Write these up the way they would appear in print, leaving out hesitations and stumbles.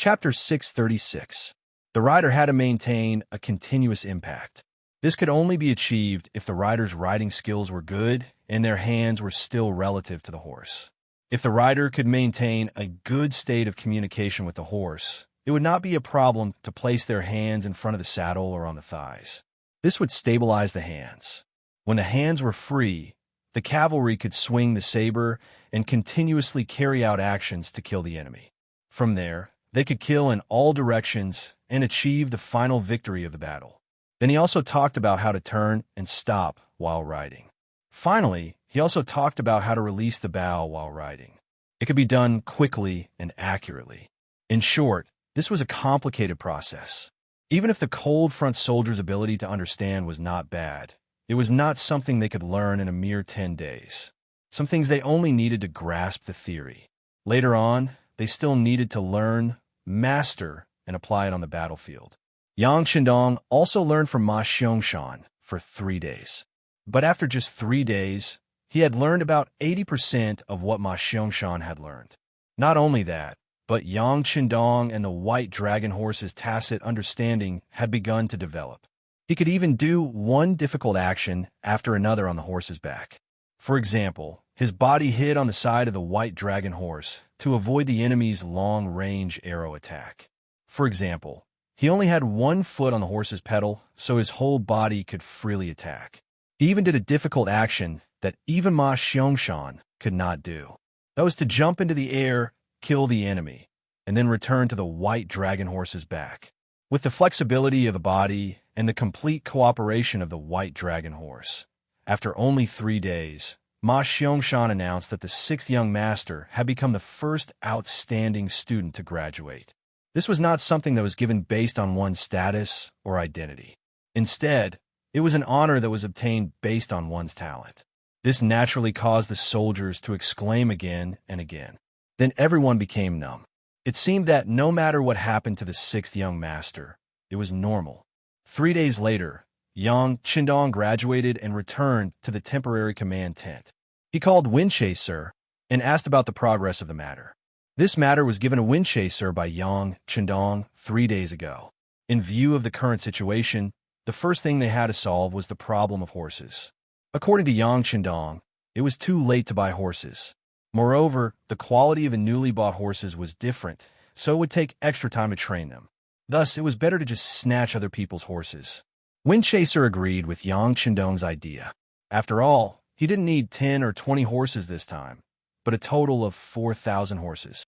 Chapter 636. The rider had to maintain a continuous impact. This could only be achieved if the rider's riding skills were good and their hands were still relative to the horse. If the rider could maintain a good state of communication with the horse, it would not be a problem to place their hands in front of the saddle or on the thighs. This would stabilize the hands. When the hands were free, the cavalry could swing the saber and continuously carry out actions to kill the enemy. From there, they could kill in all directions and achieve the final victory of the battle. Then he also talked about how to turn and stop while riding. Finally, he also talked about how to release the bow while riding. It could be done quickly and accurately. In short, this was a complicated process. Even if the cold front soldier's ability to understand was not bad, it was not something they could learn in a mere 10 days. Some things they only needed to grasp the theory. Later on, they still needed to learn, master, and apply it on the battlefield. Yang Qindong also learned from Ma Xiangshan for 3 days. But after just 3 days, he had learned about 80% of what Ma Xiangshan had learned. Not only that, but Yang Qindong and the white dragon horse's tacit understanding had begun to develop. He could even do one difficult action after another on the horse's back. For example, his body hid on the side of the white dragon horse to avoid the enemy's long-range arrow attack. For example, he only had 1 foot on the horse's pedal, so his whole body could freely attack. He even did a difficult action that even Ma Xiangshan could not do. That was to jump into the air, kill the enemy, and then return to the white dragon horse's back. With the flexibility of the body and the complete cooperation of the white dragon horse, after only 3 days, Ma Xiangshan announced that the 6th young master had become the first outstanding student to graduate. This was not something that was given based on one's status or identity. Instead, it was an honor that was obtained based on one's talent. This naturally caused the soldiers to exclaim again and again. Then everyone became numb. It seemed that no matter what happened to the 6th young master, it was normal. 3 days later, Yang Qindong graduated and returned to the temporary command tent. He called Windchaser and asked about the progress of the matter. This matter was given a Windchaser by Yang Qindong 3 days ago. In view of the current situation, the first thing they had to solve was the problem of horses. According to Yang Qindong, it was too late to buy horses. Moreover, the quality of the newly bought horses was different, so it would take extra time to train them. Thus, it was better to just snatch other people's horses. Windchaser agreed with Yang Qindong's idea. After all, he didn't need 10 or 20 horses this time, but a total of 4,000 horses.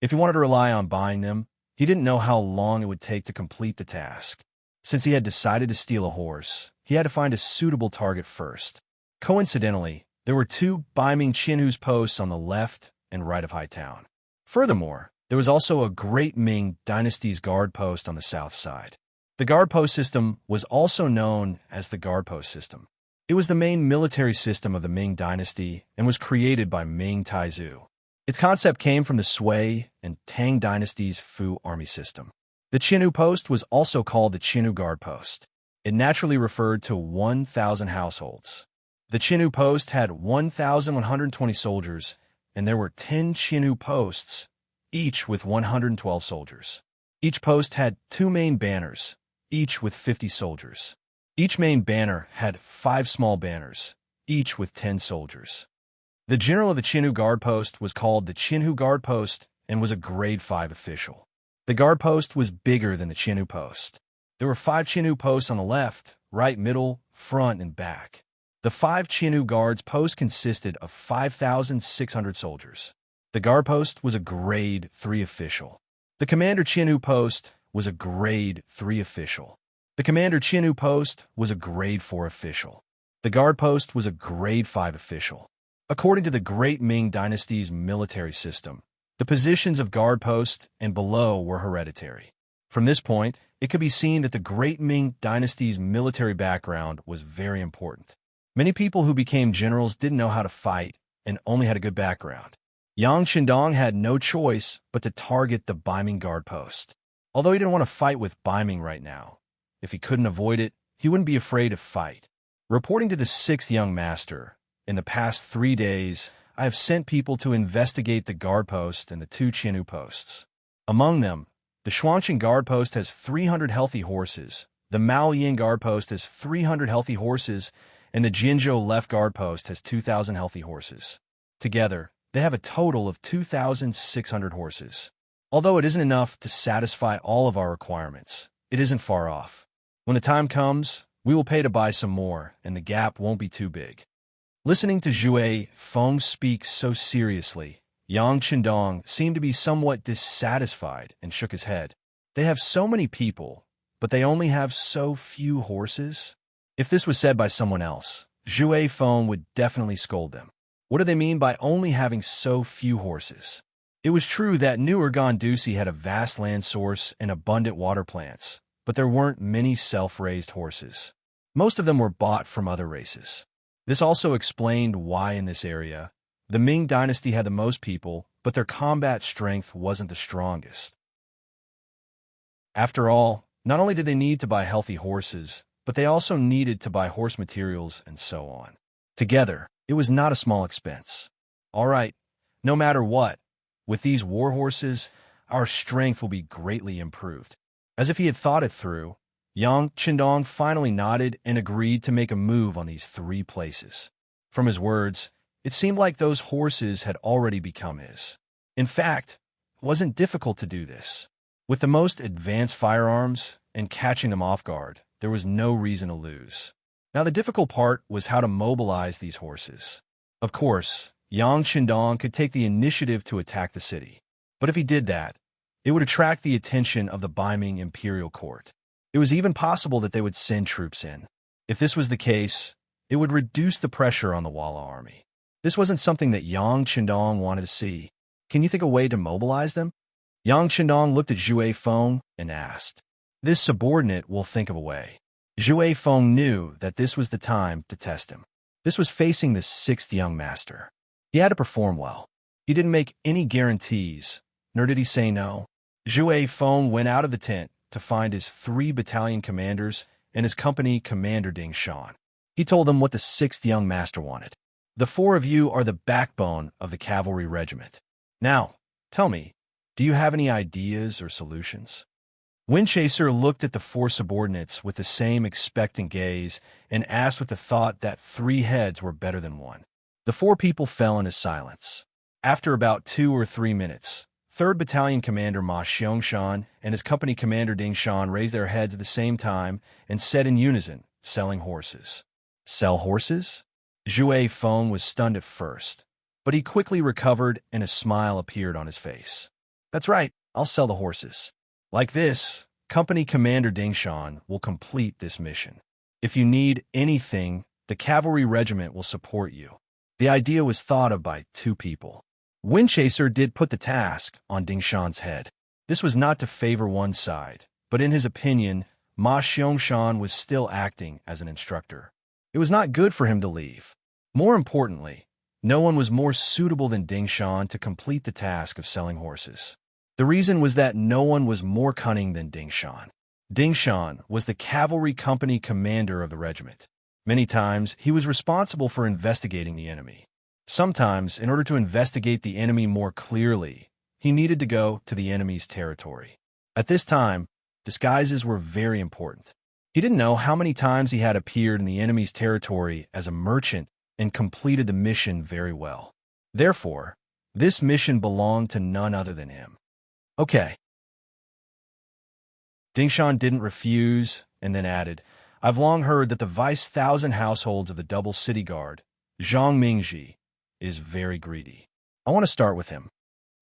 If he wanted to rely on buying them, he didn't know how long it would take to complete the task. Since he had decided to steal a horse, he had to find a suitable target first. Coincidentally, there were 2 Baiming Qinhu's posts on the left and right of Hightown. Furthermore, there was also a Great Ming Dynasty's guard post on the south side. The guard post system was also known as the guard post system. It was the main military system of the Ming Dynasty and was created by Ming Taizu. Its concept came from the Sui and Tang Dynasty's Fu army system. The Qinhu post was also called the Qinhu guard post. It naturally referred to 1,000 households. The Qinhu post had 1,120 soldiers, and there were 10 Qinhu posts, each with 112 soldiers. Each post had 2 main banners, each with 50 soldiers. Each main banner had 5 small banners, each with 10 soldiers. The general of the Qinhu guard post was called the Qinhu guard post and was a grade 5 official. The guard post was bigger than the Qinhu post. There were 5 Qinhu posts on the left, right, middle, front, and back. The 5 Qinhu guards post consisted of 5,600 soldiers. The guard post was a grade 3 official. The commander Qinhu post was a grade 3 official. The commander Qinhu post was a grade 4 official. The guard post was a grade 5 official. According to the Great Ming Dynasty's military system, the positions of guard post and below were hereditary. From this point, it could be seen that the Great Ming Dynasty's military background was very important. Many people who became generals didn't know how to fight and only had a good background. Yang Qindong had no choice but to target the Baiming guard post. Although he didn't want to fight with Baiming right now, if he couldn't avoid it, he wouldn't be afraid to fight. Reporting to the 6th young master, in the past 3 days, I have sent people to investigate the guard post and the 2 Qinhu posts. Among them, the Shuangqing guard post has 300 healthy horses, the Maoyin guard post has 300 healthy horses, and the Jinzhou left guard post has 2,000 healthy horses. Together, they have a total of 2,600 horses. Although it isn't enough to satisfy all of our requirements, it isn't far off. When the time comes, we will pay to buy some more, and the gap won't be too big. Listening to Zhou Feng speak so seriously, Yang Qindong seemed to be somewhat dissatisfied and shook his head. They have so many people, but they only have so few horses? If this was said by someone else, Zhou Feng would definitely scold them. What do they mean by only having so few horses? It was true that New Urgandusi had a vast land source and abundant water plants, but there weren't many self-raised horses. Most of them were bought from other races. This also explained why in this area, the Ming dynasty had the most people, but their combat strength wasn't the strongest. After all, not only did they need to buy healthy horses, but they also needed to buy horse materials and so on. Together, it was not a small expense. All right, no matter what, with these war horses, our strength will be greatly improved. As if he had thought it through, Yang Qindong finally nodded and agreed to make a move on these 3 places. From his words, it seemed like those horses had already become his. In fact, it wasn't difficult to do this. With the most advanced firearms and catching them off guard, there was no reason to lose. Now the difficult part was how to mobilize these horses. Of course, Yang Qindong could take the initiative to attack the city. But if he did that, it would attract the attention of the Beiming imperial court. It was even possible that they would send troops in. If this was the case, it would reduce the pressure on the Walla army. This wasn't something that Yang Qindong wanted to see. Can you think of a way to mobilize them? Yang Qindong looked at Zhou Feng and asked. This subordinate will think of a way. Zhou Feng knew that this was the time to test him. This was facing the 6th young master. He had to perform well. He didn't make any guarantees, nor did he say no. Zhou Feng went out of the tent to find his 3 battalion commanders and his company commander Ding Shan. He told them what the 6th young master wanted. The 4 of you are the backbone of the cavalry regiment. Now, tell me, do you have any ideas or solutions? Windchaser looked at the 4 subordinates with the same expectant gaze and asked with the thought that 3 heads were better than 1. The 4 people fell into silence. After about 2 or 3 minutes, 3rd Battalion Commander Ma Xiangshan and his company commander Ding Shan raised their heads at the same time and said in unison, selling horses. Sell horses? Zhou Feng was stunned at first, but he quickly recovered and a smile appeared on his face. That's right, I'll sell the horses. Like this, Company Commander Ding Shan will complete this mission. If you need anything, the cavalry regiment will support you. The idea was thought of by 2 people. Windchaser did put the task on Ding Shan's head. This was not to favor one side, but in his opinion, Ma Xiangshan was still acting as an instructor. It was not good for him to leave. More importantly, no one was more suitable than Ding Shan to complete the task of selling horses. The reason was that no one was more cunning than Ding Shan. Ding Shan was the cavalry company commander of the regiment. Many times, he was responsible for investigating the enemy. Sometimes, in order to investigate the enemy more clearly, he needed to go to the enemy's territory. At this time, disguises were very important. He didn't know how many times he had appeared in the enemy's territory as a merchant and completed the mission very well. Therefore, this mission belonged to none other than him. Okay. Ding Shan didn't refuse and then added, I've long heard that the vice 1,000 households of the double city guard, Zhang Mingji, is very greedy. I want to start with him.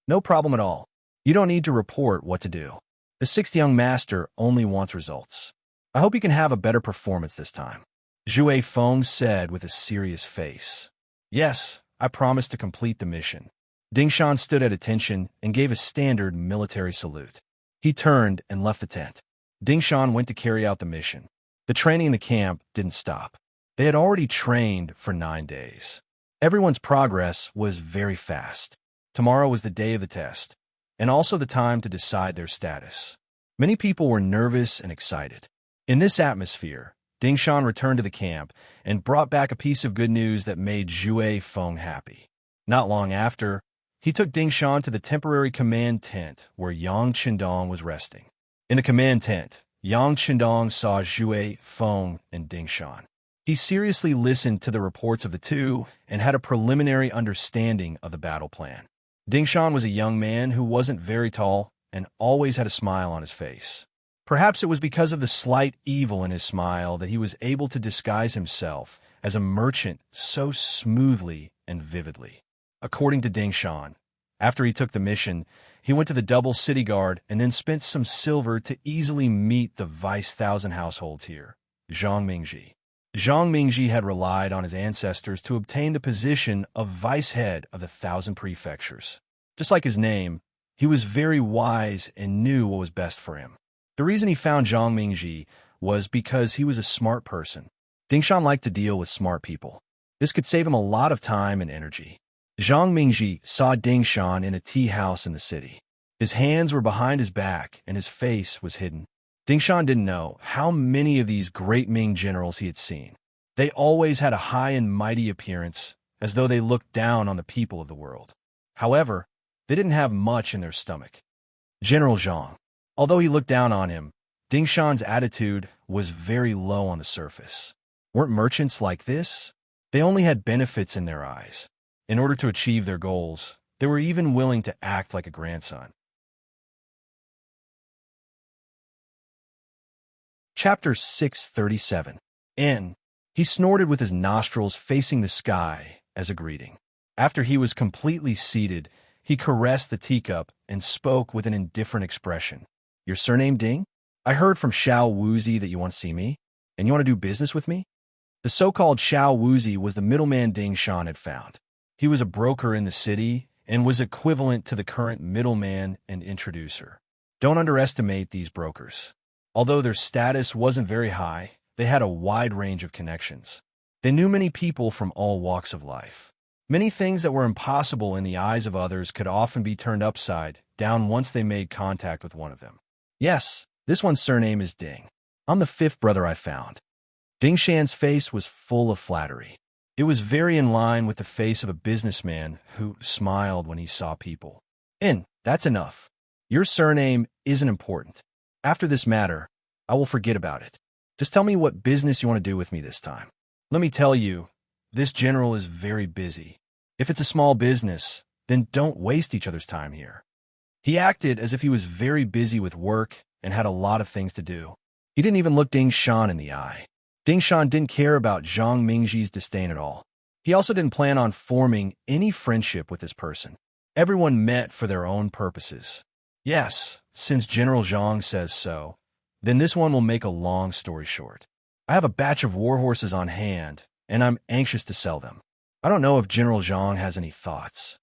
No problem at all. You don't need to report what to do. The 6th young master only wants results. I hope you can have a better performance this time. Zhou Feng said with a serious face. Yes, I promise to complete the mission. Ding Shan stood at attention and gave a standard military salute. He turned and left the tent. Ding Shan went to carry out the mission. The training in the camp didn't stop. They had already trained for 9 days. Everyone's progress was very fast. Tomorrow was the day of the test, and also the time to decide their status. Many people were nervous and excited. In this atmosphere, Ding Shan returned to the camp and brought back a piece of good news that made Zhou Feng happy. Not long after, He took Ding Shan to the temporary command tent where Yang Qindong was resting. In the command tent, Yang Qindong saw Zhui, Feng, and Ding Shan. He seriously listened to the reports of the two and had a preliminary understanding of the battle plan. Ding Shan was a young man who wasn't very tall and always had a smile on his face. Perhaps it was because of the slight evil in his smile that he was able to disguise himself as a merchant so smoothly and vividly. According to Ding Shan, after he took the mission, he went to the double city guard and then spent some silver to easily meet the vice thousand households here, Zhang Mingji. Zhang Mingji had relied on his ancestors to obtain the position of vice head of the 1,000 prefectures. Just like his name, he was very wise and knew what was best for him. The reason he found Zhang Mingji was because he was a smart person. Ding Shan liked to deal with smart people. This could save him a lot of time and energy. Zhang Mingji saw Ding Shan in a tea house in the city. His hands were behind his back and his face was hidden. Ding Shan didn't know how many of these great Ming generals he had seen. They always had a high and mighty appearance, as though they looked down on the people of the world. However, they didn't have much in their stomach. General Zhang. Although he looked down on him, Ding Shan's attitude was very low on the surface. Weren't merchants like this? They only had benefits in their eyes. In order to achieve their goals, they were even willing to act like a grandson. Chapter 637. N. He snorted with his nostrils facing the sky as a greeting. After he was completely seated, he caressed the teacup and spoke with an indifferent expression. Your surname Ding? I heard from Xiao Wuzi that you want to see me, and you want to do business with me? The so-called Xiao Wuzi was the middleman Ding Shan had found. He was a broker in the city and was equivalent to the current middleman and introducer. Don't underestimate these brokers. Although their status wasn't very high, they had a wide range of connections. They knew many people from all walks of life. Many things that were impossible in the eyes of others could often be turned upside down once they made contact with one of them. Yes, this one's surname is Ding. I'm the 5th brother I found. Ding Shan's face was full of flattery. It was very in line with the face of a businessman who smiled when he saw people. That's enough. Your surname isn't important. After this matter, I will forget about it. Just tell me what business you want to do with me this time. Let me tell you, this general is very busy. If it's a small business, then don't waste each other's time here. He acted as if he was very busy with work and had a lot of things to do. He didn't even look Ding Shan in the eye. Ding Shan didn't care about Zhang Mingji's disdain at all. He also didn't plan on forming any friendship with this person. Everyone met for their own purposes. Yes, since General Zhang says so, then this one will make a long story short. I have a batch of war horses on hand, and I'm anxious to sell them. I don't know if General Zhang has any thoughts.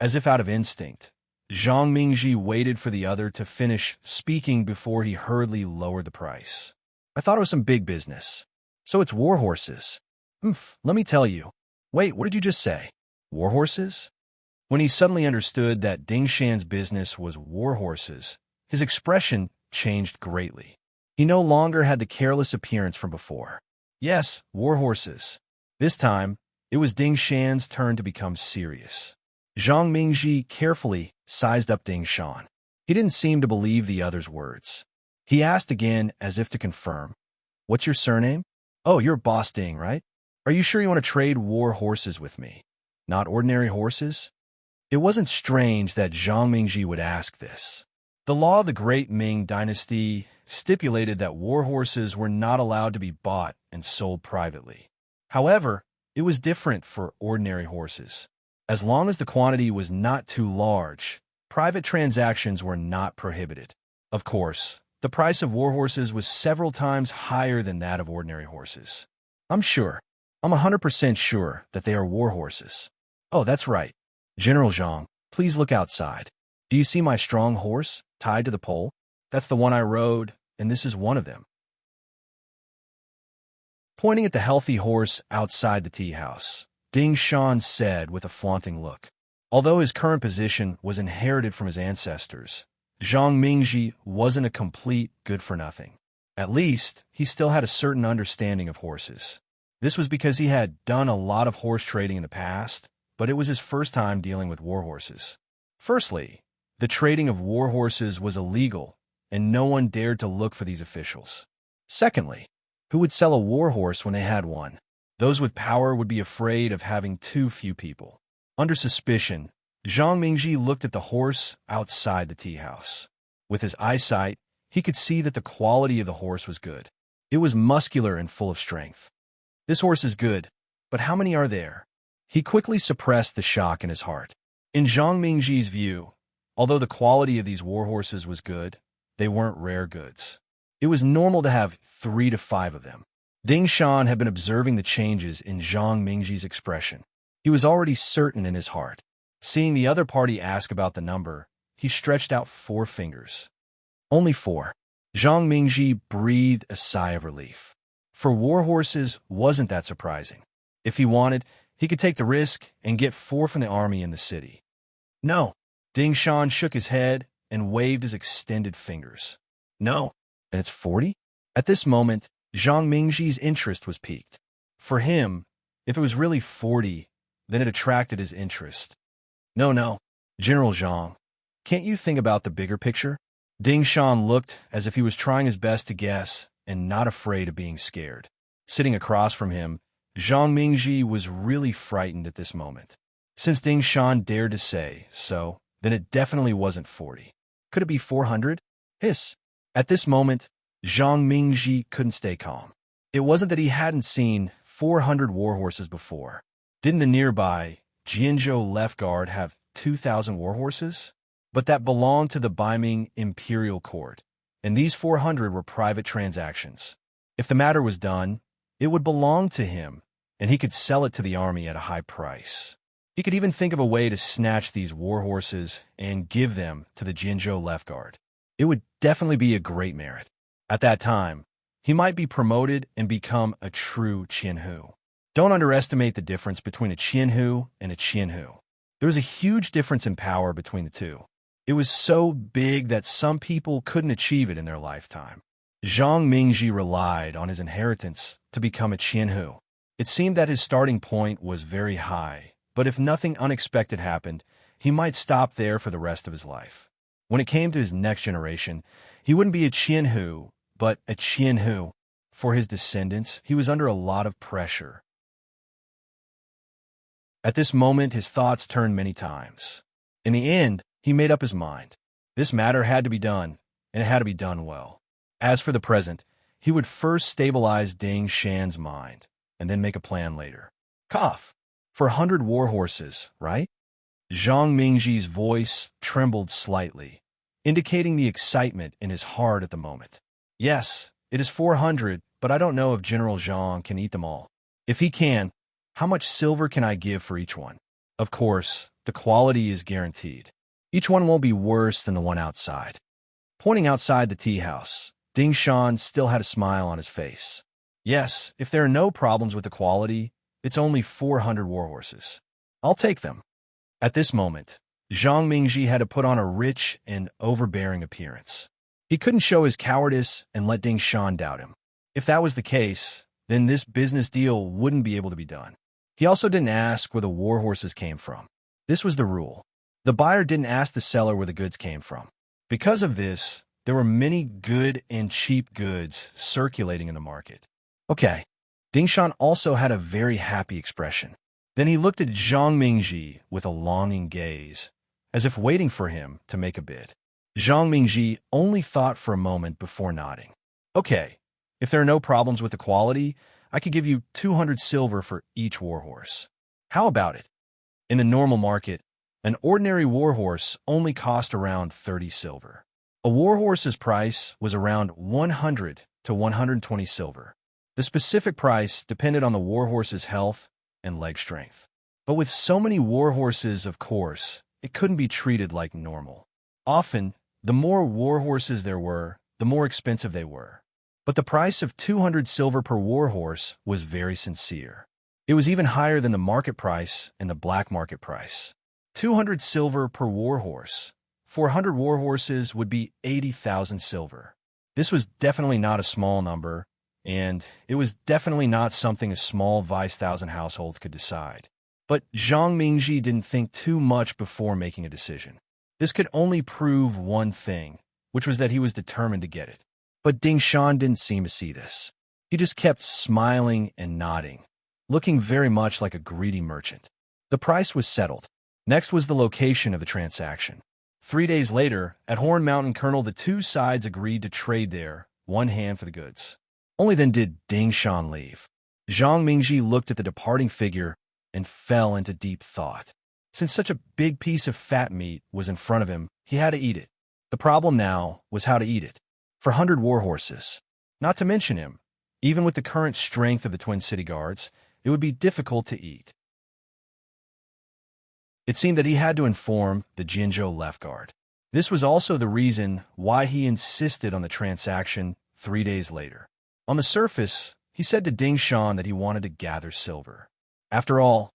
As if out of instinct, Zhang Mingji waited for the other to finish speaking before he hurriedly lowered the price. I thought it was some big business. So it's war horses. Let me tell you. Wait, what did you just say? War horses? When he suddenly understood that Ding Shan's business was war horses, his expression changed greatly. He no longer had the careless appearance from before. Yes, war horses. This time, it was Ding Shan's turn to become serious. Zhang Mingji carefully sized up Ding Shan. He didn't seem to believe the other's words. He asked again as if to confirm. What's your surname? Oh, you're Boss Ding, right? Are you sure you want to trade war horses with me? Not ordinary horses? It wasn't strange that Zhang Mingji would ask this. The law of the Great Ming Dynasty stipulated that war horses were not allowed to be bought and sold privately. However, it was different for ordinary horses. As long as the quantity was not too large, private transactions were not prohibited. Of course, the price of war horses was several times higher than that of ordinary horses. I'm 100% sure that they are war horses. Oh, that's right. General Zhang, please look outside. Do you see my strong horse tied to the pole? That's the one I rode, and this is one of them. Pointing at the healthy horse outside the tea house, Ding Shan said with a flaunting look. Although his current position was inherited from his ancestors, Zhang Mingji wasn't a complete good-for-nothing. At least, he still had a certain understanding of horses. This was because he had done a lot of horse trading in the past but it was his first time dealing with warhorses. Firstly, the trading of warhorses was illegal, and no one dared to look for these officials. Secondly, who would sell a warhorse when they had one? Those with power would be afraid of having too few people. Under suspicion, Zhang Mingji looked at the horse outside the tea house. With his eyesight, he could see that the quality of the horse was good. It was muscular and full of strength. This horse is good, but how many are there? He quickly suppressed the shock in his heart. In Zhang Mingji's view, although the quality of these warhorses was good, they weren't rare goods. It was normal to have 3 to 5 of them. Ding Shan had been observing the changes in Zhang Mingji's expression. He was already certain in his heart. Seeing the other party ask about the number, he stretched out 4 fingers. Only 4. Zhang Mingji breathed a sigh of relief. For warhorses, wasn't that surprising? If he wanted, he could take the risk and get 4 from the army in the city. No. Ding Shan shook his head and waved his extended fingers. No. And it's 40? At this moment, Zhang Mingji's interest was piqued. For him, if it was really 40, then it attracted his interest. No, General Zhang, can't you think about the bigger picture? Ding Shan looked as if he was trying his best to guess and not afraid of being scared. Sitting across from him, Zhang Mingji was really frightened at this moment. Since Ding Shan dared to say so, then it definitely wasn't 40. Could it be 400? Hiss. At this moment, Zhang Mingji couldn't stay calm. It wasn't that he hadn't seen 400 warhorses before. Didn't the nearby Jianzhou Left Guard have 2,000 warhorses? But that belonged to the Beiming Imperial Court, and these 400 were private transactions. If the matter was done, it would belong to him, and he could sell it to the army at a high price. He could even think of a way to snatch these warhorses and give them to the Jianzhou Left Guard. It would definitely be a great merit. At that time, he might be promoted and become a true Qianhu. Don't underestimate the difference between a Qianhu and a Qianhu. There was a huge difference in power between the two. It was so big that some people couldn't achieve it in their lifetime. Zhang Mingji relied on his inheritance to become a Qianhu. It seemed that his starting point was very high, but if nothing unexpected happened, he might stop there for the rest of his life. When it came to his next generation, he wouldn't be a Qianhu, but a Qianhu. For his descendants, he was under a lot of pressure. At this moment, his thoughts turned many times. In the end, he made up his mind. This matter had to be done, and it had to be done well. As for the present, he would first stabilize Ding Shan's mind, and then make a plan later. Cough. For 100 warhorses, right? Zhang Mingji's voice trembled slightly, indicating the excitement in his heart at the moment. Yes, it is 400, but I don't know if General Zhang can eat them all. If he can, how much silver can I give for each one? Of course, the quality is guaranteed. Each one won't be worse than the one outside. Pointing outside the tea house, Ding Shan still had a smile on his face. Yes, if there are no problems with the quality, it's only 400 warhorses. I'll take them. At this moment, Zhang Mingji had to put on a rich and overbearing appearance. He couldn't show his cowardice and let Ding Shan doubt him. If that was the case, then this business deal wouldn't be able to be done. He also didn't ask where the warhorses came from. This was the rule. The buyer didn't ask the seller where the goods came from. Because of this, there were many good and cheap goods circulating in the market. Okay. Ding Shan also had a very happy expression. Then he looked at Zhang Mingji with a longing gaze, as if waiting for him to make a bid. Zhang Mingji only thought for a moment before nodding. Okay, if there are no problems with the quality, I could give you 200 silver for each warhorse. How about it? In the normal market, an ordinary warhorse only cost around 30 silver. A warhorse's price was around 100 to 120 silver. The specific price depended on the warhorse's health and leg strength. But with so many warhorses, of course, it couldn't be treated like normal. Often, the more warhorses there were, the more expensive they were. But the price of 200 silver per warhorse was very sincere. It was even higher than the market price and the black market price. 200 silver per warhorse. 400 warhorses would be 80,000 silver. This was definitely not a small number, and it was definitely not something a small Vice-thousand households could decide. But Zhang Mingji didn't think too much before making a decision. This could only prove one thing, which was that he was determined to get it. But Ding Shan didn't seem to see this. He just kept smiling and nodding, looking very much like a greedy merchant. The price was settled. Next was the location of the transaction. 3 days later, at Horn Mountain Kernel, the two sides agreed to trade there, one hand for the goods. Only then did Ding Shan leave. Zhang Mingji looked at the departing figure and fell into deep thought. Since such a big piece of fat meat was in front of him, he had to eat it. The problem now was how to eat it. For 100 war horses, not to mention him, even with the current strength of the Twin City Guards, it would be difficult to eat. It seemed that he had to inform the Jinzhou left guard. This was also the reason why he insisted on the transaction 3 days later. On the surface, he said to Ding Shan that he wanted to gather silver. After all,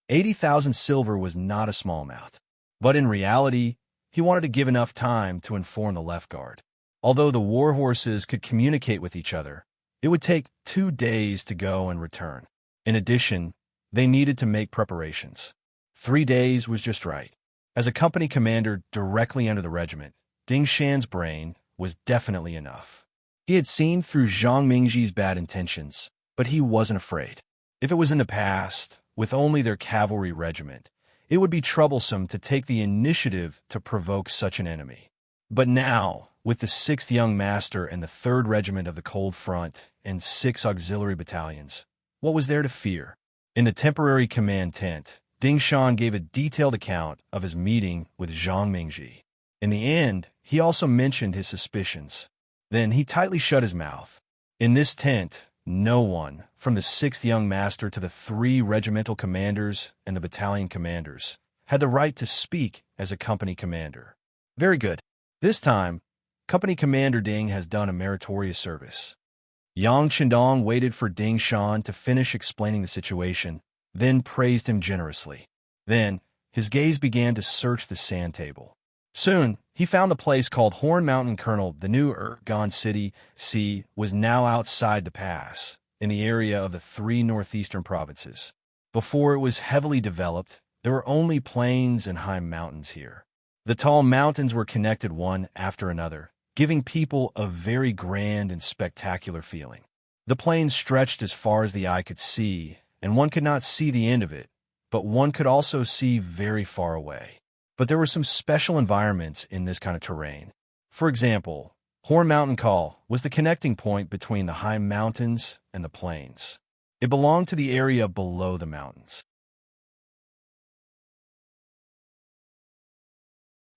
80,000 silver was not a small amount. But in reality, he wanted to give enough time to inform the left guard. Although the war horses could communicate with each other, it would take 2 days to go and return. In addition, they needed to make preparations. 3 days was just right. As a company commander directly under the regiment, Ding Shan's brain was definitely enough. He had seen through Zhang Mingji's bad intentions, but he wasn't afraid. If it was in the past, with only their cavalry regiment, it would be troublesome to take the initiative to provoke such an enemy. But now, with the 6th Young Master and the 3rd Regiment of the Cold Front and 6 auxiliary battalions, what was there to fear? In the temporary command tent, Ding Shan gave a detailed account of his meeting with Zhang Mingji. In the end, he also mentioned his suspicions. Then he tightly shut his mouth. In this tent, no one, from the 6th Young Master to the 3 regimental commanders and the battalion commanders, had the right to speak as a company commander. Very good. This time, Company Commander Ding has done a meritorious service. Yang Qindong waited for Ding Shan to finish explaining the situation, then praised him generously. Then, his gaze began to search the sand table. Soon, he found the place called Horn Mountain Kernel. The new Ergon City was now outside the pass, in the area of the 3 northeastern provinces. Before it was heavily developed, there were only plains and high mountains here. The tall mountains were connected one after another, giving people a very grand and spectacular feeling. The plains stretched as far as the eye could see, and one could not see the end of it, but one could also see very far away. But there were some special environments in this kind of terrain. For example, Horn Mountain Call was the connecting point between the high mountains and the plains. It belonged to the area below the mountains.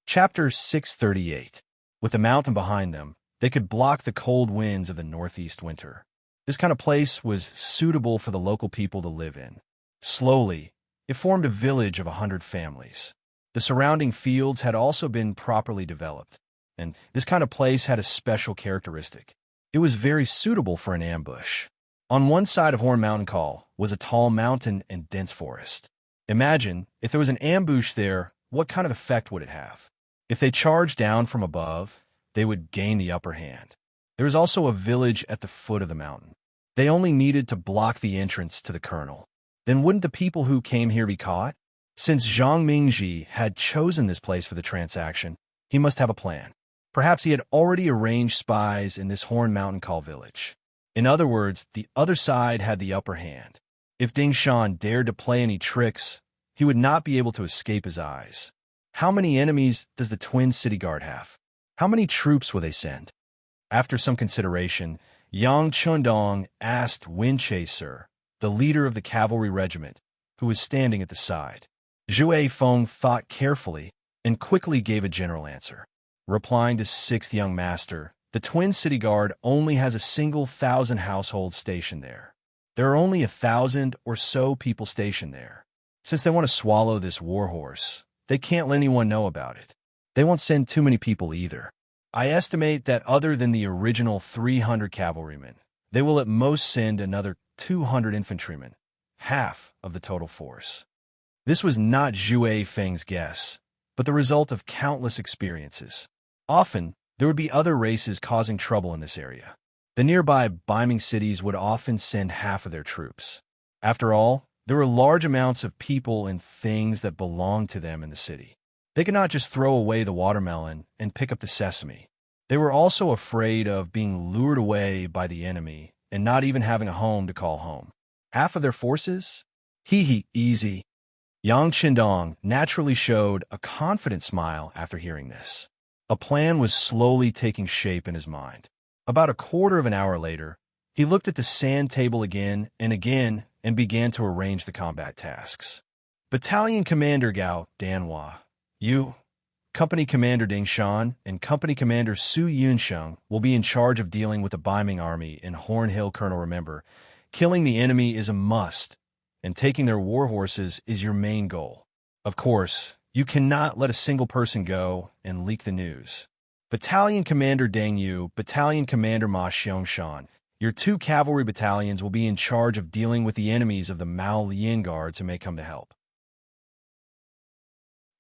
Chapter 638. With the mountain behind them, they could block the cold winds of the northeast winter. This kind of place was suitable for the local people to live in. Slowly, it formed a village of 100 families. The surrounding fields had also been properly developed, and this kind of place had a special characteristic. It was very suitable for an ambush. On one side of Horn Mountain Call was a tall mountain and dense forest. Imagine, if there was an ambush there, what kind of effect would it have? If they charged down from above, they would gain the upper hand. There was also a village at the foot of the mountain. They only needed to block the entrance to the kernel. Then wouldn't the people who came here be caught? Since Zhang Mingji had chosen this place for the transaction, he must have a plan. Perhaps he had already arranged spies in this Horn Mountain Call village. In other words, the other side had the upper hand. If Ding Shan dared to play any tricks, he would not be able to escape his eyes. How many enemies does the Twin City Guard have? How many troops will they send? After some consideration, Yang Qindong asked Winchaser, the leader of the cavalry regiment, who was standing at the side. Zhue Feng thought carefully and quickly gave a general answer. Replying to 6th Young Master, the Twin City Guard only has a single 1,000 households stationed there. There are only 1,000 or so people stationed there. Since they want to swallow this war horse, they can't let anyone know about it. They won't send too many people either. I estimate that other than the original 300 cavalrymen, they will at most send another 200 infantrymen, half of the total force. This was not Zhue Feng's guess, but the result of countless experiences. Often, there would be other races causing trouble in this area. The nearby Biming cities would often send half of their troops. After all, There were large amounts of people and things that belonged to them in the city. They could not just throw away the watermelon and pick up the sesame. They were also afraid of being lured away by the enemy and not even having a home to call home. Half of their forces? Hee, easy. Yang Qindong naturally showed a confident smile after hearing this. A plan was slowly taking shape in his mind. About a quarter of an hour later, he looked at the sand table again and began to arrange the combat tasks. Battalion Commander Gao Danhua, you, Company Commander Ding Shan, and Company Commander Su Yunsheng will be in charge of dealing with the Biming army in Horn Hill. Colonel, remember, killing the enemy is a must, and taking their war horses is your main goal. Of course, you cannot let a single person go and leak the news. Battalion Commander Deng Yu, Battalion Commander Ma Xiangshan, your 2 cavalry battalions will be in charge of dealing with the enemies of the Mao Lian guards who may come to help.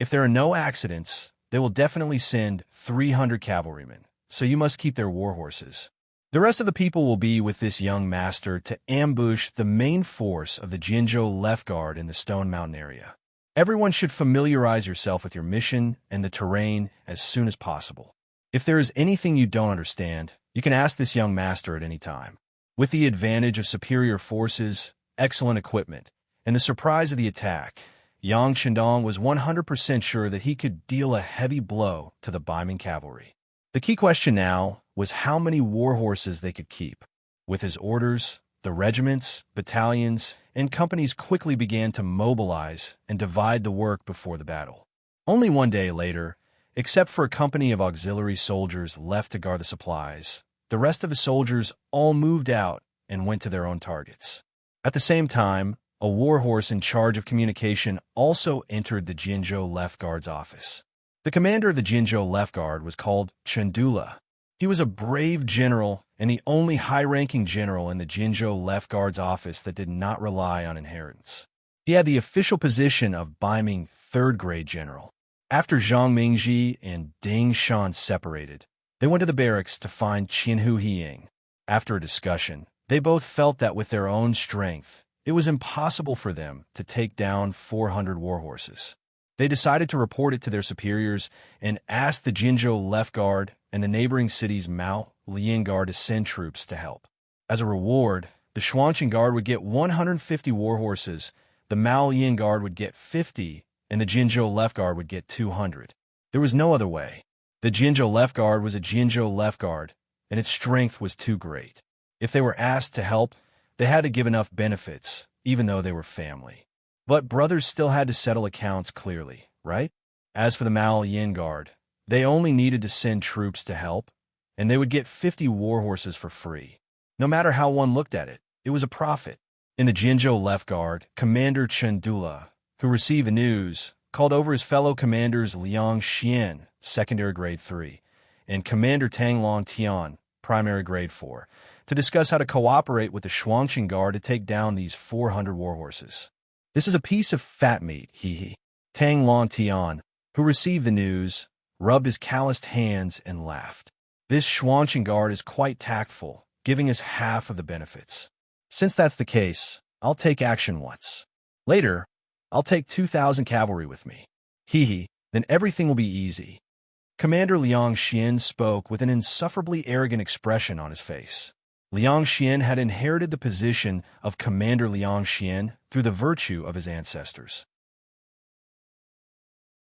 If there are no accidents, they will definitely send 300 cavalrymen, so you must keep their war horses. The rest of the people will be with this young master to ambush the main force of the Jinzhou left guard in the Stone Mountain area. Everyone should familiarize yourself with your mission and the terrain as soon as possible. If there is anything you don't understand, you can ask this young master at any time. With the advantage of superior forces, excellent equipment, and the surprise of the attack, Yang Qindong was 100% sure that he could deal a heavy blow to the Biming cavalry. The key question now was how many war horses they could keep. With his orders, the regiments, battalions, and companies quickly began to mobilize and divide the work before the battle. Only one day later, except for a company of auxiliary soldiers left to guard the supplies, the rest of the soldiers all moved out and went to their own targets. At the same time, a war horse in charge of communication also entered the Jinzhou Left Guard's office. The commander of the Jinzhou Left Guard was called Chundula. He was a brave general and the only high-ranking general in the Jinzhou Left Guard's office that did not rely on inheritance. He had the official position of Biming third-grade general. After Zhang Mingji and Ding Shan separated, they went to the barracks to find Qinhu Hiying. After a discussion, they both felt that with their own strength, it was impossible for them to take down 400 war horses. They decided to report it to their superiors and asked the Jinzhou Left Guard and the neighboring city's Mao Lian Guard to send troops to help. As a reward, the Shuangqing Guard would get 150 war horses, the Mao Lian Guard would get 50, and the Jinzhou Left Guard would get 200. There was no other way. The Jinzhou Left Guard was a Jinzhou Left Guard, and its strength was too great. If they were asked to help, they had to give enough benefits, even though they were family. But brothers still had to settle accounts clearly, right? As for the Mao Lian Guard, they only needed to send troops to help, and they would get 50 war horses for free. No matter how one looked at it, it was a profit. In the Jinzhou Left Guard, Commander Chundula, who received the news, called over his fellow commanders Liang Xian, secondary grade 3, and Commander Tang Long Tian, primary grade 4, to discuss how to cooperate with the Shuangqing Guard to take down these 400 war horses. This is a piece of fat meat, hee. Tang Long Tian, who received the news, rubbed his calloused hands and laughed. This Shuangqing Guard is quite tactful, giving us half of the benefits. Since that's the case, I'll take action once. Later, I'll take 2,000 cavalry with me. Then everything will be easy. Commander Liang Xian spoke with an insufferably arrogant expression on his face. Liang Xian had inherited the position of Commander Liang Xian through the virtue of his ancestors.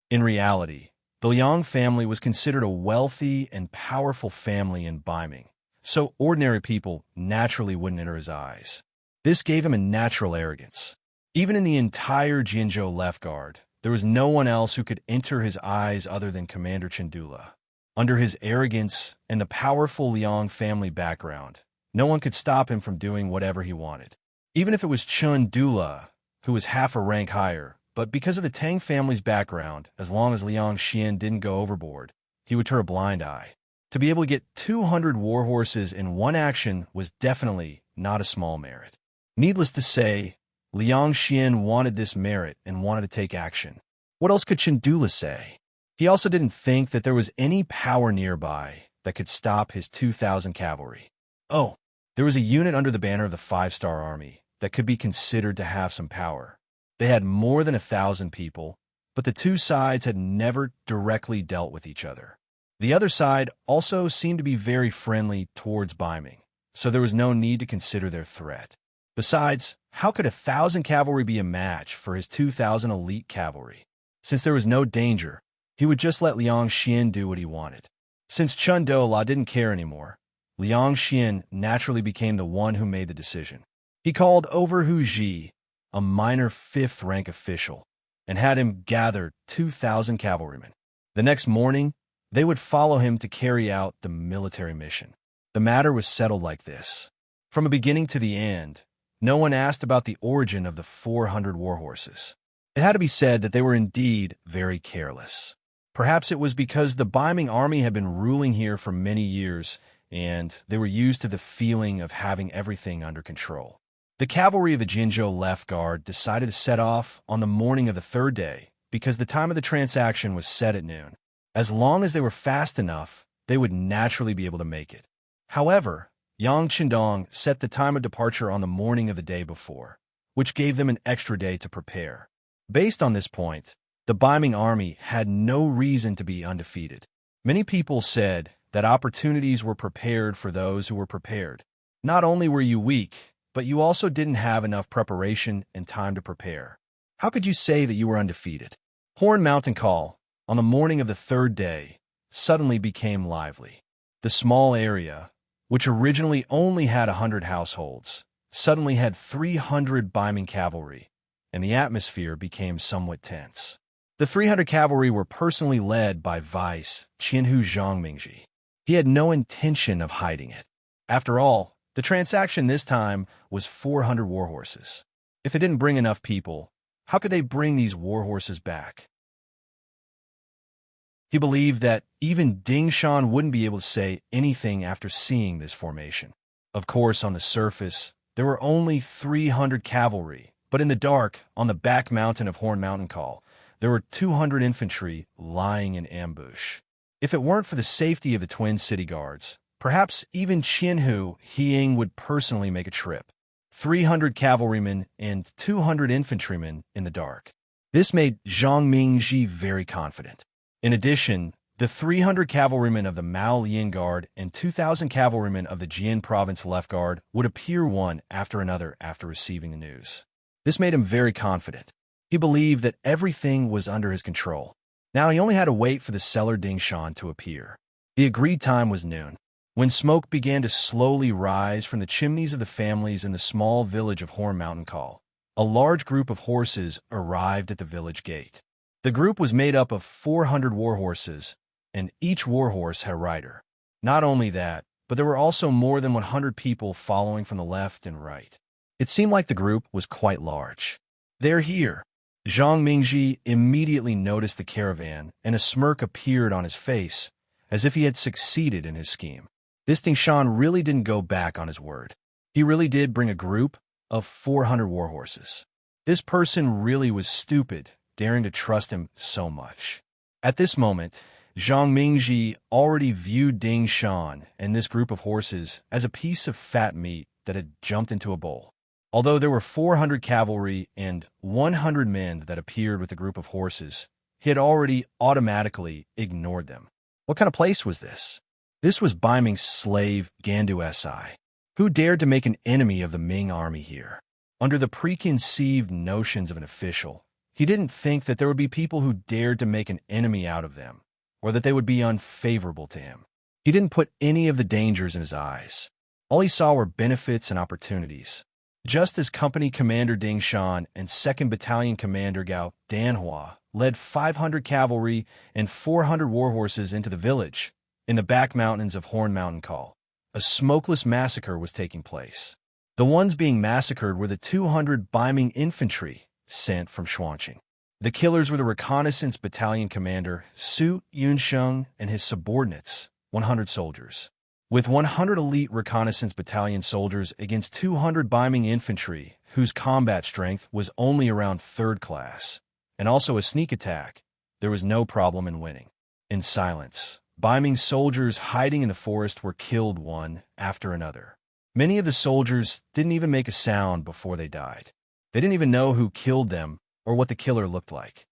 In reality, the Liang family was considered a wealthy and powerful family in Biming, so ordinary people naturally wouldn't enter his eyes. This gave him a natural arrogance. Even in the entire Jinzhou Left Guard, there was no one else who could enter his eyes other than Commander Chundula. Under his arrogance and the powerful Liang family background, no one could stop him from doing whatever he wanted. Even if it was Chundula, who was half a rank higher, but because of the Tang family's background, as long as Liang Xian didn't go overboard, he would turn a blind eye. To be able to get 200 war horses in one action was definitely not a small merit. Needless to say, Liang Xian wanted this merit and wanted to take action. What else could Chundula say? He also didn't think that there was any power nearby that could stop his 2,000 cavalry. Oh, there was a unit under the banner of the 5-star army, that could be considered to have some power. They had more than 1,000 people, but the two sides had never directly dealt with each other. The other side also seemed to be very friendly towards Biming, so there was no need to consider their threat. Besides, how could 1,000 cavalry be a match for his 2,000 elite cavalry? Since there was no danger, he would just let Liang Xian do what he wanted. Since Chun Do-la didn't care anymore, Liang Xian naturally became the one who made the decision. He called over Hu Ji, a minor 5th rank official, and had him gather 2,000 cavalrymen. The next morning, they would follow him to carry out the military mission. The matter was settled like this. From the beginning to the end, no one asked about the origin of the 400 warhorses. It had to be said that they were indeed very careless. Perhaps it was because the Biming army had been ruling here for many years, and they were used to the feeling of having everything under control. The cavalry of the Jinzhou left guard decided to set off on the morning of the 3rd day because the time of the transaction was set at noon. As long as they were fast enough, they would naturally be able to make it. However, Yang Qindong set the time of departure on the morning of the day before, which gave them an extra day to prepare. Based on this point, the Biming army had no reason to be undefeated. Many people said that opportunities were prepared for those who were prepared. Not only were you weak, but you also didn't have enough preparation and time to prepare. How could you say that you were undefeated? Horn Mountain Call, on the morning of the 3rd day, suddenly became lively. The small area, which originally only had 100 households, suddenly had 300 Biming cavalry, and the atmosphere became somewhat tense. The 300 cavalry were personally led by Vice Qianhu Zhangmingji. He had no intention of hiding it. After all, the transaction this time was 400 warhorses. If it didn't bring enough people, how could they bring these warhorses back? He believed that even Ding Shan wouldn't be able to say anything after seeing this formation. Of course, on the surface, there were only 300 cavalry, but in the dark, on the back mountain of Horn Mountain Call, there were 200 infantry lying in ambush. If it weren't for the safety of the twin city guards, perhaps even Qianhu Hiying would personally make a trip. 300 cavalrymen and 200 infantrymen in the dark. This made Zhang Mingji very confident. In addition, the 300 cavalrymen of the Mao Lian Guard and 2,000 cavalrymen of the Jian Province Left Guard would appear one after another after receiving the news. This made him very confident. He believed that everything was under his control. Now he only had to wait for the seller Ding Shan to appear. The agreed time was noon. When smoke began to slowly rise from the chimneys of the families in the small village of Horn Mountain Call, a large group of horses arrived at the village gate. The group was made up of 400 warhorses, and each warhorse had a rider. Not only that, but there were also more than 100 people following from the left and right. It seemed like the group was quite large. "They're here." Zhang Mingji immediately noticed the caravan, and a smirk appeared on his face, as if he had succeeded in his scheme. This Ding Shan really didn't go back on his word. He really did bring a group of 400 warhorses. This person really was stupid, daring to trust him so much. At this moment, Zhang Mingji already viewed Ding Shan and this group of horses as a piece of fat meat that had jumped into a bowl. Although there were 400 cavalry and 100 men that appeared with the group of horses, he had already automatically ignored them. What kind of place was this? This was Biming's slave, Gandu Si. Who dared to make an enemy of the Ming army here? Under the preconceived notions of an official, he didn't think that there would be people who dared to make an enemy out of them, or that they would be unfavorable to him. He didn't put any of the dangers in his eyes. All he saw were benefits and opportunities. Just as Company Commander Ding Shan and 2nd Battalion Commander Gao Danhua led 500 cavalry and 400 warhorses into the village, in the back mountains of Horn Mountain Call, a smokeless massacre was taking place. The ones being massacred were the 200 Biming infantry sent from Shuangqing. The killers were the Reconnaissance Battalion Commander Su Yunsheng and his subordinates, 100 soldiers. With 100 elite Reconnaissance Battalion soldiers against 200 Biming infantry, whose combat strength was only around 3rd class, and also a sneak attack, there was no problem in winning. In silence, Biming soldiers hiding in the forest were killed one after another. Many of the soldiers didn't even make a sound before they died. They didn't even know who killed them or what the killer looked like.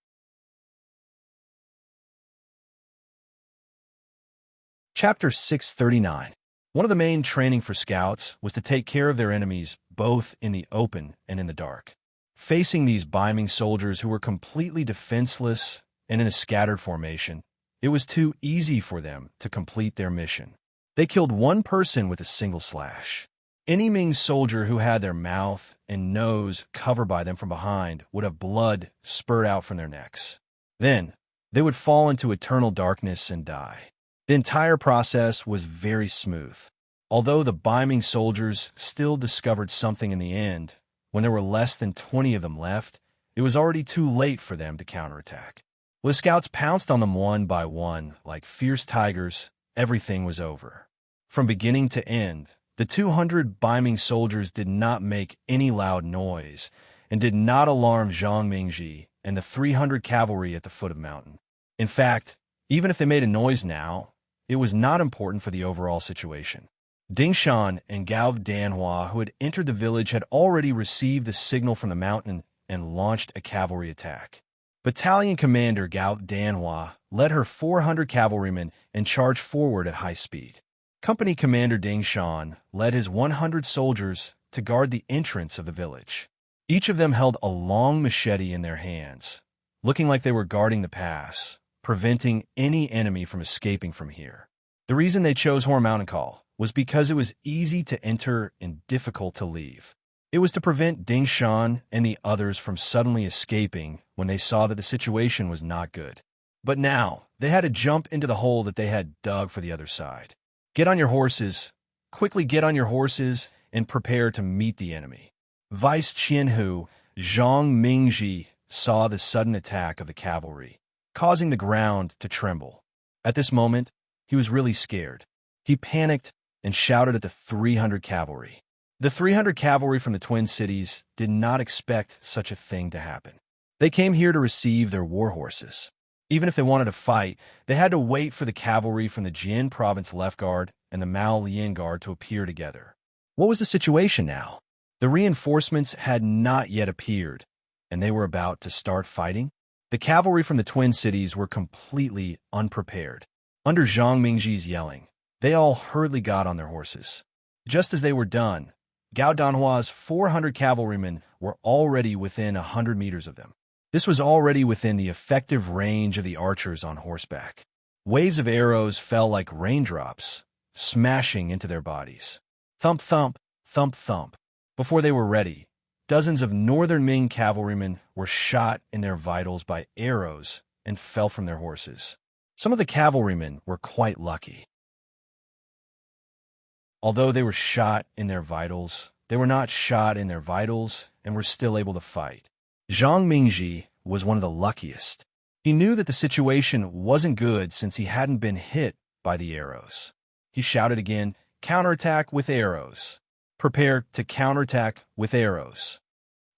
Chapter 639. One of the main training for scouts was to take care of their enemies both in the open and in the dark. Facing these bombing soldiers who were completely defenseless and in a scattered formation, it was too easy for them to complete their mission. They killed one person with a single slash. Any Ming soldier who had their mouth and nose covered by them from behind would have blood spurt out from their necks. Then, they would fall into eternal darkness and die. The entire process was very smooth. Although the bombing soldiers still discovered something in the end, when there were less than 20 of them left, it was already too late for them to counterattack. When the scouts pounced on them one by one, like fierce tigers, everything was over. From beginning to end, the 200 bombing soldiers did not make any loud noise and did not alarm Zhang Mingji and the 300 cavalry at the foot of the mountain. In fact, even if they made a noise now, it was not important for the overall situation. Ding Shan and Gao Danhua, who had entered the village, had already received the signal from the mountain and launched a cavalry attack. Battalion Commander Gao Danhua led her 400 cavalrymen and charged forward at high speed. Company Commander Ding Shan led his 100 soldiers to guard the entrance of the village. Each of them held a long machete in their hands, looking like they were guarding the pass, preventing any enemy from escaping from here. The reason they chose Horn Mountain Call was because it was easy to enter and difficult to leave. It was to prevent Ding Shan and the others from suddenly escaping when they saw that the situation was not good. But now, they had to jump into the hole that they had dug for the other side. Get on your horses, quickly get on your horses, and prepare to meet the enemy. Vice Qianhu, Zhang Mingji, saw the sudden attack of the cavalry, causing the ground to tremble. At this moment, he was really scared. He panicked and shouted at the 300 cavalry. The 300 cavalry from the Twin Cities did not expect such a thing to happen. They came here to receive their war horses. Even if they wanted to fight, they had to wait for the cavalry from the Jin Province Left Guard and the Mao Lian Guard to appear together. What was the situation now? The reinforcements had not yet appeared, and they were about to start fighting? The cavalry from the Twin Cities were completely unprepared. Under Zhang Mingji's yelling, they all hurriedly got on their horses. Just as they were done, Gao Danhua's 400 cavalrymen were already within 100 meters of them. This was already within the effective range of the archers on horseback. Waves of arrows fell like raindrops, smashing into their bodies. Thump, thump, thump, thump. Before they were ready, dozens of northern Ming cavalrymen were shot in their vitals by arrows and fell from their horses. Some of the cavalrymen were quite lucky. Although they were shot in their vitals, they were not shot in their vitals and were still able to fight. Zhang Mingji was one of the luckiest. He knew that the situation wasn't good since he hadn't been hit by the arrows. He shouted again, "Counterattack with arrows. Prepare to counterattack with arrows."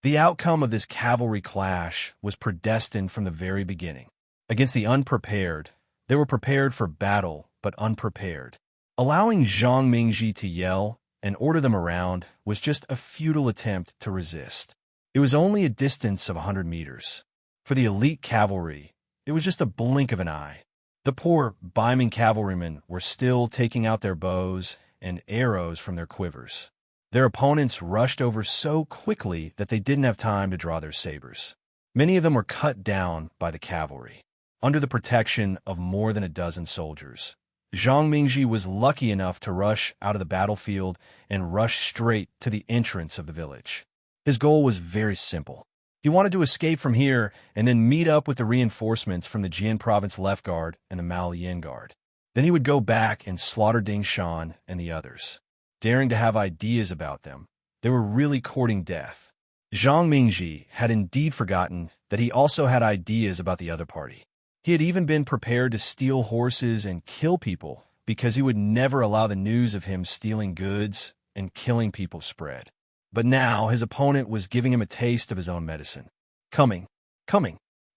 The outcome of this cavalry clash was predestined from the very beginning. Against the unprepared, they were prepared for battle but unprepared. Allowing Zhang Mingji to yell and order them around was just a futile attempt to resist. It was only a distance of 100 meters. For the elite cavalry, it was just a blink of an eye. The poor bombing cavalrymen were still taking out their bows and arrows from their quivers. Their opponents rushed over so quickly that they didn't have time to draw their sabers. Many of them were cut down by the cavalry. Under the protection of more than a dozen soldiers, Zhang Mingji was lucky enough to rush out of the battlefield and rush straight to the entrance of the village. His goal was very simple. He wanted to escape from here and then meet up with the reinforcements from the Jian Province Left Guard and the Mao Lian Guard. Then he would go back and slaughter Ding Shan and the others. Daring to have ideas about them, they were really courting death. Zhang Mingji had indeed forgotten that he also had ideas about the other party. He had even been prepared to steal horses and kill people because he would never allow the news of him stealing goods and killing people spread. But now his opponent was giving him a taste of his own medicine. Coming,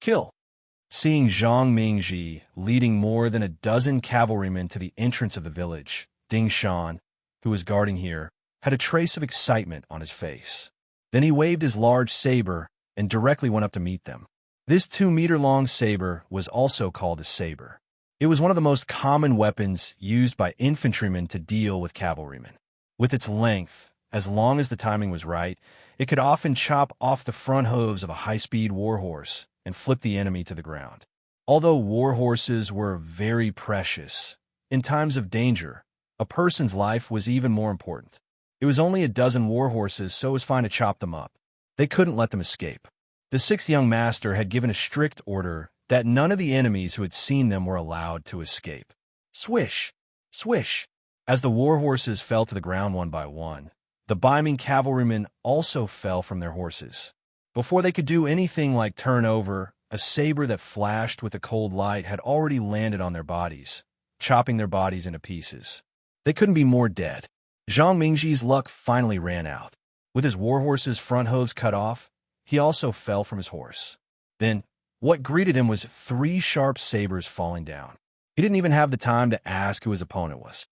kill. Seeing Zhang Mingji leading more than a dozen cavalrymen to the entrance of the village, Ding Shan, who was guarding here, had a trace of excitement on his face. Then he waved his large saber and directly went up to meet them. This 2-meter-long saber was also called a saber. It was one of the most common weapons used by infantrymen to deal with cavalrymen. With its length, as long as the timing was right, it could often chop off the front hooves of a high-speed warhorse and flip the enemy to the ground. Although warhorses were very precious, in times of danger, a person's life was even more important. It was only a dozen warhorses, so it was fine to chop them up. They couldn't let them escape. The sixth young master had given a strict order that none of the enemies who had seen them were allowed to escape. Swish! Swish! As the warhorses fell to the ground one by one, the beaming cavalrymen also fell from their horses. Before they could do anything like turn over, a saber that flashed with a cold light had already landed on their bodies, chopping their bodies into pieces. They couldn't be more dead. Zhang Mingji's luck finally ran out. With his warhorse's front hooves cut off, he also fell from his horse. Then, what greeted him was 3 sharp sabers falling down. He didn't even have the time to ask who his opponent was.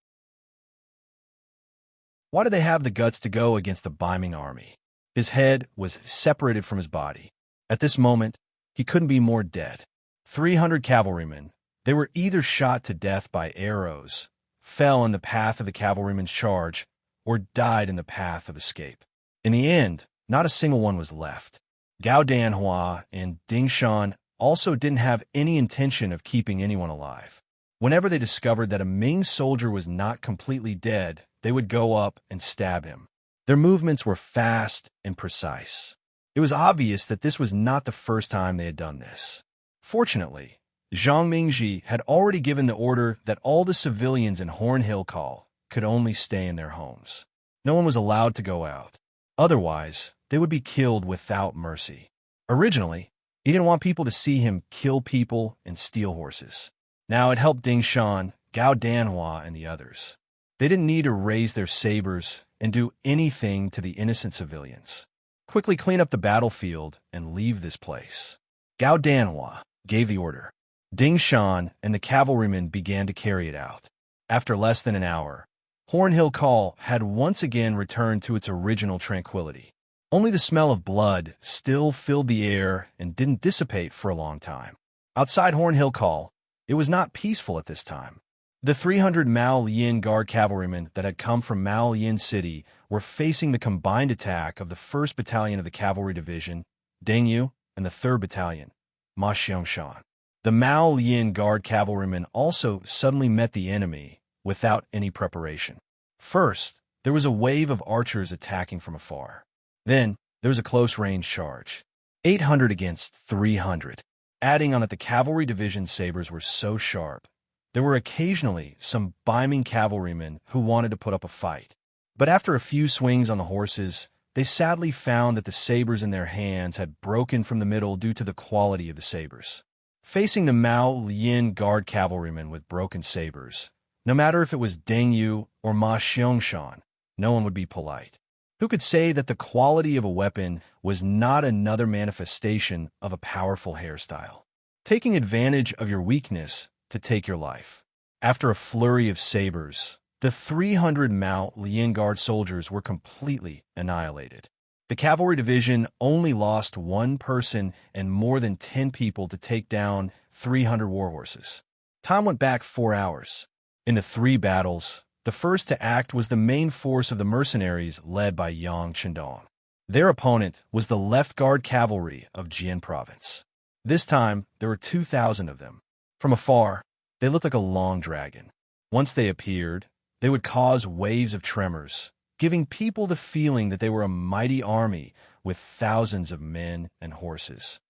Why did they have the guts to go against the beaming army? His head was separated from his body. At this moment, he couldn't be more dead. 300 cavalrymen, they were either shot to death by arrows, fell in the path of the cavalrymen's charge, or died in the path of escape. In the end, not a single one was left. Gao Danhua and Ding Shan also didn't have any intention of keeping anyone alive. Whenever they discovered that a Ming soldier was not completely dead, they would go up and stab him. Their movements were fast and precise. It was obvious that this was not the first time they had done this. Fortunately, Zhang Mingji had already given the order that all the civilians in Horn Hill Call could only stay in their homes. No one was allowed to go out. Otherwise, they would be killed without mercy. Originally, he didn't want people to see him kill people and steal horses. Now it helped Ding Shan, Gao Danhua, and the others. They didn't need to raise their sabers and do anything to the innocent civilians. Quickly clean up the battlefield and leave this place. Gao Danhua gave the order. Ding Shan and the cavalrymen began to carry it out. After less than an hour, Horn Hill Call had once again returned to its original tranquility. Only the smell of blood still filled the air and didn't dissipate for a long time. Outside Horn Hill Call, it was not peaceful at this time. The 300 Mao Lian Guard cavalrymen that had come from Mao Lian City were facing the combined attack of the 1st Battalion of the Cavalry Division, Dengyu, and the 3rd Battalion, Ma Xiangshan. The Mao Lian Guard cavalrymen also suddenly met the enemy without any preparation. First, there was a wave of archers attacking from afar. Then, there was a close-range charge. 800 against 300. Adding on that the cavalry division sabers were so sharp, there were occasionally some beaming cavalrymen who wanted to put up a fight. But after a few swings on the horses, they sadly found that the sabers in their hands had broken from the middle due to the quality of the sabers. Facing the Mao Lian Guard cavalrymen with broken sabers, no matter if it was Dengyu or Ma Xiangshan, no one would be polite. Who could say that the quality of a weapon was not another manifestation of a powerful hairstyle? Taking advantage of your weakness to take your life. After a flurry of sabers, the 300 Mao Lian Guard soldiers were completely annihilated. The cavalry division only lost 1 person and more than 10 people to take down 300 warhorses. Time went back 4 hours. In the 3 battles, the first to act was the main force of the mercenaries led by Yang Chendong. Their opponent was the Left Guard cavalry of Jian Province. This time, there were 2,000 of them. From afar, they looked like a long dragon. Once they appeared, they would cause waves of tremors, giving people the feeling that they were a mighty army with thousands of men and horses.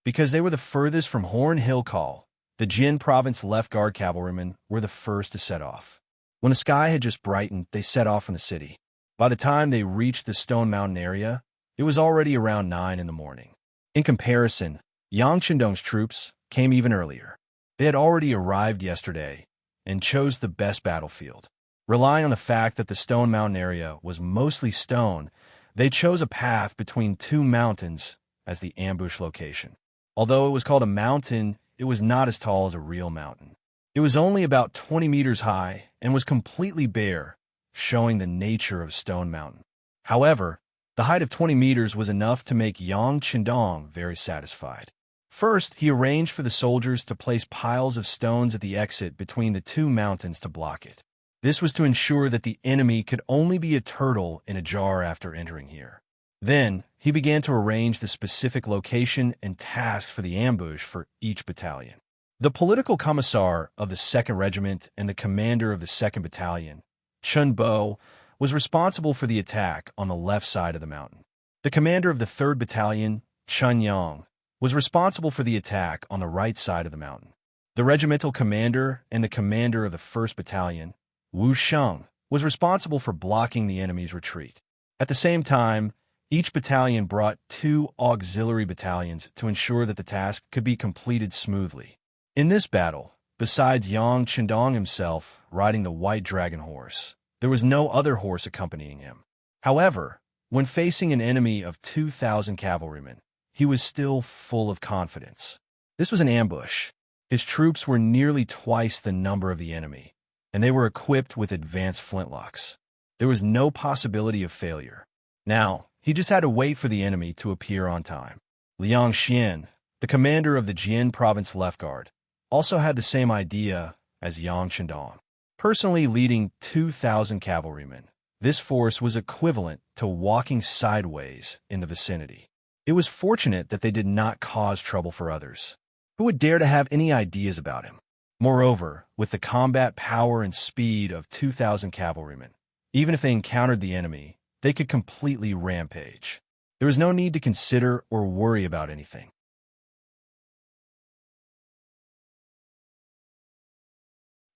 Because they were the furthest from Horn Hill Call, the Jian Province Left Guard cavalrymen were the first to set off. When the sky had just brightened, they set off from the city. By the time they reached the Stone Mountain area, it was already around 9 in the morning. In comparison, Yang Chendong's troops came even earlier. They had already arrived yesterday and chose the best battlefield. Relying on the fact that the Stone Mountain area was mostly stone, they chose a path between 2 mountains as the ambush location. Although it was called a mountain, it was not as tall as a real mountain. It was only about 20 meters high and was completely bare, showing the nature of Stone Mountain. However, the height of 20 meters was enough to make Yang Qindong very satisfied. First, he arranged for the soldiers to place piles of stones at the exit between the two mountains to block it. This was to ensure that the enemy could only be a turtle in a jar after entering here. Then, he began to arrange the specific location and tasks for the ambush for each battalion. The political commissar of the 2nd Regiment and the commander of the 2nd Battalion, Chun Bo, was responsible for the attack on the left side of the mountain. The commander of the 3rd Battalion, Chun Yang, was responsible for the attack on the right side of the mountain. The regimental commander and the commander of the 1st Battalion, Wu Sheng, was responsible for blocking the enemy's retreat. At the same time, each battalion brought 2 auxiliary battalions to ensure that the task could be completed smoothly. In this battle, besides Yang Qindong himself riding the white dragon horse, there was no other horse accompanying him. However, when facing an enemy of 2,000 cavalrymen, he was still full of confidence. This was an ambush. His troops were nearly twice the number of the enemy, and they were equipped with advanced flintlocks. There was no possibility of failure. Now, he just had to wait for the enemy to appear on time. Liang Xian, the commander of the Jian Province Left Guard, also had the same idea as Yang Qindong. Personally leading 2,000 cavalrymen, this force was equivalent to walking sideways in the vicinity. It was fortunate that they did not cause trouble for others. Who would dare to have any ideas about him? Moreover, with the combat power and speed of 2,000 cavalrymen, even if they encountered the enemy, they could completely rampage. There was no need to consider or worry about anything.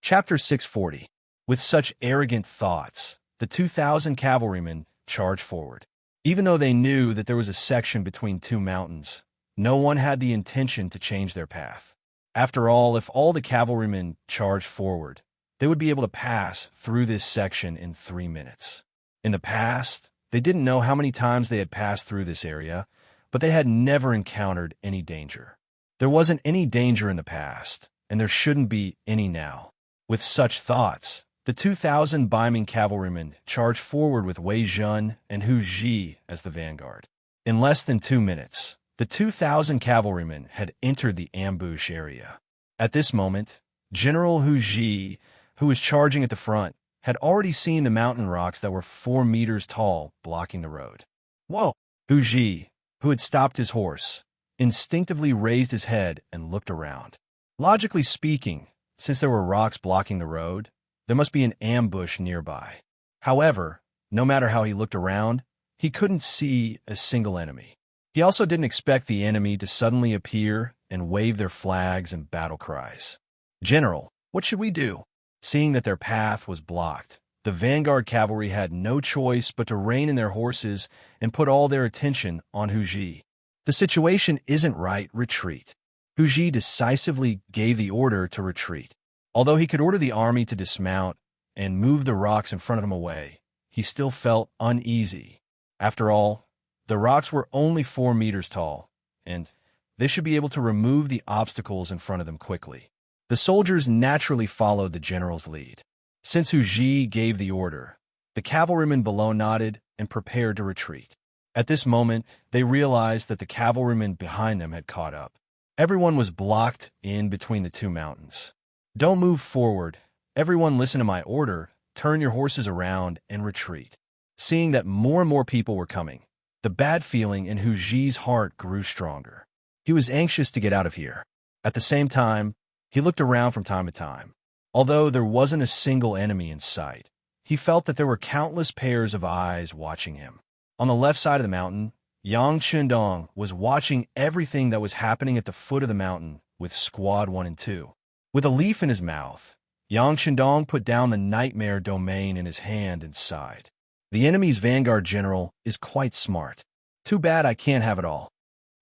Chapter 640. With such arrogant thoughts, the 2,000 cavalrymen charged forward. Even though they knew that there was a section between 2 mountains, no one had the intention to change their path. After all, if all the cavalrymen charged forward, they would be able to pass through this section in 3 minutes. In the past, they didn't know how many times they had passed through this area, but they had never encountered any danger. There wasn't any danger in the past, and there shouldn't be any now. With such thoughts, the 2,000 Baiming cavalrymen charged forward with Wei Zhun and Hu Ji as the vanguard. In less than 2 minutes, the 2,000 cavalrymen had entered the ambush area. At this moment, General Hu Ji, who was charging at the front, had already seen the mountain rocks that were 4 meters tall blocking the road. Whoa! Hu Ji, who had stopped his horse, instinctively raised his head and looked around. Logically speaking, since there were rocks blocking the road, there must be an ambush nearby. However, no matter how he looked around, he couldn't see a single enemy. He also didn't expect the enemy to suddenly appear and wave their flags and battle cries. "General, what should we do?" Seeing that their path was blocked, the vanguard cavalry had no choice but to rein in their horses and put all their attention on Hu Ji. "The situation isn't right, retreat." Hu Ji decisively gave the order to retreat. Although he could order the army to dismount and move the rocks in front of him away, he still felt uneasy. After all, the rocks were only 4 meters tall, and they should be able to remove the obstacles in front of them quickly. The soldiers naturally followed the general's lead. Since Hu Ji gave the order, the cavalrymen below nodded and prepared to retreat. At this moment, they realized that the cavalrymen behind them had caught up. Everyone was blocked in between the 2 mountains. "Don't move forward. Everyone listen to my order. Turn your horses around and retreat." Seeing that more and more people were coming, the bad feeling in Hu Ji's heart grew stronger. He was anxious to get out of here. At the same time, he looked around from time to time. Although there wasn't a single enemy in sight, he felt that there were countless pairs of eyes watching him. On the left side of the mountain, Yang Qindong was watching everything that was happening at the foot of the mountain with Squad 1 and 2. With a leaf in his mouth, Yang Qindong put down the nightmare domain in his hand and sighed. "The enemy's vanguard general is quite smart. Too bad I can't have it all."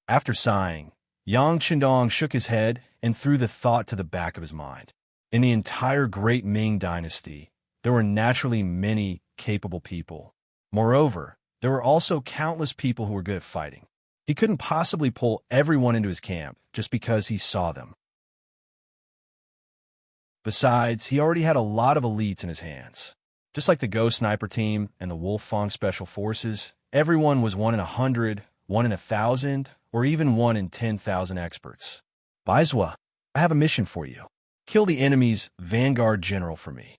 After sighing, Yang Qindong shook his head and threw the thought to the back of his mind. In the entire Great Ming Dynasty, there were naturally many capable people. Moreover, there were also countless people who were good at fighting. He couldn't possibly pull everyone into his camp just because he saw them. Besides, he already had a lot of elites in his hands. Just like the Go Sniper team and the Wolfang Special Forces, everyone was 1 in 100, 1 in 1,000, or even 1 in 10,000 experts. Baizhua, I have a mission for you. Kill the enemy's vanguard general for me.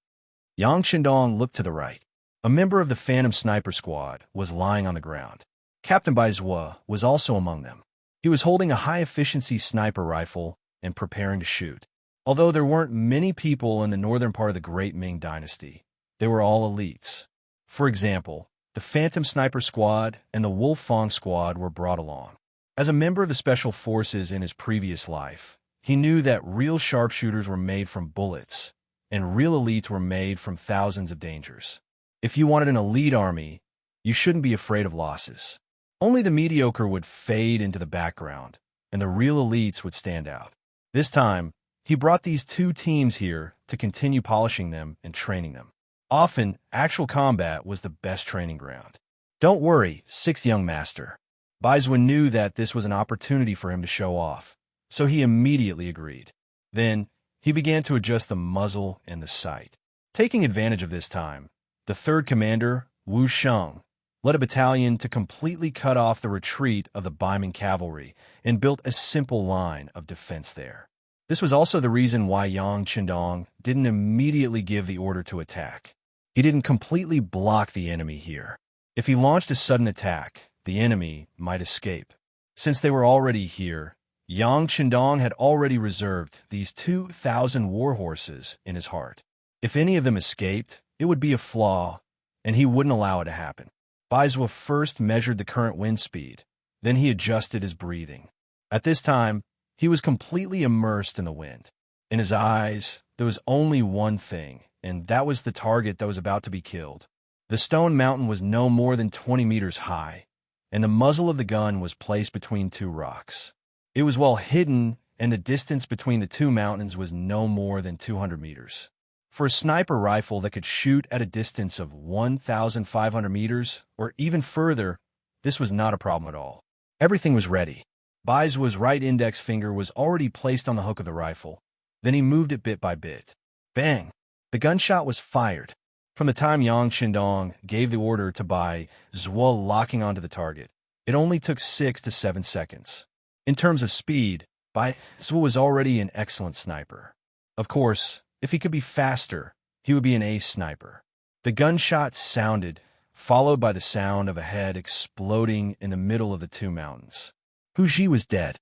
Yang Qindong looked to the right. A member of the Phantom Sniper Squad was lying on the ground. Captain Baizhua was also among them. He was holding a high-efficiency sniper rifle and preparing to shoot. Although there weren't many people in the northern part of the Great Ming Dynasty, they were all elites. For example, the Phantom Sniper Squad and the Wolfang Squad were brought along. As a member of the Special Forces in his previous life, he knew that real sharpshooters were made from bullets, and real elites were made from thousands of dangers. If you wanted an elite army, you shouldn't be afraid of losses. Only the mediocre would fade into the background, and the real elites would stand out. This time, he brought these two teams here to continue polishing them and training them. Often, actual combat was the best training ground. Don't worry, sixth young master. Baizhua knew that this was an opportunity for him to show off, so he immediately agreed. Then, he began to adjust the muzzle and the sight. Taking advantage of this time, the third commander, Wu Sheng, led a battalion to completely cut off the retreat of the Baiming cavalry and built a simple line of defense there. This was also the reason why Yang Qindong didn't immediately give the order to attack. He didn't completely block the enemy here. If he launched a sudden attack, the enemy might escape. Since they were already here, Yang Qindong had already reserved these 2,000 war horses in his heart. If any of them escaped, it would be a flaw, and he wouldn't allow it to happen. Baizhua first measured the current wind speed, then he adjusted his breathing. At this time, he was completely immersed in the wind. In his eyes, there was only one thing, and that was the target that was about to be killed. The stone mountain was no more than 20 meters high, and the muzzle of the gun was placed between two rocks. It was well hidden, and the distance between the two mountains was no more than 200 meters. For a sniper rifle that could shoot at a distance of 1,500 meters, or even further, this was not a problem at all. Everything was ready. Baizhua's right index finger was already placed on the hook of the rifle. Then he moved it bit by bit. Bang! The gunshot was fired. From the time Yang Qindong gave the order to Baizhua locking onto the target, it only took 6 to 7 seconds. In terms of speed, Baizhua was already an excellent sniper. Of course, if he could be faster, he would be an ace sniper. The gunshot sounded, followed by the sound of a head exploding in the middle of the two mountains. Hu Ji was dead.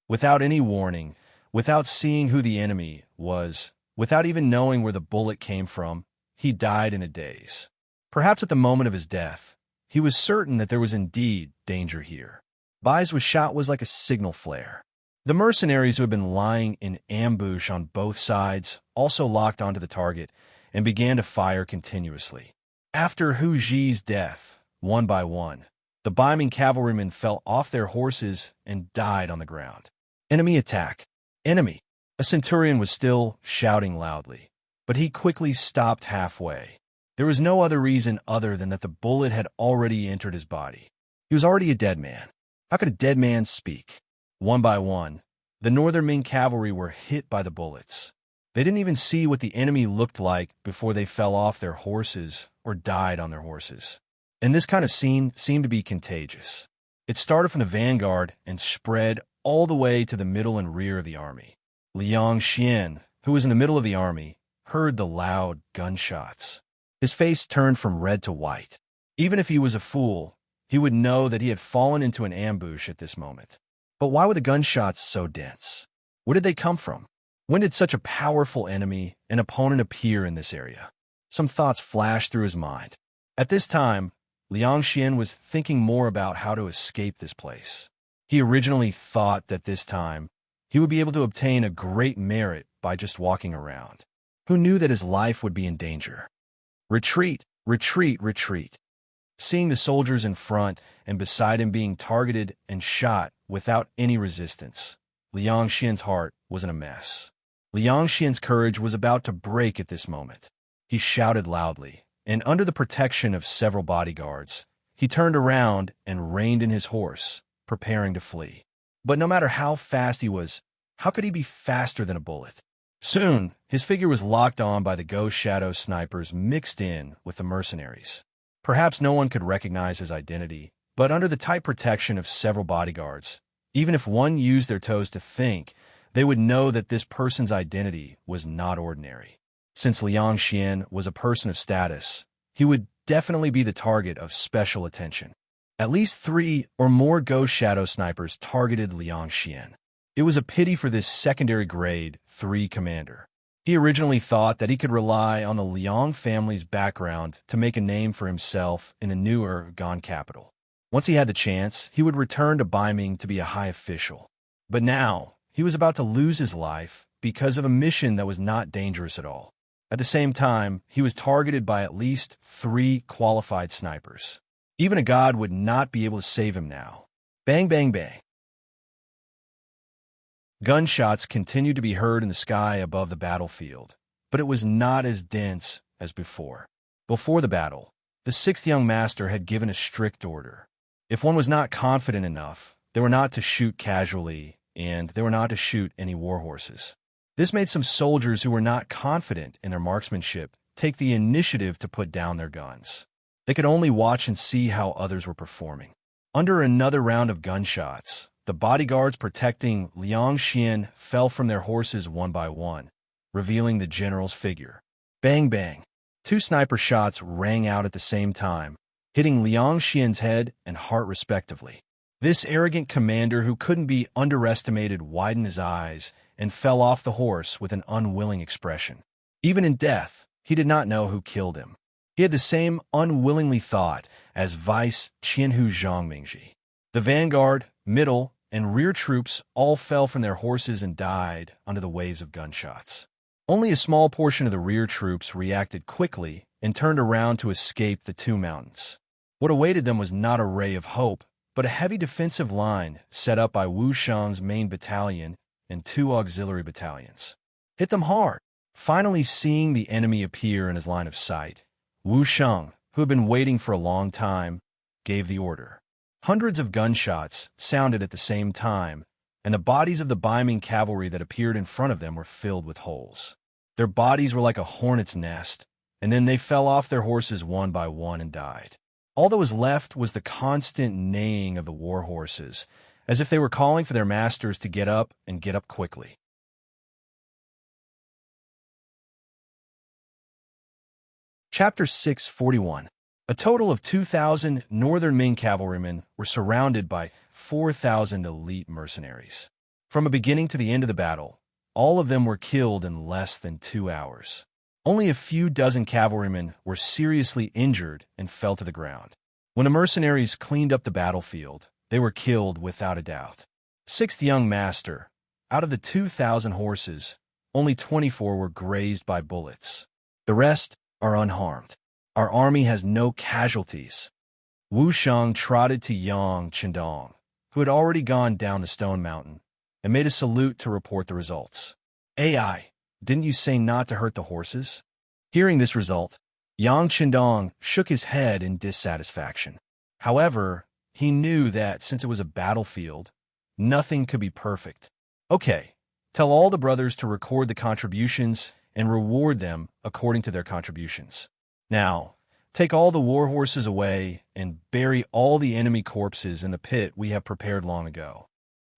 Without any warning, without seeing who the enemy was, without even knowing where the bullet came from, he died in a daze. Perhaps at the moment of his death, he was certain that there was indeed danger here. Baizua's shot was like a signal flare. The mercenaries who had been lying in ambush on both sides also locked onto the target and began to fire continuously. After Hu Ji's death, one by one, the Baiming cavalrymen fell off their horses and died on the ground. Enemy attack! Enemy! A centurion was still shouting loudly, but he quickly stopped halfway. There was no other reason other than that the bullet had already entered his body. He was already a dead man. How could a dead man speak? One by one, the Northern Ming cavalry were hit by the bullets. They didn't even see what the enemy looked like before they fell off their horses or died on their horses. And this kind of scene seemed to be contagious. It started from the vanguard and spread all the way to the middle and rear of the army. Liang Xian, who was in the middle of the army, heard the loud gunshots. His face turned from red to white. Even if he was a fool, he would know that he had fallen into an ambush at this moment. But why were the gunshots so dense? Where did they come from? When did such a powerful enemy and opponent appear in this area? Some thoughts flashed through his mind. At this time, Liang Xian was thinking more about how to escape this place. He originally thought that this time, he would be able to obtain a great merit by just walking around. Who knew that his life would be in danger? Retreat, retreat, retreat. Seeing the soldiers in front and beside him being targeted and shot without any resistance, Liang Xian's heart was in a mess. Liang Xian's courage was about to break at this moment. He shouted loudly, and under the protection of several bodyguards, he turned around and reined in his horse, preparing to flee. But no matter how fast he was, how could he be faster than a bullet? Soon, his figure was locked on by the ghost shadow snipers mixed in with the mercenaries. Perhaps no one could recognize his identity, but under the tight protection of several bodyguards, even if one used their toes to think, they would know that this person's identity was not ordinary. Since Liang Xian was a person of status, he would definitely be the target of special attention. At least 3 or more ghost shadow snipers targeted Liang Xian. It was a pity for this secondary grade 3 commander. He originally thought that he could rely on the Liang family's background to make a name for himself in the newer Gan capital. Once he had the chance, he would return to Baiming to be a high official. But now, he was about to lose his life because of a mission that was not dangerous at all. At the same time, he was targeted by at least 3 qualified snipers. Even a god would not be able to save him now. Bang, bang, bang. Gunshots continued to be heard in the sky above the battlefield, but it was not as dense as before. Before the battle, the 6th young master had given a strict order. If one was not confident enough, they were not to shoot casually, and they were not to shoot any warhorses. This made some soldiers who were not confident in their marksmanship take the initiative to put down their guns. They could only watch and see how others were performing. Under another round of gunshots, the bodyguards protecting Liang Xian fell from their horses one by one, revealing the general's figure. Bang, bang. 2 sniper shots rang out at the same time, hitting Liang Xian's head and heart respectively. This arrogant commander who couldn't be underestimated widened his eyes and fell off the horse with an unwilling expression. Even in death, he did not know who killed him. He had the same unwillingly thought as Vice Qianhu Zhangmingji. The vanguard, middle, and rear troops all fell from their horses and died under the waves of gunshots. Only a small portion of the rear troops reacted quickly and turned around to escape the 2 mountains. What awaited them was not a ray of hope, but a heavy defensive line set up by Wu Shang's main battalion and 2 auxiliary battalions. Hit them hard. Finally seeing the enemy appear in his line of sight, Wu Shang, who had been waiting for a long time, gave the order. Hundreds of gunshots sounded at the same time, and the bodies of the Baiming cavalry that appeared in front of them were filled with holes. Their bodies were like a hornet's nest, and then they fell off their horses one by one and died. All that was left was the constant neighing of the war horses, as if they were calling for their masters to get up and get up quickly. Chapter 641. A total of 2,000 northern Ming cavalrymen were surrounded by 4,000 elite mercenaries. From the beginning to the end of the battle, all of them were killed in less than 2 hours. Only a few dozen cavalrymen were seriously injured and fell to the ground. When the mercenaries cleaned up the battlefield, they were killed without a doubt. 6th young master, out of the 2,000 horses, only 24 were grazed by bullets. The rest are unharmed. Our army has no casualties. Wu Shang trotted to Yang Qindong, who had already gone down the stone mountain, and made a salute to report the results. "AI, didn't you say not to hurt the horses?" Hearing this result, Yang Qindong shook his head in dissatisfaction. However, he knew that since it was a battlefield, nothing could be perfect. "Okay, tell all the brothers to record the contributions and reward them according to their contributions. Now, take all the war horses away and bury all the enemy corpses in the pit we have prepared long ago."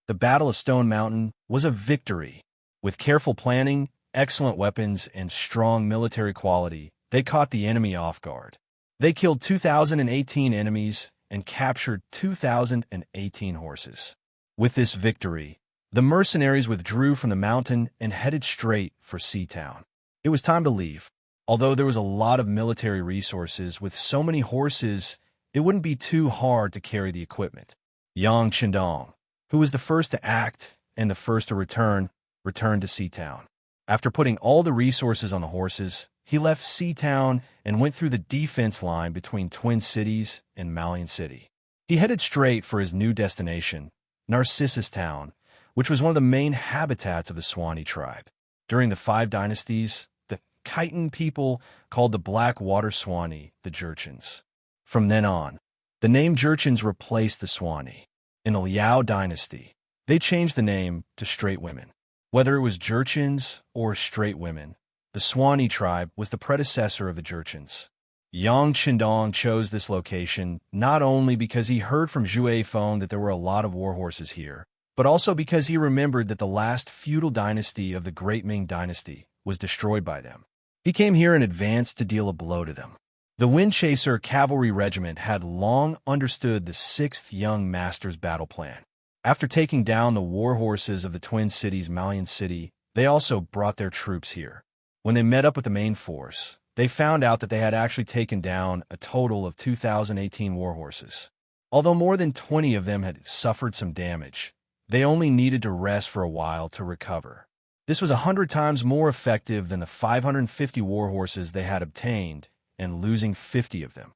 The Battle of Stone Mountain was a victory. With careful planning, excellent weapons, and strong military quality, they caught the enemy off guard. They killed 2,018 enemies and captured 2,018 horses. With this victory, the mercenaries withdrew from the mountain and headed straight for Seatown. It was time to leave. Although there was a lot of military resources, with so many horses, it wouldn't be too hard to carry the equipment. Yang Qindong, who was the first to act and the first to returned to Seatown. After putting all the resources on the horses, he left Seatown and went through the defense line between Twin Cities and Malian City. He headed straight for his new destination, Narcissus Town, which was one of the main habitats of the Swanee tribe. During the 5 dynasties, the Khitan people called the Black Water Swanee the Jurchens. From then on, the name Jurchens replaced the Swanee. In the Liao dynasty, they changed the name to Straight Women. Whether it was Jurchens or straight women, the Swanee tribe was the predecessor of the Jurchens. Yang Qindong chose this location not only because he heard from Zhou Feng that there were a lot of warhorses here, but also because he remembered that the last feudal dynasty of the Great Ming Dynasty was destroyed by them. He came here in advance to deal a blow to them. The Windchaser Cavalry Regiment had long understood the 6th Young Master's battle plan. After taking down the warhorses of the Twin Cities Malian City, they also brought their troops here. When they met up with the main force, they found out that they had actually taken down a total of 2,018 warhorses. Although more than 20 of them had suffered some damage, they only needed to rest for a while to recover. This was 100 times more effective than the 550 warhorses they had obtained, and losing 50 of them.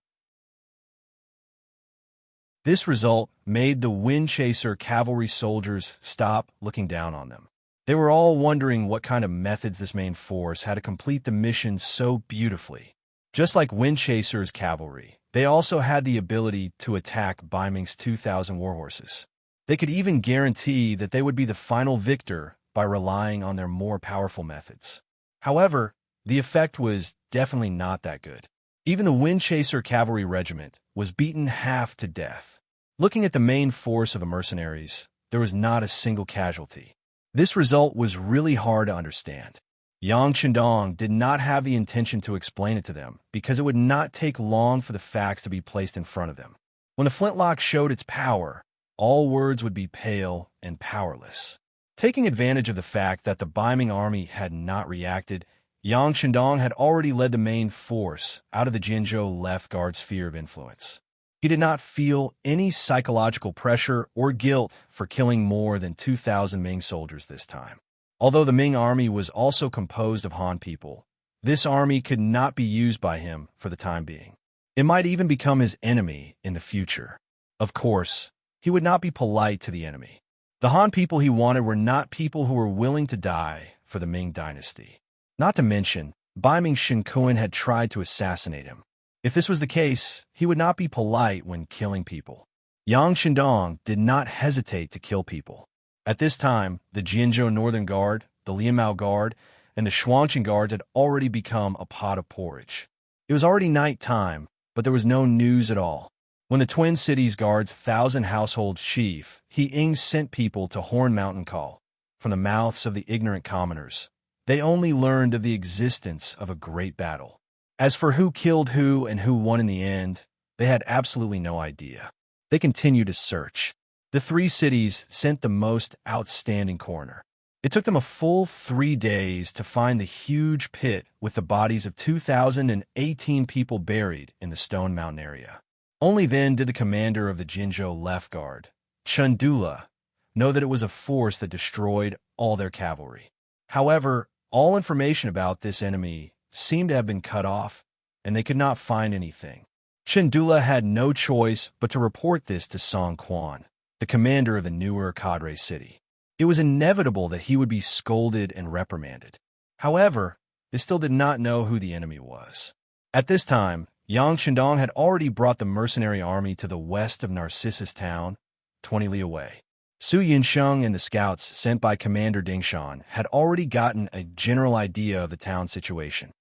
This result made the Windchaser cavalry soldiers stop looking down on them. They were all wondering what kind of methods this main force had to complete the mission so beautifully. Just like Windchaser's cavalry, they also had the ability to attack Bai Ming's 2,000 warhorses. They could even guarantee that they would be the final victor by relying on their more powerful methods. However, the effect was definitely not that good. Even the Windchaser cavalry regiment was beaten half to death. Looking at the main force of the mercenaries, there was not a single casualty. This result was really hard to understand. Yang Qindong did not have the intention to explain it to them because it would not take long for the facts to be placed in front of them. When the flintlock showed its power, all words would be pale and powerless. Taking advantage of the fact that the Bai Ming army had not reacted, Yang Qindong had already led the main force out of the Jinzhou left guard sphere of influence. He did not feel any psychological pressure or guilt for killing more than 2,000 Ming soldiers this time. Although the Ming army was also composed of Han people, this army could not be used by him for the time being. It might even become his enemy in the future. Of course, he would not be polite to the enemy. The Han people he wanted were not people who were willing to die for the Ming dynasty. Not to mention, Bai Ming Shinkuan had tried to assassinate him. If this was the case, he would not be polite when killing people. Yang Qindong did not hesitate to kill people. At this time, the Jianzhou Northern Guard, the Lianmao Guard, and the Shuangqing Guards had already become a pot of porridge. It was already night time, but there was no news at all. When the Twin Cities Guard's 1,000 household chief, He Ying sent people to Horn Mountain Call, from the mouths of the ignorant commoners, they only learned of the existence of a great battle. As for who killed who and who won in the end, they had absolutely no idea. They continued to search. The 3 cities sent the most outstanding coroner. It took them a full 3 days to find the huge pit with the bodies of 2,018 people buried in the Stone Mountain area. Only then did the commander of the Jinzhou Left Guard, Chen Dula, know that it was a force that destroyed all their cavalry. However, all information about this enemy seemed to have been cut off, and they could not find anything. Chen Dula had no choice but to report this to Song Quan, the commander of the newer cadre city. It was inevitable that he would be scolded and reprimanded. However, they still did not know who the enemy was. At this time, Yang Qindong had already brought the mercenary army to the west of Narcissus Town, 20 li away. Su Yinsheng and the scouts sent by Commander Dingshan had already gotten a general idea of the town situation.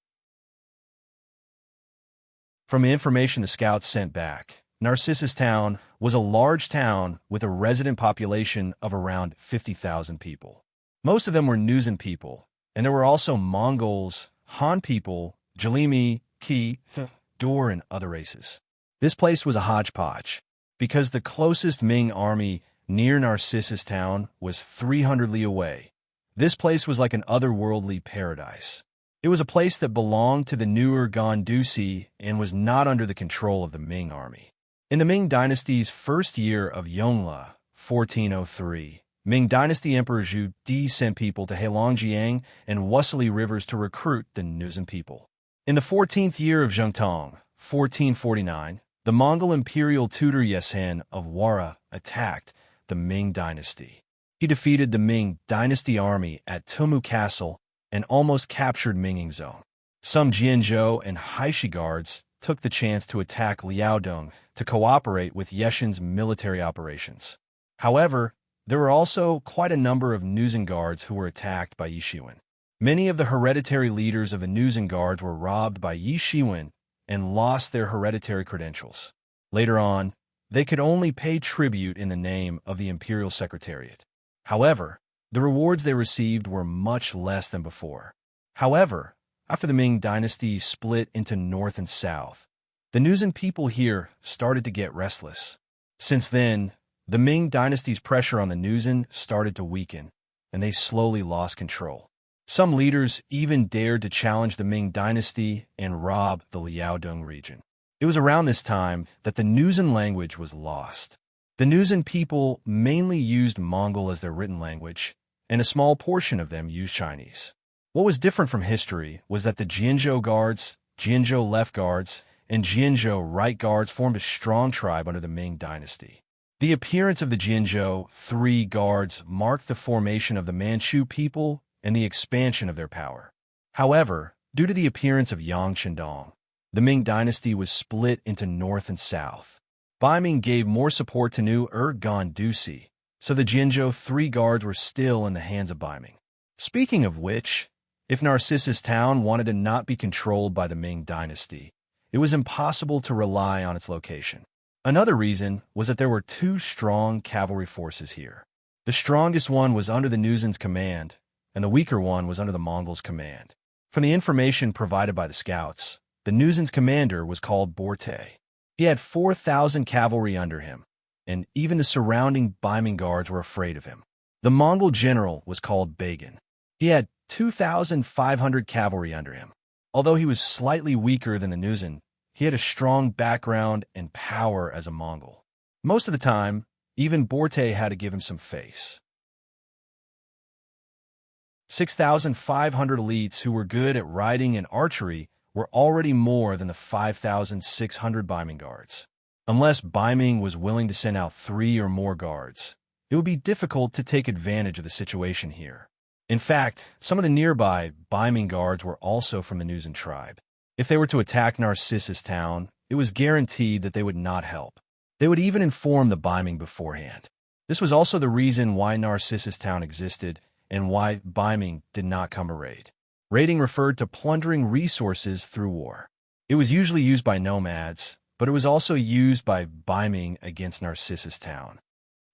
From the information the scouts sent back, Narcissus Town was a large town with a resident population of around 50,000 people. Most of them were Nuzan people, and there were also Mongols, Han people, Jalimi, Qi, Dor, and other races. This place was a hodgepodge, because the closest Ming army near Narcissus Town was 300 li away. This place was like an otherworldly paradise. It was a place that belonged to the newer Gandusi and was not under the control of the Ming army. In the Ming dynasty's first year of Yongle, 1403, Ming dynasty Emperor Zhu Di sent people to Heilongjiang and Wasili rivers to recruit the Nuzan people. In the 14th year of Zhengtong, 1449, the Mongol imperial tutor Yesen of Wara attacked the Ming dynasty. He defeated the Ming dynasty army at Tumu Castle and almost captured Mingyingzhou. Some Jianzhou and Haishi guards took the chance to attack Liaodong to cooperate with Yeshen's military operations. However, There were also quite a number of Nuzen guards who were attacked by Yi Shiwen. Many of the hereditary leaders of the Nuzen guards were robbed by Yi Shiwen and lost their hereditary credentials. Later on, they could only pay tribute in the name of the Imperial Secretariat. However, the rewards they received were much less than before. However, after the Ming dynasty split into north and south, the Nuzen people here started to get restless. Since then, the Ming dynasty's pressure on the Nuzen started to weaken, and they slowly lost control. Some leaders even dared to challenge the Ming dynasty and rob the Liaodong region. It was around this time that the Nuzen language was lost. The Nuzen people mainly used Mongol as their written language, and a small portion of them used Chinese. What was different from history was that the Jianzhou guards, Jianzhou left guards, and Jianzhou right guards formed a strong tribe under the Ming dynasty. The appearance of the Jianzhou three guards marked the formation of the Manchu people and the expansion of their power. However, due to the appearance of Yang Qindong, the Ming dynasty was split into north and south. Baiming gave more support to New Gan Dusi, so the Jianzhou three guards were still in the hands of Baiming. Speaking of which, if Narcissus Town wanted to not be controlled by the Ming dynasty, it was impossible to rely on its location. Another reason was that there were two strong cavalry forces here. The strongest one was under the Nuzen's command, and the weaker one was under the Mongols' command. From the information provided by the scouts, the Nuzen's commander was called Borte. He had 4,000 cavalry under him, and even the surrounding Baiming guards were afraid of him. The Mongol general was called Bagan. He had 2,500 cavalry under him. Although he was slightly weaker than the Nuzen, he had a strong background and power as a Mongol. Most of the time, even Borte had to give him some face. 6,500 elites who were good at riding and archery were already more than the 5,600 Baiming guards. Unless Baiming was willing to send out 3 or more guards, it would be difficult to take advantage of the situation here. In fact, some of the nearby Baiming guards were also from the Nuzen tribe. If they were to attack Narcissus Town, it was guaranteed that they would not help. They would even inform the Baiming beforehand. This was also the reason why Narcissus Town existed and why Baiming did not come to raid. Raiding referred to plundering resources through war. It was usually used by nomads, but it was also used by Baiming against Narcissus Town.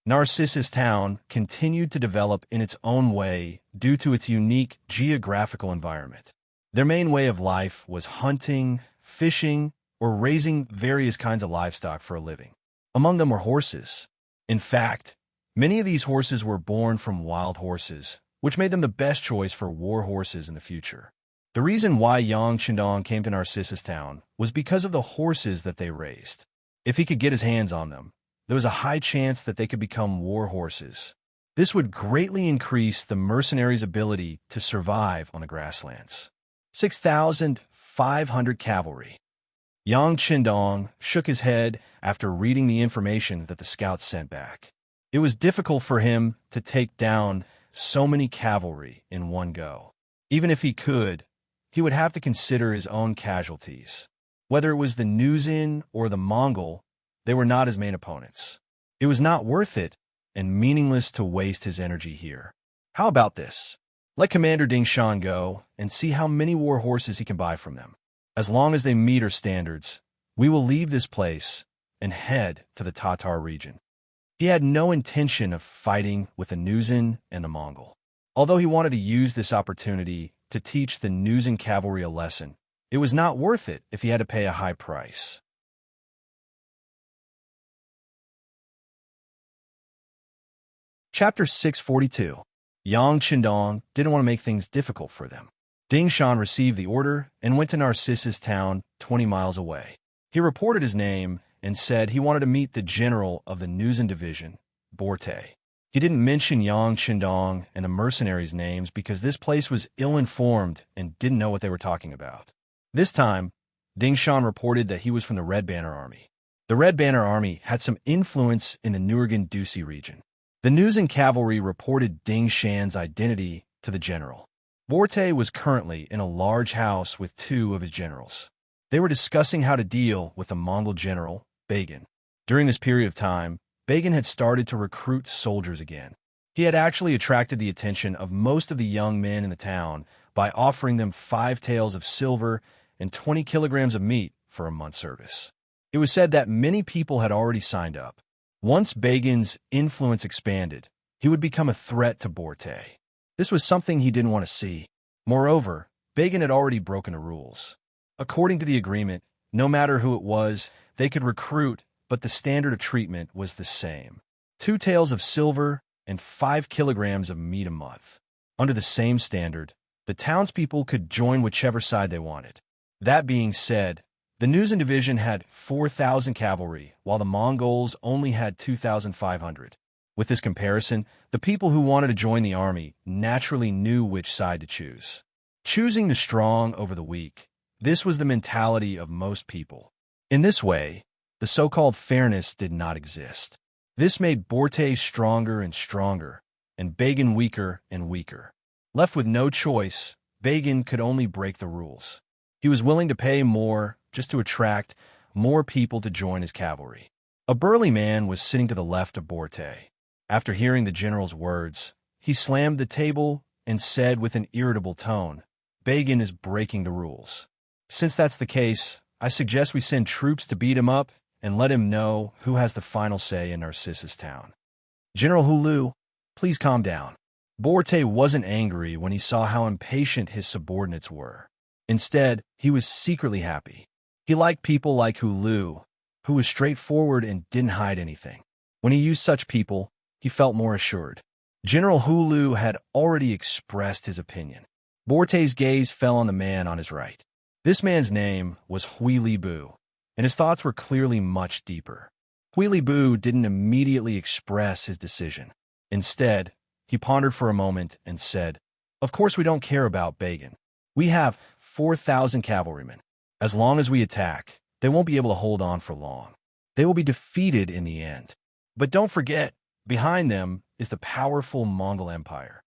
Narcissus Town continued to develop in its own way due to its unique geographical environment. Their main way of life was hunting, fishing, or raising various kinds of livestock for a living. Among them were horses. In fact, many of these horses were born from wild horses, which made them the best choice for war horses in the future. The reason why Yang Qindong came to Narcissus Town was because of the horses that they raised. If he could get his hands on them, there was a high chance that they could become war horses. This would greatly increase the mercenaries' ability to survive on the grasslands. 6,500 cavalry. Yang Qindong shook his head after reading the information that the scouts sent back. It was difficult for him to take down so many cavalry in one go. Even if he could, he would have to consider his own casualties. Whether it was the Nuzen or the Mongol, they were not his main opponents. It was not worth it and meaningless to waste his energy here. How about this? Let Commander Ding Shan go and see how many war horses he can buy from them. As long as they meet our standards, we will leave this place and head to the Tatar region. He had no intention of fighting with the Nuzen and the Mongol. Although he wanted to use this opportunity to teach the Nuzen cavalry a lesson, it was not worth it if he had to pay a high price. Chapter 642. Yang Qindong didn't want to make things difficult for them. Ding Shan received the order and went to Narcissus Town 20 miles away. He reported his name and said he wanted to meet the general of the Nuzen division, Borte. He didn't mention Yang Qindong and the mercenaries' names because this place was ill-informed and didn't know what they were talking about. This time, Ding Shan reported that he was from the Red Banner Army. The Red Banner Army had some influence in the Nurgan Dusi region. The Nuzen cavalry reported Ding Shan's identity to the general. Borte was currently in a large house with 2 of his generals. They were discussing how to deal with the Mongol general, Bagan. During this period of time, Bagan had started to recruit soldiers again. He had actually attracted the attention of most of the young men in the town by offering them 5 taels of silver and 20 kilograms of meat for a month's service. It was said that many people had already signed up. Once Bagan's influence expanded, he would become a threat to Borte. This was something he didn't want to see. Moreover, Bagan had already broken the rules. According to the agreement, no matter who it was, they could recruit, but the standard of treatment was the same. 2 taels of silver and 5 kilograms of meat a month. Under the same standard, the townspeople could join whichever side they wanted. That being said, the Nusan division had 4,000 cavalry, while the Mongols only had 2,500. With this comparison, the people who wanted to join the army naturally knew which side to choose. Choosing the strong over the weak, this was the mentality of most people. In this way, the so-called fairness did not exist. This made Borte stronger and stronger, and Bagan weaker and weaker. Left with no choice, Bagan could only break the rules. He was willing to pay more just to attract more people to join his cavalry. A burly man was sitting to the left of Borte. After hearing the general's words, he slammed the table and said with an irritable tone, "Bagan is breaking the rules. Since that's the case, I suggest we send troops to beat him up and let him know who has the final say in Narcissus town." "General Hulu, please calm down." Borte wasn't angry when he saw how impatient his subordinates were. Instead, he was secretly happy. He liked people like Hulu, who was straightforward and didn't hide anything. When he used such people, he felt more assured. General Hulu had already expressed his opinion. Borte's gaze fell on the man on his right. This man's name was Huili Bu, and his thoughts were clearly much deeper. Huili Bu didn't immediately express his decision. Instead, he pondered for a moment and said, "Of course we don't care about Bagan. We have 4,000 cavalrymen. As long as we attack, they won't be able to hold on for long. They will be defeated in the end. But don't forget, behind them is the powerful Mongol Empire.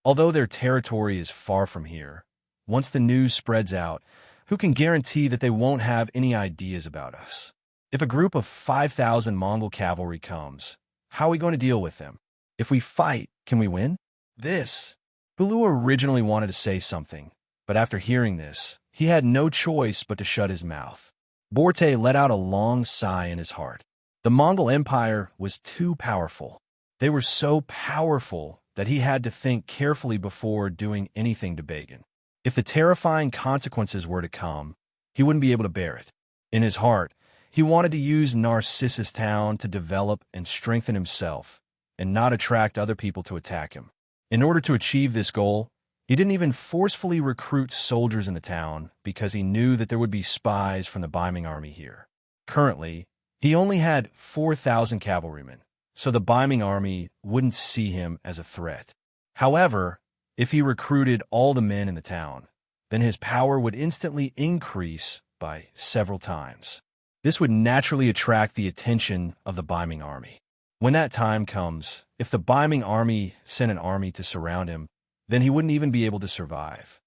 Although their territory is far from here, once the news spreads out, who can guarantee that they won't have any ideas about us? If a group of 5,000 Mongol cavalry comes, how are we going to deal with them? If we fight, can we win?" Hulu originally wanted to say something, but after hearing this, he had no choice but to shut his mouth. Borte let out a long sigh in his heart. The Mongol Empire was too powerful. They were so powerful that he had to think carefully before doing anything to Bagan. If the terrifying consequences were to come, he wouldn't be able to bear it. In his heart, he wanted to use Narcissus Town to develop and strengthen himself, and not attract other people to attack him. In order to achieve this goal, he didn't even forcefully recruit soldiers in the town because he knew that there would be spies from the Baiming army here. Currently, he only had 4,000 cavalrymen, so the Baiming army wouldn't see him as a threat. However, if he recruited all the men in the town, then his power would instantly increase by several times. This would naturally attract the attention of the Baiming army. When that time comes, if the Baiming army sent an army to surround him, then he wouldn't even be able to survive.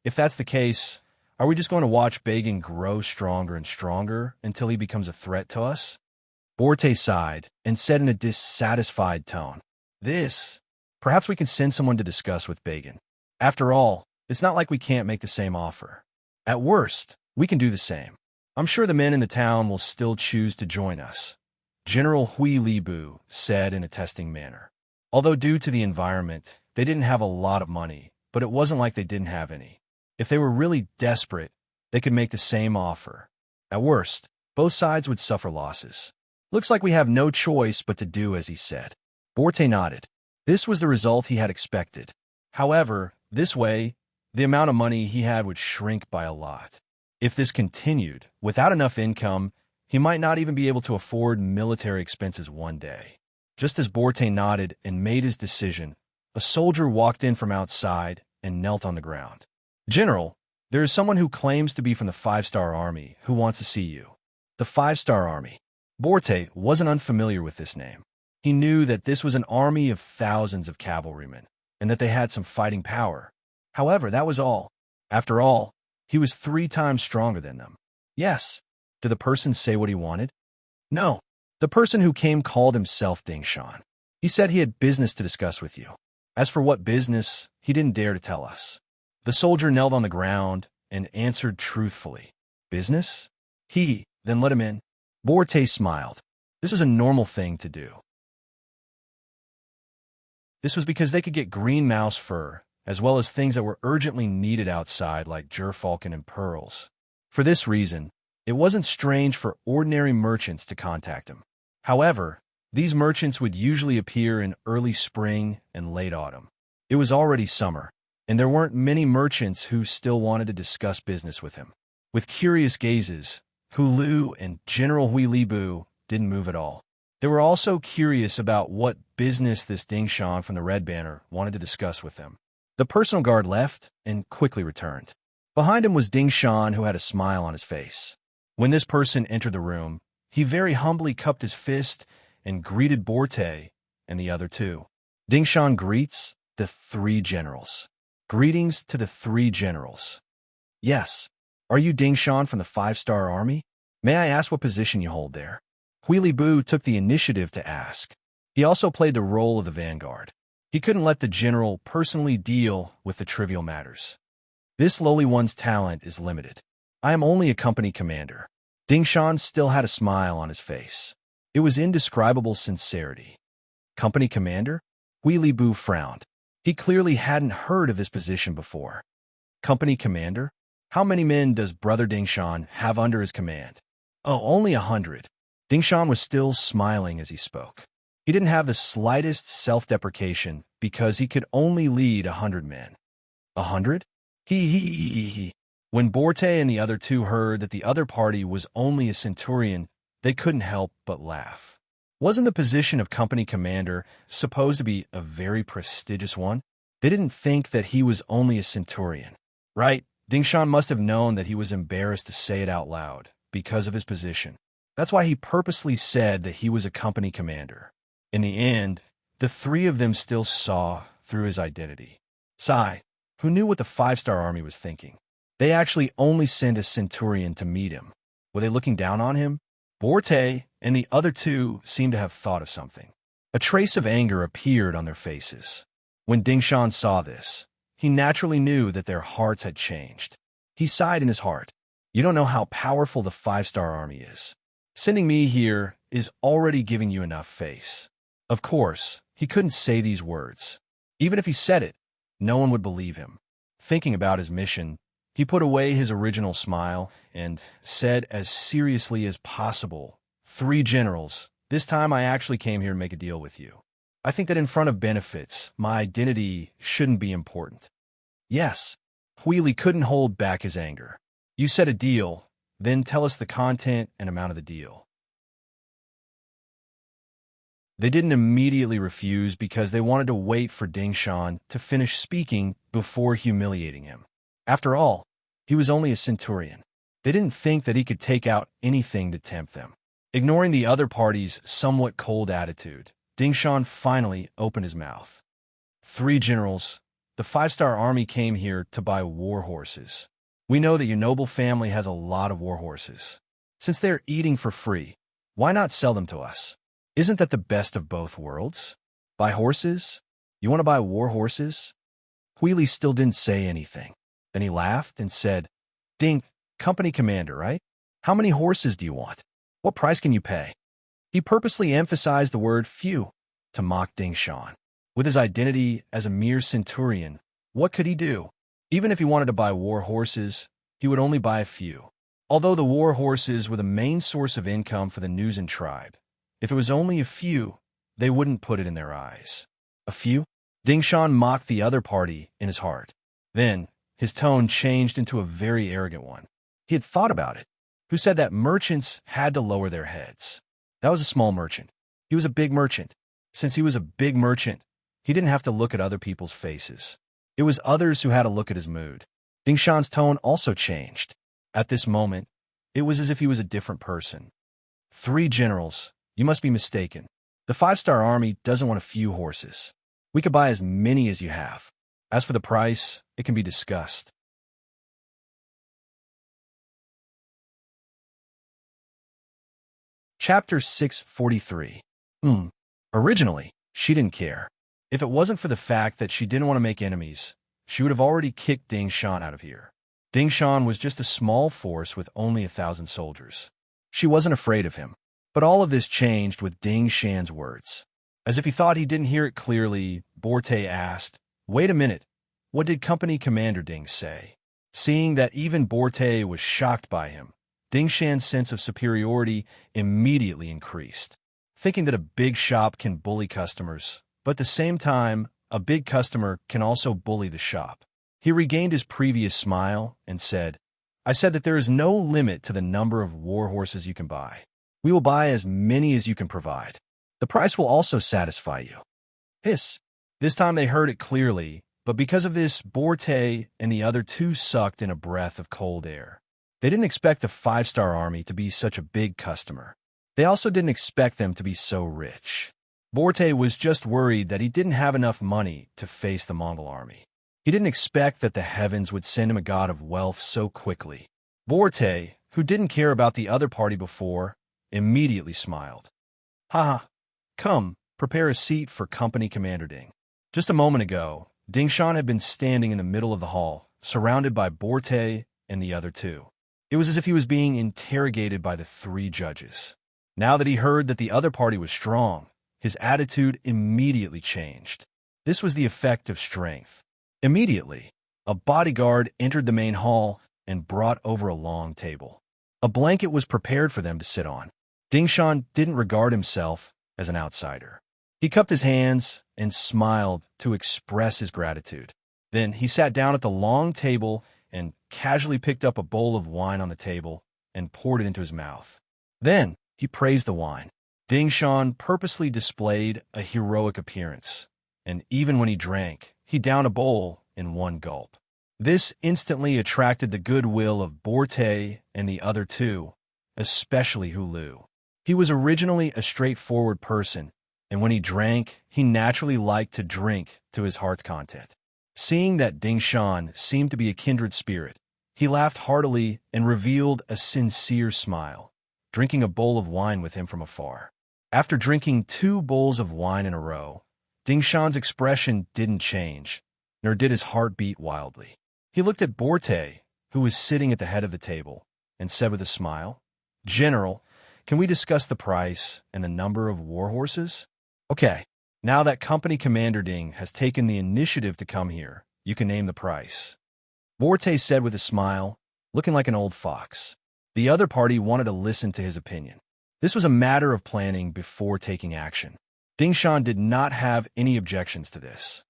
If that's the case, are we just going to watch Bagan grow stronger and stronger until he becomes a threat to us? Borte sighed and said in a dissatisfied tone, "Perhaps we can send someone to discuss with Bagan. After all, it's not like we can't make the same offer. At worst, we can do the same. I'm sure the men in the town will still choose to join us," General Huili Bu said in a testing manner. Although due to the environment, they didn't have a lot of money, but it wasn't like they didn't have any. If they were really desperate, they could make the same offer. At worst, both sides would suffer losses. "Looks like we have no choice but to do as he said." Borte nodded. This was the result he had expected. However, this way, the amount of money he had would shrink by a lot. If this continued, without enough income, he might not even be able to afford military expenses one day. Just as Borte nodded and made his decision, a soldier walked in from outside and knelt on the ground. "General, there is someone who claims to be from the 5-Star Army who wants to see you." The 5-Star Army. Borte wasn't unfamiliar with this name. He knew that this was an army of thousands of cavalrymen, and that they had some fighting power. However, that was all. After all, he was 3 times stronger than them. "Yes." Did the person say what he wanted? "No." The person who came called himself Ding Shan. He said he had business to discuss with you. As for what business, he didn't dare to tell us. The soldier knelt on the ground and answered truthfully. Business? Then let him in. Borte smiled. This was a normal thing to do. This was because they could get green mouse fur, as well as things that were urgently needed outside like gerfalcon and pearls. For this reason, it wasn't strange for ordinary merchants to contact him. However, these merchants would usually appear in early spring and late autumn. It was already summer, and there weren't many merchants who still wanted to discuss business with him. With curious gazes, Hulu and General Hui Libu didn't move at all. They were also curious about what business this Ding Shan from the Red Banner wanted to discuss with them. The personal guard left and quickly returned. Behind him was Ding Shan, who had a smile on his face. When this person entered the room, he very humbly cupped his fist and greeted Borte and the other two. Ding Shan greets the three generals. Greetings to the three generals. Yes. Are you Ding Shan from the 5-Star Army? May I ask what position you hold there? Hui Libu took the initiative to ask. He also played the role of the vanguard. He couldn't let the general personally deal with the trivial matters. This lowly one's talent is limited. I am only a company commander. Ding Shan still had a smile on his face. It was indescribable sincerity. Company commander? Hui Libu frowned. He clearly hadn't heard of this position before. Company commander? How many men does Brother Ding Shan have under his command? Oh, only 100. Ding Shan was still smiling as he spoke. He didn't have the slightest self-deprecation because he could only lead 100 men. 100? He. When Borte and the other two heard that the other party was only a centurion, they couldn't help but laugh. Wasn't the position of company commander supposed to be a very prestigious one? They didn't think that he was only a centurion. Right? Ding Shan must have known that he was embarrassed to say it out loud because of his position. That's why he purposely said that he was a company commander. In the end, the three of them still saw through his identity. Sai, who knew what the 5-Star Army was thinking. They actually only sent a centurion to meet him. Were they looking down on him? Borte and the other two seemed to have thought of something. A trace of anger appeared on their faces. When Ding Shan saw this, he naturally knew that their hearts had changed. He sighed in his heart. You don't know how powerful the 5-Star Army is. Sending me here is already giving you enough face. Of course, he couldn't say these words. Even if he said it, no one would believe him. Thinking about his mission, he put away his original smile and said as seriously as possible, 3 generals, this time I actually came here to make a deal with you. I think that in front of benefits, my identity shouldn't be important. Yes, Huili couldn't hold back his anger. You said a deal, then tell us the content and amount of the deal. They didn't immediately refuse because they wanted to wait for Ding Shan to finish speaking before humiliating him. After all, he was only a centurion. They didn't think that he could take out anything to tempt them. Ignoring the other party's somewhat cold attitude, Ding Shan finally opened his mouth. 3 generals, the 5-Star Army came here to buy war horses. We know that your noble family has a lot of war horses. Since they're eating for free, why not sell them to us? Isn't that the best of both worlds? Buy horses? You want to buy war horses? Huili still didn't say anything. Then he laughed and said, Ding, company commander, right? How many horses do you want? What price can you pay? He purposely emphasized the word few to mock Ding Shan. With his identity as a mere centurion, what could he do? Even if he wanted to buy war horses, he would only buy a few. Although the war horses were the main source of income for the Nuzan tribe, if it was only a few, they wouldn't put it in their eyes. A few? Ding Shan mocked the other party in his heart. Then, his tone changed into a very arrogant one. He had thought about it. Who said that merchants had to lower their heads? That was a small merchant. He was a big merchant. Since he was a big merchant, he didn't have to look at other people's faces. It was others who had to look at his mood. Ding Shan's tone also changed. At this moment, it was as if he was a different person. 3 generals, you must be mistaken. The 5-Star Army doesn't want a few horses. We could buy as many as you have. As for the price, it can be discussed. Chapter 643. Originally, she didn't care. If it wasn't for the fact that she didn't want to make enemies, she would have already kicked Ding Shan out of here. Ding Shan was just a small force with only 1,000 soldiers. She wasn't afraid of him. But all of this changed with Ding Shan's words. As if he thought he didn't hear it clearly, Borte asked, "Wait a minute, what did Company Commander Ding say?" Seeing that even Borte was shocked by him, Ding Shan's sense of superiority immediately increased. Thinking that a big shop can bully customers, but at the same time, a big customer can also bully the shop. He regained his previous smile and said, "I said that there is no limit to the number of war horses you can buy. We will buy as many as you can provide. The price will also satisfy you." Hiss. This time they heard it clearly, but because of this, Borte and the other two sucked in a breath of cold air. They didn't expect the 5-star army to be such a big customer. They also didn't expect them to be so rich. Borte was just worried that he didn't have enough money to face the Mongol army. He didn't expect that the heavens would send him a god of wealth so quickly. Borte, who didn't care about the other party before, immediately smiled. "Haha, come, prepare a seat for Company Commander Ding." Just a moment ago, Ding Shan had been standing in the middle of the hall, surrounded by Borte and the other two. It was as if he was being interrogated by the 3 judges. Now that he heard that the other party was strong, his attitude immediately changed. This was the effect of strength. Immediately, a bodyguard entered the main hall and brought over a long table. A blanket was prepared for them to sit on. Ding Shan didn't regard himself as an outsider. He cupped his hands and smiled to express his gratitude. Then he sat down at the long table and casually picked up a bowl of wine on the table and poured it into his mouth. Then he praised the wine. Ding Shan purposely displayed a heroic appearance, and even when he drank, he downed a bowl in one gulp. This instantly attracted the goodwill of Borte and the other two, especially Hulu. He was originally a straightforward person, and when he drank, he naturally liked to drink to his heart's content. Seeing that Ding Shan seemed to be a kindred spirit, he laughed heartily and revealed a sincere smile, drinking a bowl of wine with him from afar. After drinking 2 bowls of wine in a row, Ding Shan's expression didn't change, nor did his heart beat wildly. He looked at Borte, who was sitting at the head of the table, and said with a smile, "General, can we discuss the price and the number of war horses?" "Okay, now that Company Commander Ding has taken the initiative to come here, you can name the price," Borte said with a smile, looking like an old fox. The other party wanted to listen to his opinion. This was a matter of planning before taking action. Ding Shan did not have any objections to this.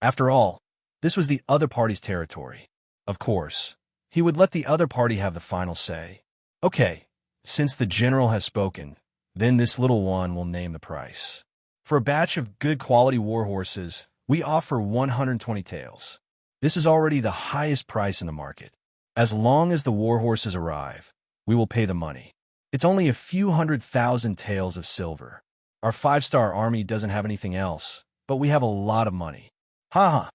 After all, this was the other party's territory. Of course, he would let the other party have the final say. "Okay, since the general has spoken, then this little one will name the price. For a batch of good quality war horses, we offer 120 taels. This is already the highest price in the market. As long as the war horses arrive, we will pay the money. It's only a few 100,000 taels of silver. Our 5-star army doesn't have anything else, but we have a lot of money." Haha.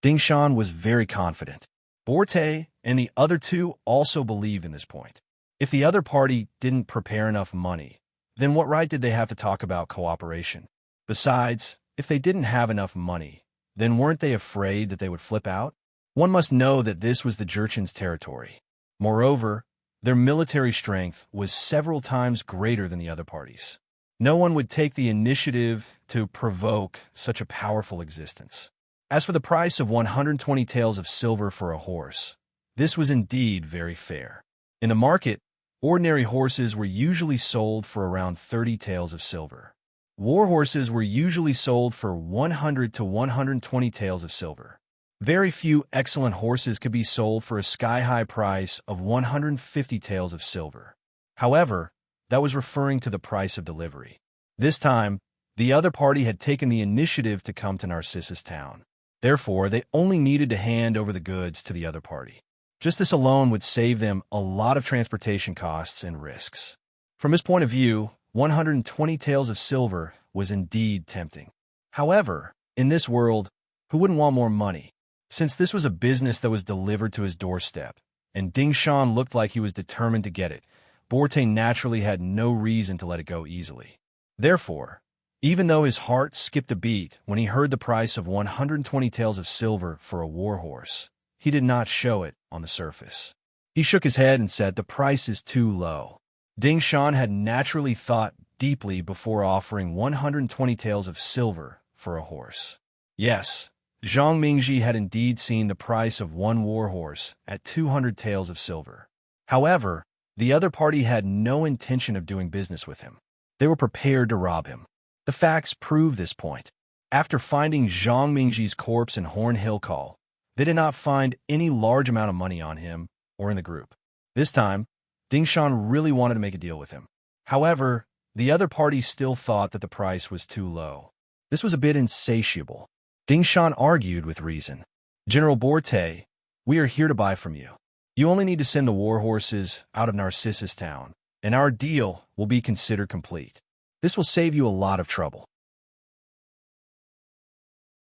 Ding Shan was very confident. Borte and the other two also believed in this point. If the other party didn't prepare enough money, then what right did they have to talk about cooperation? Besides, if they didn't have enough money, then weren't they afraid that they would flip out? One must know that this was the Jurchen's territory. Moreover, their military strength was several times greater than the other parties. No one would take the initiative to provoke such a powerful existence. As for the price of 120 taels of silver for a horse, this was indeed very fair. In the market, ordinary horses were usually sold for around 30 taels of silver. War horses were usually sold for 100 to 120 taels of silver. Very few excellent horses could be sold for a sky-high price of 150 taels of silver. However, that was referring to the price of delivery. This time, the other party had taken the initiative to come to Narcissus town. Therefore, they only needed to hand over the goods to the other party. Just this alone would save them a lot of transportation costs and risks. From his point of view, 120 taels of silver was indeed tempting. However, in this world, who wouldn't want more money? Since this was a business that was delivered to his doorstep, and Ding Shan looked like he was determined to get it, Borte naturally had no reason to let it go easily. Therefore, even though his heart skipped a beat when he heard the price of 120 taels of silver for a warhorse, he did not show it on the surface. He shook his head and said the price is too low. Ding Shan had naturally thought deeply before offering 120 taels of silver for a horse. Yes, Zhang Mingji had indeed seen the price of one warhorse at 200 taels of silver. However, the other party had no intention of doing business with him. They were prepared to rob him. The facts prove this point. After finding Zhang Mingji's corpse in Horn Hill Call, they did not find any large amount of money on him or in the group. This time, Ding Shan really wanted to make a deal with him. However, the other party still thought that the price was too low. This was a bit insatiable. Ding Shan argued with reason. General Borte, we are here to buy from you. You only need to send the war horses out of Narcissus Town, and our deal will be considered complete. This will save you a lot of trouble.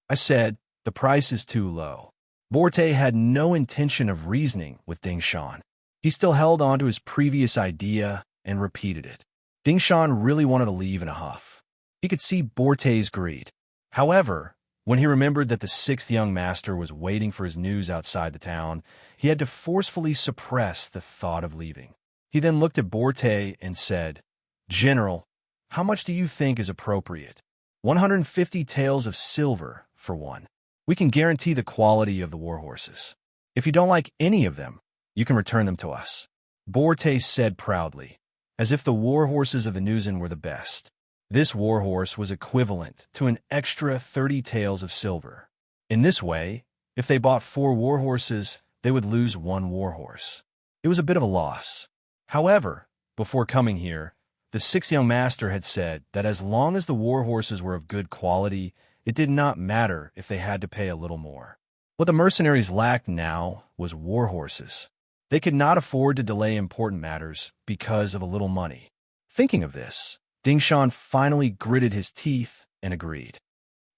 I said, the price is too low. Borte had no intention of reasoning with Ding Shan. He still held on to his previous idea and repeated it. Ding Shan really wanted to leave in a huff. He could see Borte's greed. However, when he remembered that the sixth young master was waiting for his news outside the town, he had to forcefully suppress the thought of leaving. He then looked at Borte and said, General, how much do you think is appropriate? 150 taels of silver for one. We can guarantee the quality of the war horses. If you don't like any of them, you can return them to us. Borte said proudly, as if the war horses of the Nuzin were the best. This war horse was equivalent to an extra 30 taels of silver. In this way, if they bought 4 war horses, they would lose 1 war horse. It was a bit of a loss. However, before coming here, the sixth young master had said that as long as the war horses were of good quality, it did not matter if they had to pay a little more. What the mercenaries lacked now was war horses. They could not afford to delay important matters because of a little money. Thinking of this, Ding Shan finally gritted his teeth and agreed.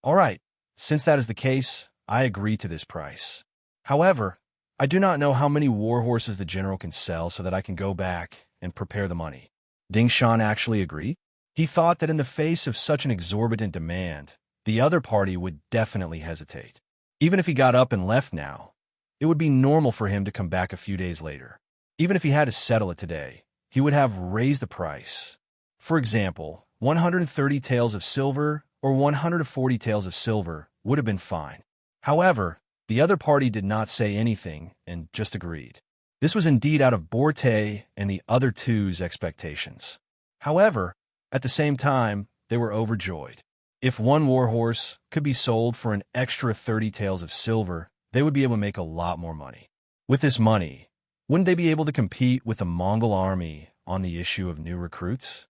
All right, since that is the case, I agree to this price. However, I do not know how many war horses the general can sell so that I can go back and prepare the money. Ding Shan actually agreed. He thought that in the face of such an exorbitant demand, the other party would definitely hesitate. Even if he got up and left now, it would be normal for him to come back a few days later. Even if he had to settle it today, he would have raised the price. For example, 130 taels of silver or 140 taels of silver would have been fine. However, the other party did not say anything and just agreed. This was indeed out of Borte and the other two's expectations. However, at the same time, they were overjoyed. If one war horse could be sold for an extra 30 taels of silver, they would be able to make a lot more money. With this money, wouldn't they be able to compete with the Mongol army on the issue of new recruits?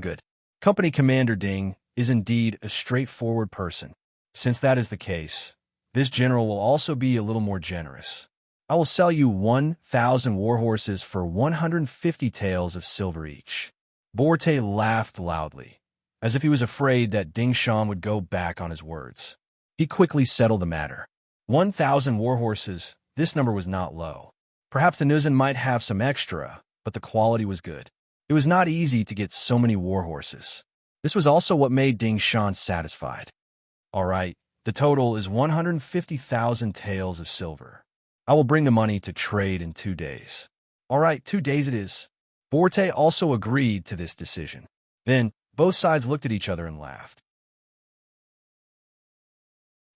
Good. Company Commander Ding is indeed a straightforward person. Since that is the case, this general will also be a little more generous. I will sell you 1,000 war horses for 150 taels of silver each. Borte laughed loudly, as if he was afraid that Ding Shan would go back on his words. He quickly settled the matter. 1,000 war horses, this number was not low. Perhaps the Nuzin might have some extra, but the quality was good. It was not easy to get so many war horses. This was also what made Ding Shan satisfied. All right, the total is 150,000 taels of silver. I will bring the money to trade in 2 days. All right, 2 days it is. Borte also agreed to this decision. Then, both sides looked at each other and laughed.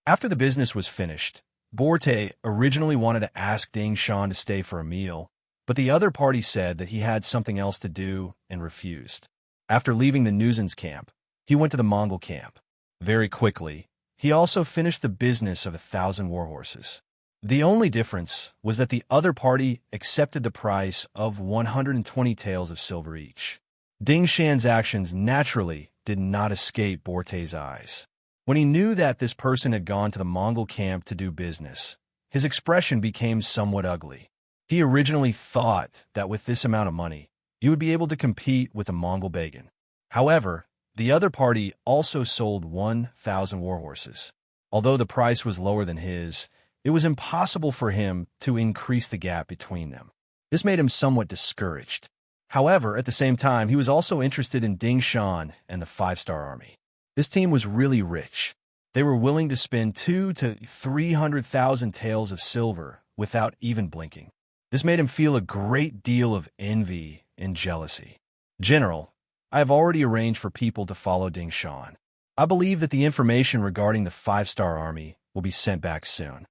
After the business was finished, Borte originally wanted to ask Ding Shan to stay for a meal, but the other party said that he had something else to do and refused. After leaving the Nuzin's camp, he went to the Mongol camp. Very quickly, he also finished the business of 1,000 war horses. The only difference was that the other party accepted the price of 120 taels of silver each. Ding Shan's actions naturally did not escape Borte's eyes. When he knew that this person had gone to the Mongol camp to do business, his expression became somewhat ugly. He originally thought that with this amount of money, he would be able to compete with the Mongol Bagan. However, the other party also sold 1,000 war horses. Although the price was lower than his, it was impossible for him to increase the gap between them. This made him somewhat discouraged. However, at the same time, he was also interested in Ding Shan and the five-star army. This team was really rich. They were willing to spend 200,000 to 300,000 taels of silver without even blinking. This made him feel a great deal of envy and jealousy. General, I have already arranged for people to follow Ding Shan. I believe that the information regarding the five-star army will be sent back soon.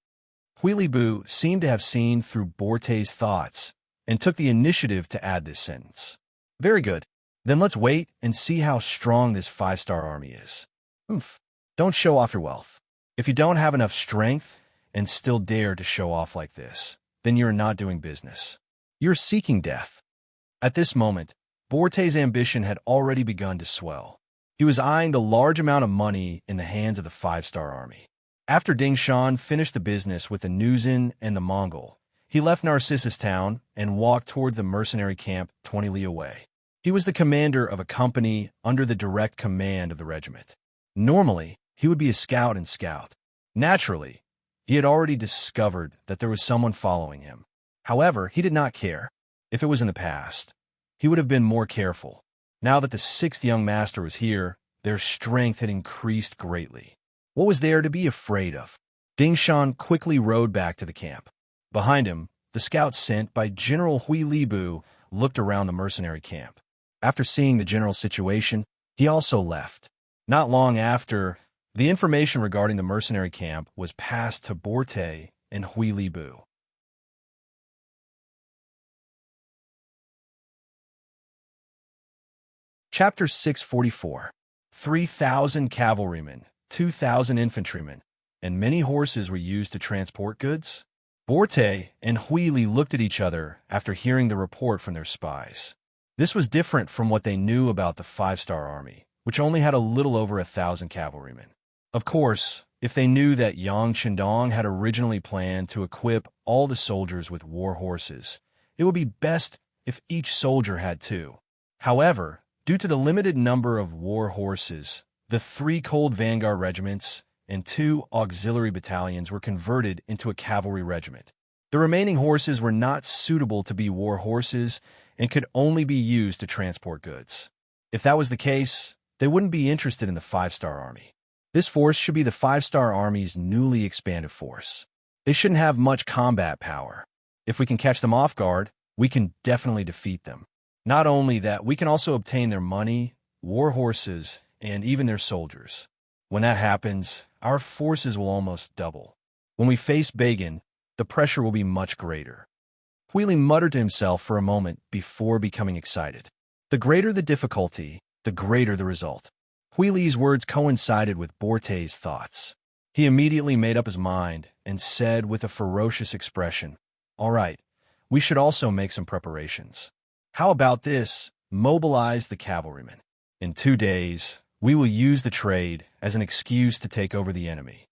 Huilibu seemed to have seen through Borte's thoughts and took the initiative to add this sentence. Very good. Then let's wait and see how strong this five-star army is. Don't show off your wealth. If you don't have enough strength and still dare to show off like this, then you're not doing business. You're seeking death. At this moment, Borte's ambition had already begun to swell. He was eyeing the large amount of money in the hands of the five-star army. After Ding Shan finished the business with the Nuzin and the Mongol, he left Narcissus Town and walked toward the mercenary camp 20 li away. He was the commander of a company under the direct command of the regiment. Normally, he would be a scout and scout. Naturally, he had already discovered that there was someone following him. However, he did not care. If it was in the past, he would have been more careful. Now that the sixth young master was here, their strength had increased greatly. What was there to be afraid of? Ding Shan quickly rode back to the camp. Behind him, the scouts sent by General Huilibu looked around the mercenary camp. After seeing the general situation, he also left. Not long after, the information regarding the mercenary camp was passed to Borte and Huilibu. Chapter 644. 3,000 cavalrymen, 2,000 infantrymen, and many horses were used to transport goods. Borte and Huili looked at each other after hearing the report from their spies. This was different from what they knew about the five-star army, which only had a little over 1,000 cavalrymen. Of course, if they knew that Yang Chendong had originally planned to equip all the soldiers with war horses, it would be best if each soldier had two. However, due to the limited number of war horses, the 3 cold vanguard regiments and 2 auxiliary battalions were converted into a cavalry regiment. The remaining horses were not suitable to be war horses and could only be used to transport goods. If that was the case, they wouldn't be interested in the five-star army. This force should be the five-star army's newly expanded force. They shouldn't have much combat power. If we can catch them off guard, we can definitely defeat them. Not only that, we can also obtain their money, war horses, and even their soldiers. When that happens, our forces will almost double. When we face Bagan, the pressure will be much greater. Huili muttered to himself for a moment before becoming excited. The greater the difficulty, the greater the result. Huili's words coincided with Borte's thoughts. He immediately made up his mind and said with a ferocious expression, "All right, we should also make some preparations. How about this? Mobilize the cavalrymen. In 2 days, we will use the trade as an excuse to take over the enemy."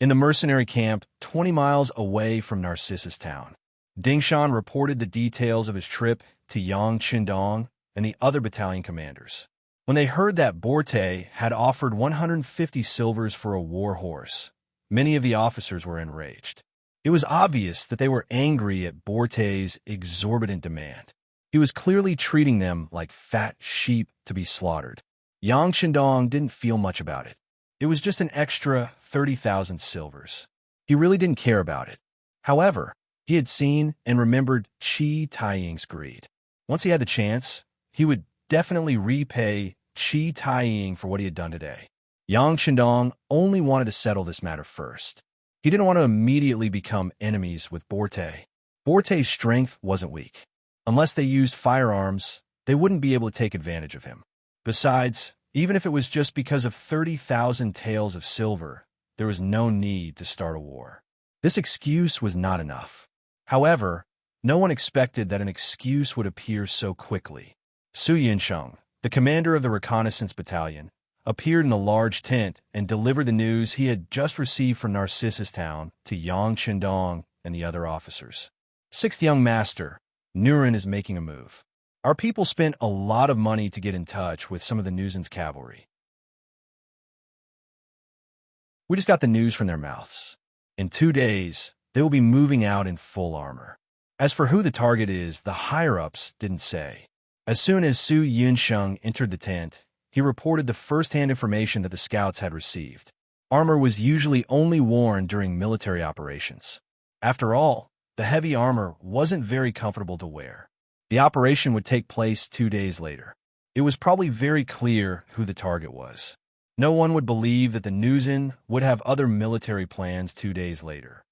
In the mercenary camp, 20 miles away from Narcissus Town, Ding Shan reported the details of his trip to Yang Chendong and the other battalion commanders. When they heard that Borte had offered 150 silvers for a war horse, many of the officers were enraged. It was obvious that they were angry at Borte's exorbitant demand. He was clearly treating them like fat sheep to be slaughtered. Yang Chendong didn't feel much about it. It was just an extra 30,000 silvers. He really didn't care about it. However, he had seen and remembered Qi Taiying's greed. Once he had the chance, he would definitely repay Qi Taiying for what he had done today. Yang Chendong only wanted to settle this matter first. He didn't want to immediately become enemies with Borte. Borte's strength wasn't weak. Unless they used firearms, they wouldn't be able to take advantage of him. Besides, even if it was just because of 30,000 taels of silver, there was no need to start a war. This excuse was not enough. However, no one expected that an excuse would appear so quickly. Su Yinsheng, the commander of the reconnaissance battalion, appeared in a large tent and delivered the news he had just received from Narcissus Town to Yang Chendong and the other officers. "Sixth young master, Nurin is making a move. Our people spent a lot of money to get in touch with some of the Nuzin's cavalry. We just got the news from their mouths. In 2 days, they will be moving out in full armor. As for who the target is, the higher-ups didn't say. As soon as Su Yunsheng entered the tent, he reported the first-hand information that the scouts had received. Armor was usually only worn during military operations. After all, the heavy armor wasn't very comfortable to wear. The operation would take place 2 days later. It was probably very clear who the target was. No one would believe that the Nuzin would have other military plans 2 days later.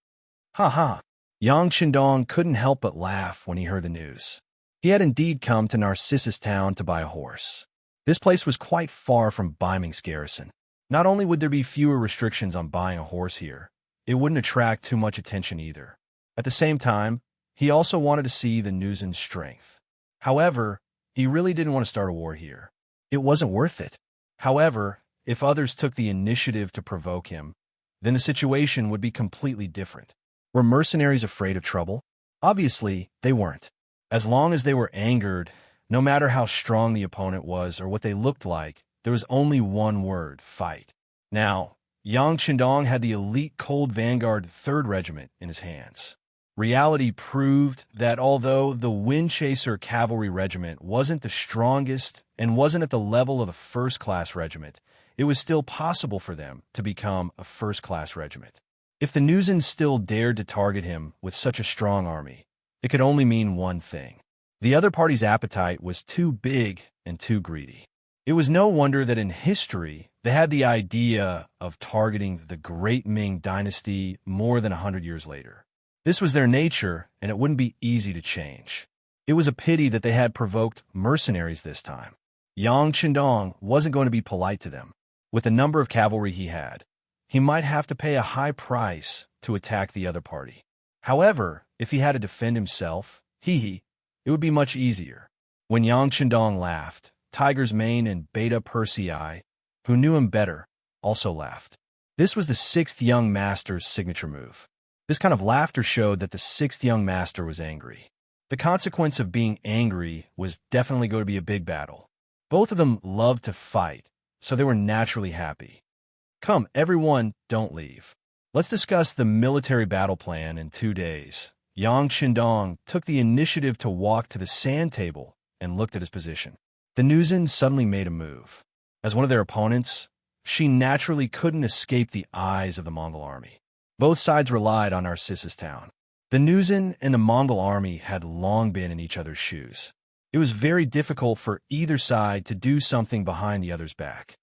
Ha ha! Yang Qindong couldn't help but laugh when he heard the news. He had indeed come to Narcissus Town to buy a horse. This place was quite far from Beiming's garrison. Not only would there be fewer restrictions on buying a horse here, it wouldn't attract too much attention either. At the same time, he also wanted to see the Nuzin's strength. However, he really didn't want to start a war here. It wasn't worth it. However, if others took the initiative to provoke him, then the situation would be completely different. Were mercenaries afraid of trouble? Obviously, they weren't. As long as they were angered, no matter how strong the opponent was or what they looked like, there was only one word: fight. Now, Yang Qindong had the elite Cold Vanguard 3rd Regiment in his hands. Reality proved that although the Windchaser Cavalry Regiment wasn't the strongest and wasn't at the level of a first-class regiment, it was still possible for them to become a first-class regiment. If the Nuzin still dared to target him with such a strong army, it could only mean one thing. The other party's appetite was too big and too greedy. It was no wonder that in history, they had the idea of targeting the Great Ming Dynasty more than 100 years later. This was their nature, and it wouldn't be easy to change. It was a pity that they had provoked mercenaries this time. Yang Qindong wasn't going to be polite to them. With the number of cavalry he had, he might have to pay a high price to attack the other party. However, if he had to defend himself, it would be much easier. When Yang Qindong laughed, Tiger's Mane and Beta Persei, who knew him better, also laughed. This was the 6th young master's signature move. This kind of laughter showed that the 6th young master was angry. The consequence of being angry was definitely going to be a big battle. Both of them loved to fight, so they were naturally happy. Come, everyone, don't leave. Let's discuss the military battle plan in 2 days. Yang Qindong took the initiative to walk to the sand table and looked at his position. The Nuzin suddenly made a move. As one of their opponents, she naturally couldn't escape the eyes of the Mongol army. Both sides relied on Narcissus Town. The Nuzin and the Mongol army had long been in each other's shoes. It was very difficult for either side to do something behind the other's back.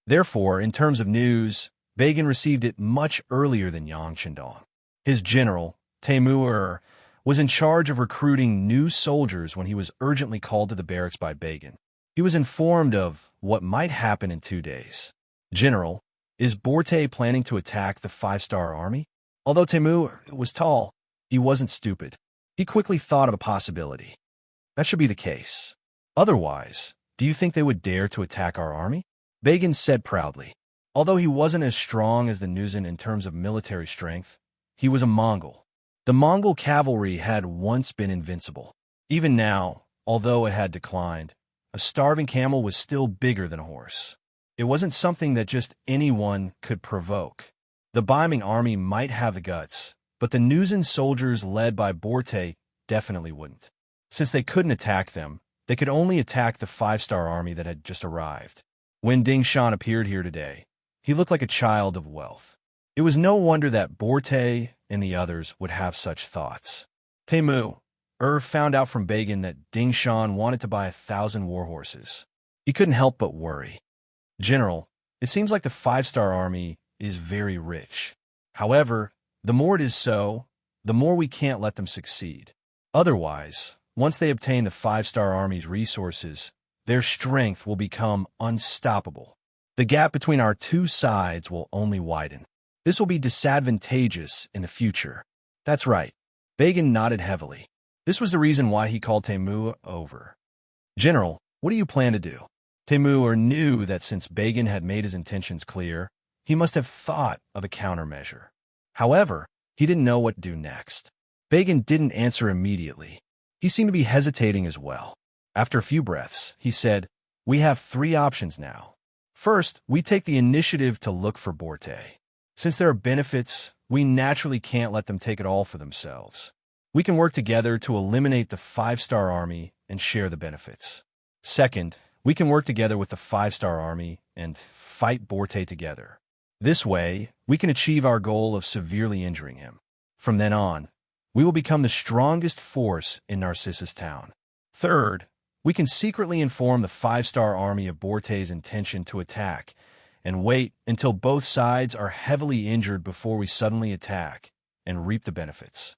Therefore, in terms of news, Bagan received it much earlier than Yang Qindong. His general, Taimur, was in charge of recruiting new soldiers when he was urgently called to the barracks by Bagan. He was informed of what might happen in 2 days. General, is Borte planning to attack the 5-star army? Although Taimur was tall, he wasn't stupid. He quickly thought of a possibility. That should be the case. Otherwise, do you think they would dare to attack our army? Bagan said proudly. Although he wasn't as strong as the Nuzin in terms of military strength, he was a Mongol. The Mongol cavalry had once been invincible. Even now, although it had declined, a starving camel was still bigger than a horse. It wasn't something that just anyone could provoke. The Beiming army might have the guts, but the Nuzin soldiers led by Borte definitely wouldn't. Since they couldn't attack them, they could only attack the 5-star army that had just arrived. When Ding Shan appeared here today, he looked like a child of wealth. It was no wonder that Borte and the others would have such thoughts. Taimur found out from Bagan that Ding Shan wanted to buy 1,000 war horses. He couldn't help but worry. General, it seems like the 5-star army is very rich. However, the more it is so, the more we can't let them succeed. Otherwise, once they obtain the 5-star army's resources, their strength will become unstoppable. The gap between our two sides will only widen. This will be disadvantageous in the future. That's right. Bagan nodded heavily. This was the reason why he called Taimur over. General, what do you plan to do? Taimur knew that since Bagan had made his intentions clear, he must have thought of a countermeasure. However, he didn't know what to do next. Bagan didn't answer immediately. He seemed to be hesitating as well. After a few breaths, he said, "We have 3 options now. First, we take the initiative to look for Borte. Since there are benefits, we naturally can't let them take it all for themselves. We can work together to eliminate the 5-star army and share the benefits. Second, we can work together with the 5-star army and fight Borte together. This way, we can achieve our goal of severely injuring him. From then on, we will become the strongest force in Narcissus Town. Third, we can secretly inform the 5-star army of Borte's intention to attack and wait until both sides are heavily injured before we suddenly attack and reap the benefits.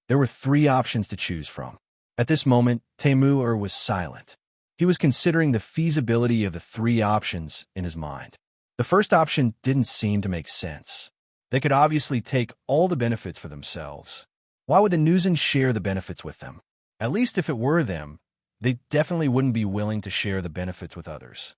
There were 3 options to choose from. At this moment, Temur was silent. He was considering the feasibility of the 3 options in his mind. The first option didn't seem to make sense. They could obviously take all the benefits for themselves. Why would the Newsen share the benefits with them? At least if it were them, they definitely wouldn't be willing to share the benefits with others.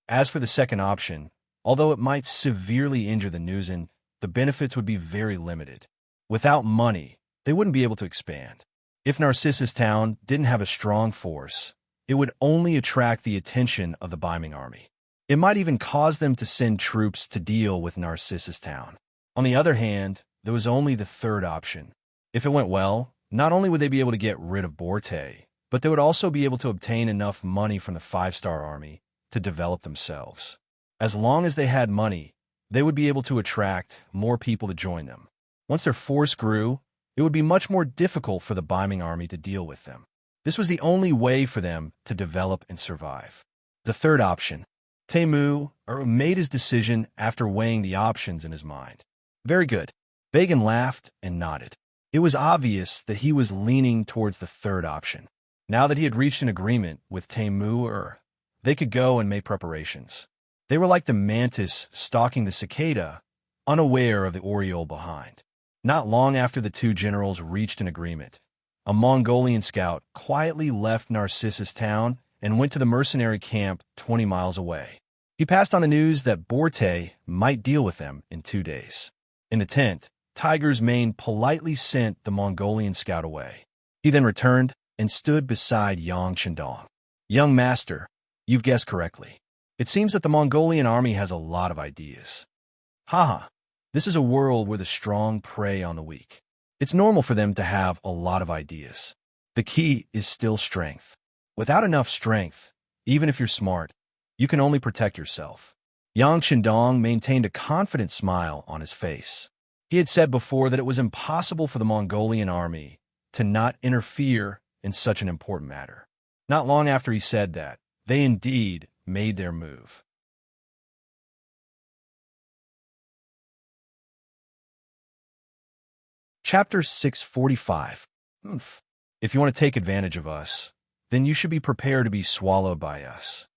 As for the second option, although it might severely injure the Newsen, the benefits would be very limited. Without money, they wouldn't be able to expand. If Narcissus Town didn't have a strong force, it would only attract the attention of the Biming army. It might even cause them to send troops to deal with Narcissus Town. On the other hand, there was only the third option. If it went well, not only would they be able to get rid of Borte, but they would also be able to obtain enough money from the 5-star army to develop themselves. As long as they had money, they would be able to attract more people to join them. Once their force grew, it would be much more difficult for the Biming army to deal with them. This was the only way for them to develop and survive. The third option. Temur made his decision after weighing the options in his mind. Very good. Bagan laughed and nodded. It was obvious that he was leaning towards the third option. Now that he had reached an agreement with Temur, they could go and make preparations. They were like the mantis stalking the cicada, unaware of the oriole behind. Not long after the 2 generals reached an agreement, a Mongolian scout quietly left Narcissus Town and went to the mercenary camp 20 miles away. He passed on the news that Borte might deal with them in 2 days. In the tent, Tiger's Mane politely sent the Mongolian scout away. He then returned and stood beside Yang Shandong. Young master, you've guessed correctly. It seems that the Mongolian army has a lot of ideas. Haha, this is a world where the strong prey on the weak. It's normal for them to have a lot of ideas. The key is still strength. Without enough strength, even if you're smart, you can only protect yourself. Yang Shandong maintained a confident smile on his face. He had said before that it was impossible for the Mongolian army to not interfere in such an important matter. Not long after he said that, they indeed made their move. Chapter 645. If you want to take advantage of us, then you should be prepared to be swallowed by us.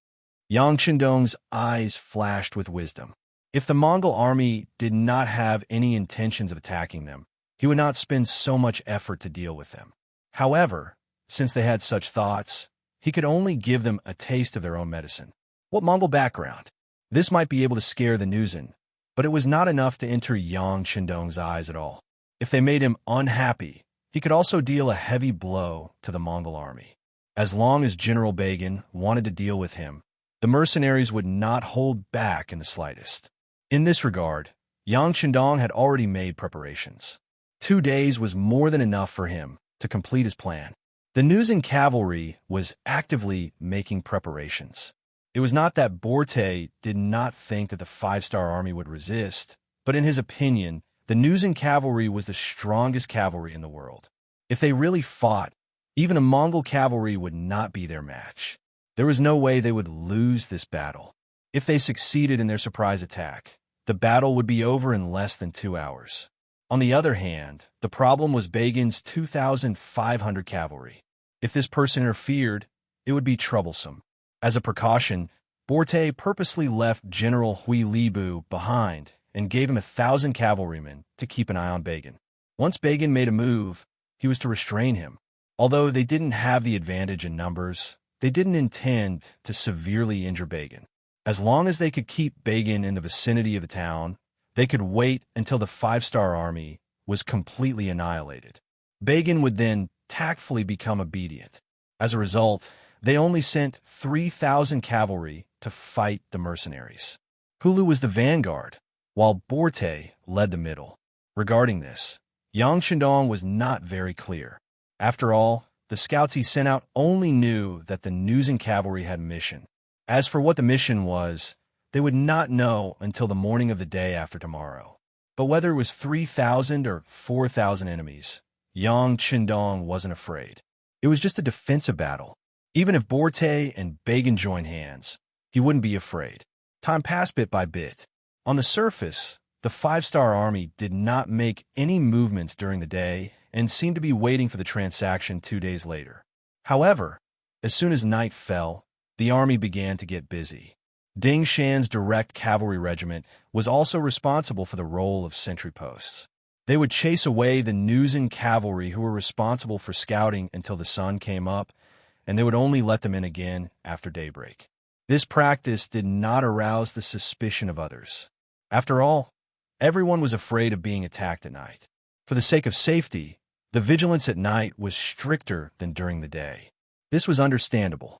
Yang Shandong's eyes flashed with wisdom. If the Mongol army did not have any intentions of attacking them, he would not spend so much effort to deal with them. However, since they had such thoughts, he could only give them a taste of their own medicine. What Mongol background? This might be able to scare the Newsen, but it was not enough to enter Yang Shandong's eyes at all. If they made him unhappy, he could also deal a heavy blow to the Mongol army. As long as General Bagan wanted to deal with him, the mercenaries would not hold back in the slightest. In this regard, Yang Shandong had already made preparations. 2 days was more than enough for him to complete his plan. The Newsen cavalry was actively making preparations. It was not that Borte did not think that the 5-star army would resist, but in his opinion, the Newsen cavalry was the strongest cavalry in the world. If they really fought, even a Mongol cavalry would not be their match. There was no way they would lose this battle. If they succeeded in their surprise attack, the battle would be over in less than 2 hours. On the other hand, the problem was Bagan's 2,500 cavalry. If this person interfered, it would be troublesome. As a precaution, Borte purposely left General Hui Libu behind and gave him 1,000 cavalrymen to keep an eye on Bagan. Once Bagan made a move, he was to restrain him. Although they didn't have the advantage in numbers, they didn't intend to severely injure Bagan. As long as they could keep Bagan in the vicinity of the town, they could wait until the 5-star army was completely annihilated. Bagan would then tactfully become obedient. As a result, they only sent 3,000 cavalry to fight the mercenaries. Hulu was the vanguard. while Borte led the middle. Regarding this, Yang Shandong was not very clear. After all, the scouts he sent out only knew that the Newsen cavalry had a mission. As for what the mission was, they would not know until the morning of the day after tomorrow. But whether it was 3,000 or 4,000 enemies, Yang Shandong wasn't afraid. It was just a defensive battle. Even if Borte and Bagan joined hands, he wouldn't be afraid. Time passed bit by bit. On the surface, the five-star army did not make any movements during the day and seemed to be waiting for the transaction 2 days later. However, as soon as night fell, the army began to get busy. Ding Shan's direct cavalry regiment was also responsible for the role of sentry posts. They would chase away the Newsen cavalry who were responsible for scouting until the sun came up, and they would only let them in again after daybreak. This practice did not arouse the suspicion of others. After all, everyone was afraid of being attacked at night. For the sake of safety, the vigilance at night was stricter than during the day. This was understandable.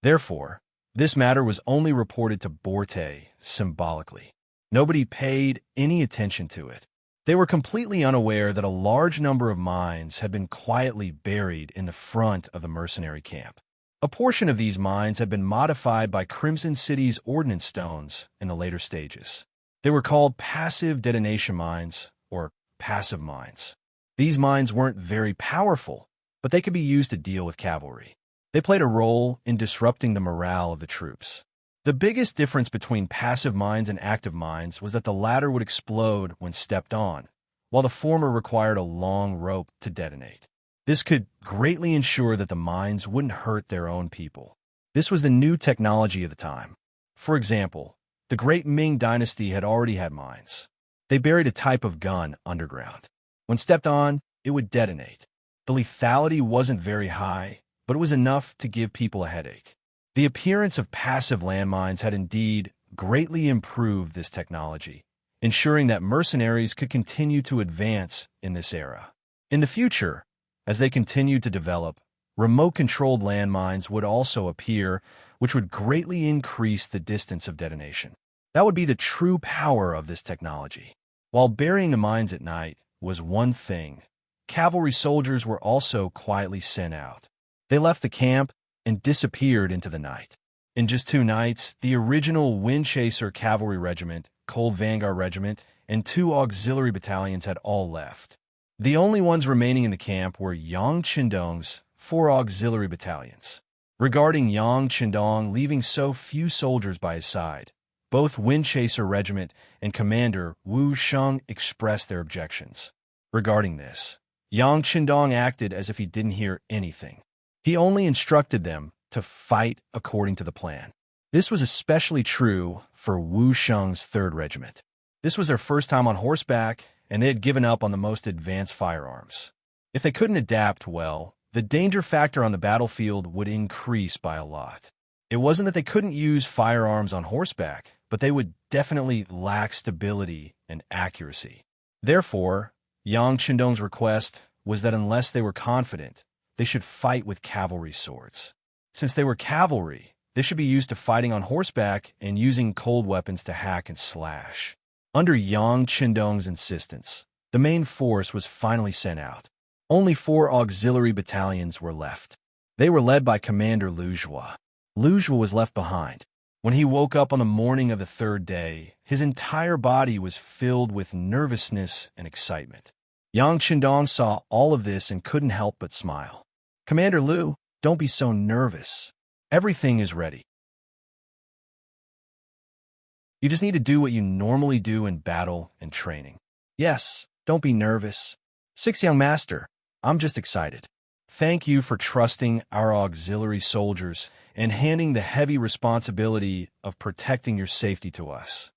Therefore, this matter was only reported to Borte symbolically. Nobody paid any attention to it. They were completely unaware that a large number of mines had been quietly buried in the front of the mercenary camp. A portion of these mines had been modified by Crimson City's ordnance stones in the later stages. They were called passive detonation mines, or passive mines. These mines weren't very powerful, but they could be used to deal with cavalry. They played a role in disrupting the morale of the troops. The biggest difference between passive mines and active mines was that the latter would explode when stepped on, while the former required a long rope to detonate. This could greatly ensure that the mines wouldn't hurt their own people. This was the new technology of the time. For example, the Great Ming Dynasty had already had mines. They buried a type of gun underground. When stepped on, it would detonate. The lethality wasn't very high, but it was enough to give people a headache. The appearance of passive landmines had indeed greatly improved this technology, ensuring that mercenaries could continue to advance in this era. In the future, as they continued to develop, remote-controlled landmines would also appear, which would greatly increase the distance of detonation. That would be the true power of this technology. While burying the mines at night was one thing, cavalry soldiers were also quietly sent out. They left the camp and disappeared into the night. In just 2 nights, the original Windchaser Cavalry Regiment, Cold Vanguard Regiment, and 2 auxiliary battalions had all left. The only ones remaining in the camp were Yang Shandong's 4 auxiliary battalions. Regarding Yang Shandong leaving so few soldiers by his side, both Windchaser Regiment and Commander Wu Sheng expressed their objections. Regarding this, Yang Shandong acted as if he didn't hear anything. He only instructed them to fight according to the plan. This was especially true for Wu Sheng's 3rd Regiment. This was their first time on horseback, and they had given up on the most advanced firearms. If they couldn't adapt well, the danger factor on the battlefield would increase by a lot. It wasn't that they couldn't use firearms on horseback, but they would definitely lack stability and accuracy. Therefore, Yang Shandong's request was that unless they were confident, they should fight with cavalry swords. Since they were cavalry, they should be used to fighting on horseback and using cold weapons to hack and slash. Under Yang Shandong's insistence, the main force was finally sent out. Only 4 auxiliary battalions were left. They were led by Commander Lu Zhua. Lu Zhua was left behind. When he woke up on the morning of the 3rd day, his entire body was filled with nervousness and excitement. Yang Shandong saw all of this and couldn't help but smile. "Commander Lu, don't be so nervous. Everything is ready. You just need to do what you normally do in battle and training. Yes, don't be nervous. 6 young master, I'm just excited. Thank you for trusting our auxiliary soldiers and handing the heavy responsibility of protecting your safety to us."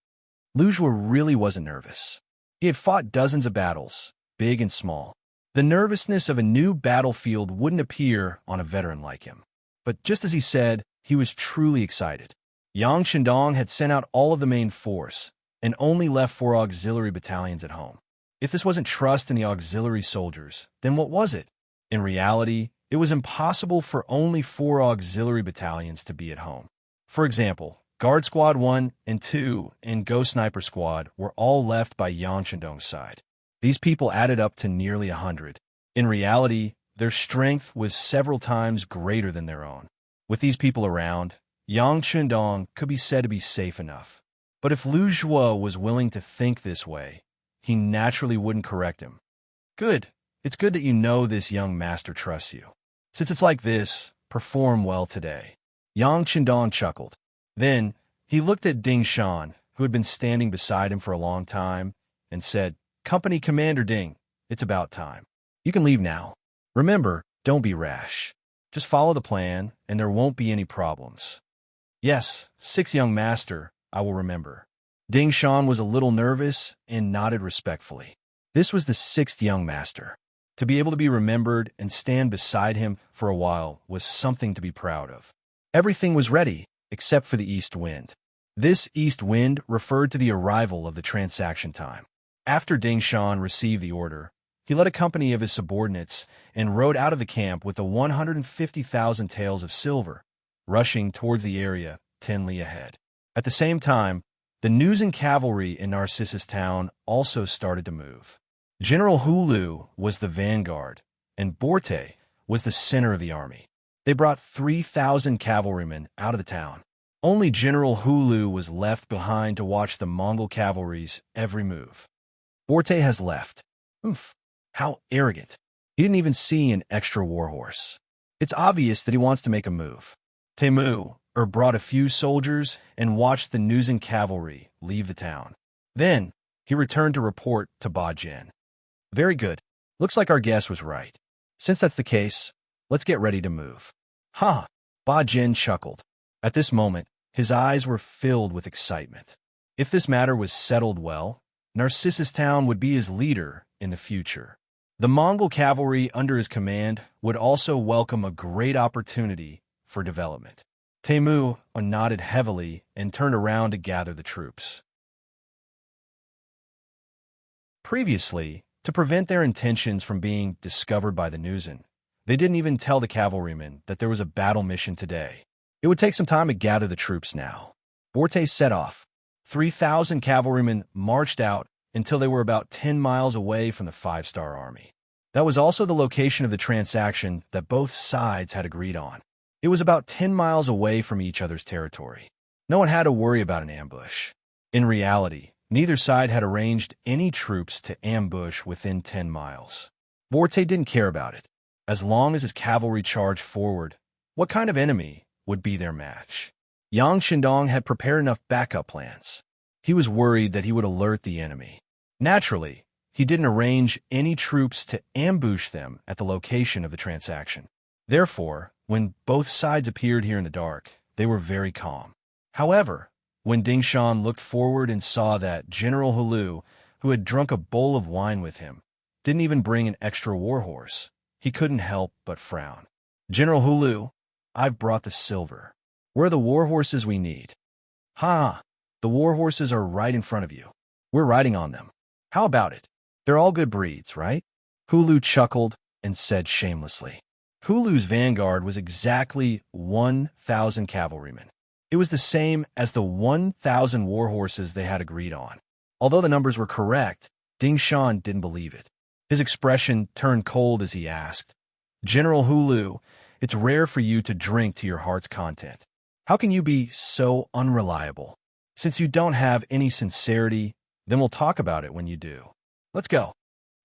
Lu Zhua really wasn't nervous. He had fought dozens of battles, big and small. The nervousness of a new battlefield wouldn't appear on a veteran like him. But just as he said, he was truly excited. Yang Shandong had sent out all of the main force and only left 4 auxiliary battalions at home. If this wasn't trust in the auxiliary soldiers, then what was it? In reality, it was impossible for only 4 auxiliary battalions to be at home. For example, Guard Squad 1 and 2 and Ghost Sniper Squad were all left by Yang Chendong's side. These people added up to nearly 100. In reality, their strength was several times greater than their own. With these people around, Yang Chendong could be said to be safe enough. But if Lu Zhuo was willing to think this way, he naturally wouldn't correct him. Good. It's good that you know this young master trusts you. Since it's like this, perform well today. Yang Chendong chuckled. Then, he looked at Ding Shan, who had been standing beside him for a long time, and said, Company Commander Ding, it's about time. You can leave now. Remember, don't be rash. Just follow the plan, and there won't be any problems. Yes, sixth young master, I will remember. Ding Shan was a little nervous and nodded respectfully. This was the sixth young master. To be able to be remembered and stand beside him for a while was something to be proud of. Everything was ready, except for the east wind. This east wind referred to the arrival of the transaction time. After Ding Shan received the order, he led a company of his subordinates and rode out of the camp with the 150,000 taels of silver, rushing towards the area 10 li ahead. At the same time, the news and cavalry in Narcissus town also started to move. General Hulu was the vanguard, and Borte was the center of the army. They brought 3,000 cavalrymen out of the town. Only General Hulu was left behind to watch the Mongol cavalry's every move. Borte has left. Oof, how arrogant. He didn't even see an extra warhorse. It's obvious that he wants to make a move. Temu brought a few soldiers and watched the news and cavalry leave the town. Then, he returned to report to Ba Jin. Very good. Looks like our guess was right. Since that's the case, let's get ready to move. Ha! Ba Jin chuckled. At this moment, his eyes were filled with excitement. If this matter was settled well, Narcissus Town would be his leader in the future. The Mongol cavalry under his command would also welcome a great opportunity for development. Temu nodded heavily and turned around to gather the troops. Previously, to prevent their intentions from being discovered by the Newsen, they didn't even tell the cavalrymen that there was a battle mission today. It would take some time to gather the troops now. Borte set off. 3,000 cavalrymen marched out until they were about 10 miles away from the 5-star army. That was also the location of the transaction that both sides had agreed on. It was about 10 miles away from each other's territory. No one had to worry about an ambush. In reality, neither side had arranged any troops to ambush within 10 miles. Borte didn't care about it. As long as his cavalry charged forward, what kind of enemy would be their match? Yang Chendong had prepared enough backup plans. He was worried that he would alert the enemy. Naturally, he didn't arrange any troops to ambush them at the location of the transaction. Therefore, when both sides appeared here in the dark, they were very calm. However, when Ding Shan looked forward and saw that General Hulu, who had drunk a bowl of wine with him, didn't even bring an extra warhorse, he couldn't help but frown. General Hulu, I've brought the silver. Where are the warhorses we need? Ha! The warhorses are right in front of you. We're riding on them. How about it? They're all good breeds, right? Hulu chuckled and said shamelessly. Hulu's vanguard was exactly 1,000 cavalrymen. It was the same as the 1,000 warhorses they had agreed on. Although the numbers were correct, Ding Shan didn't believe it. His expression turned cold as he asked, General Hulu, it's rare for you to drink to your heart's content. How can you be so unreliable? Since you don't have any sincerity, then we'll talk about it when you do. Let's go.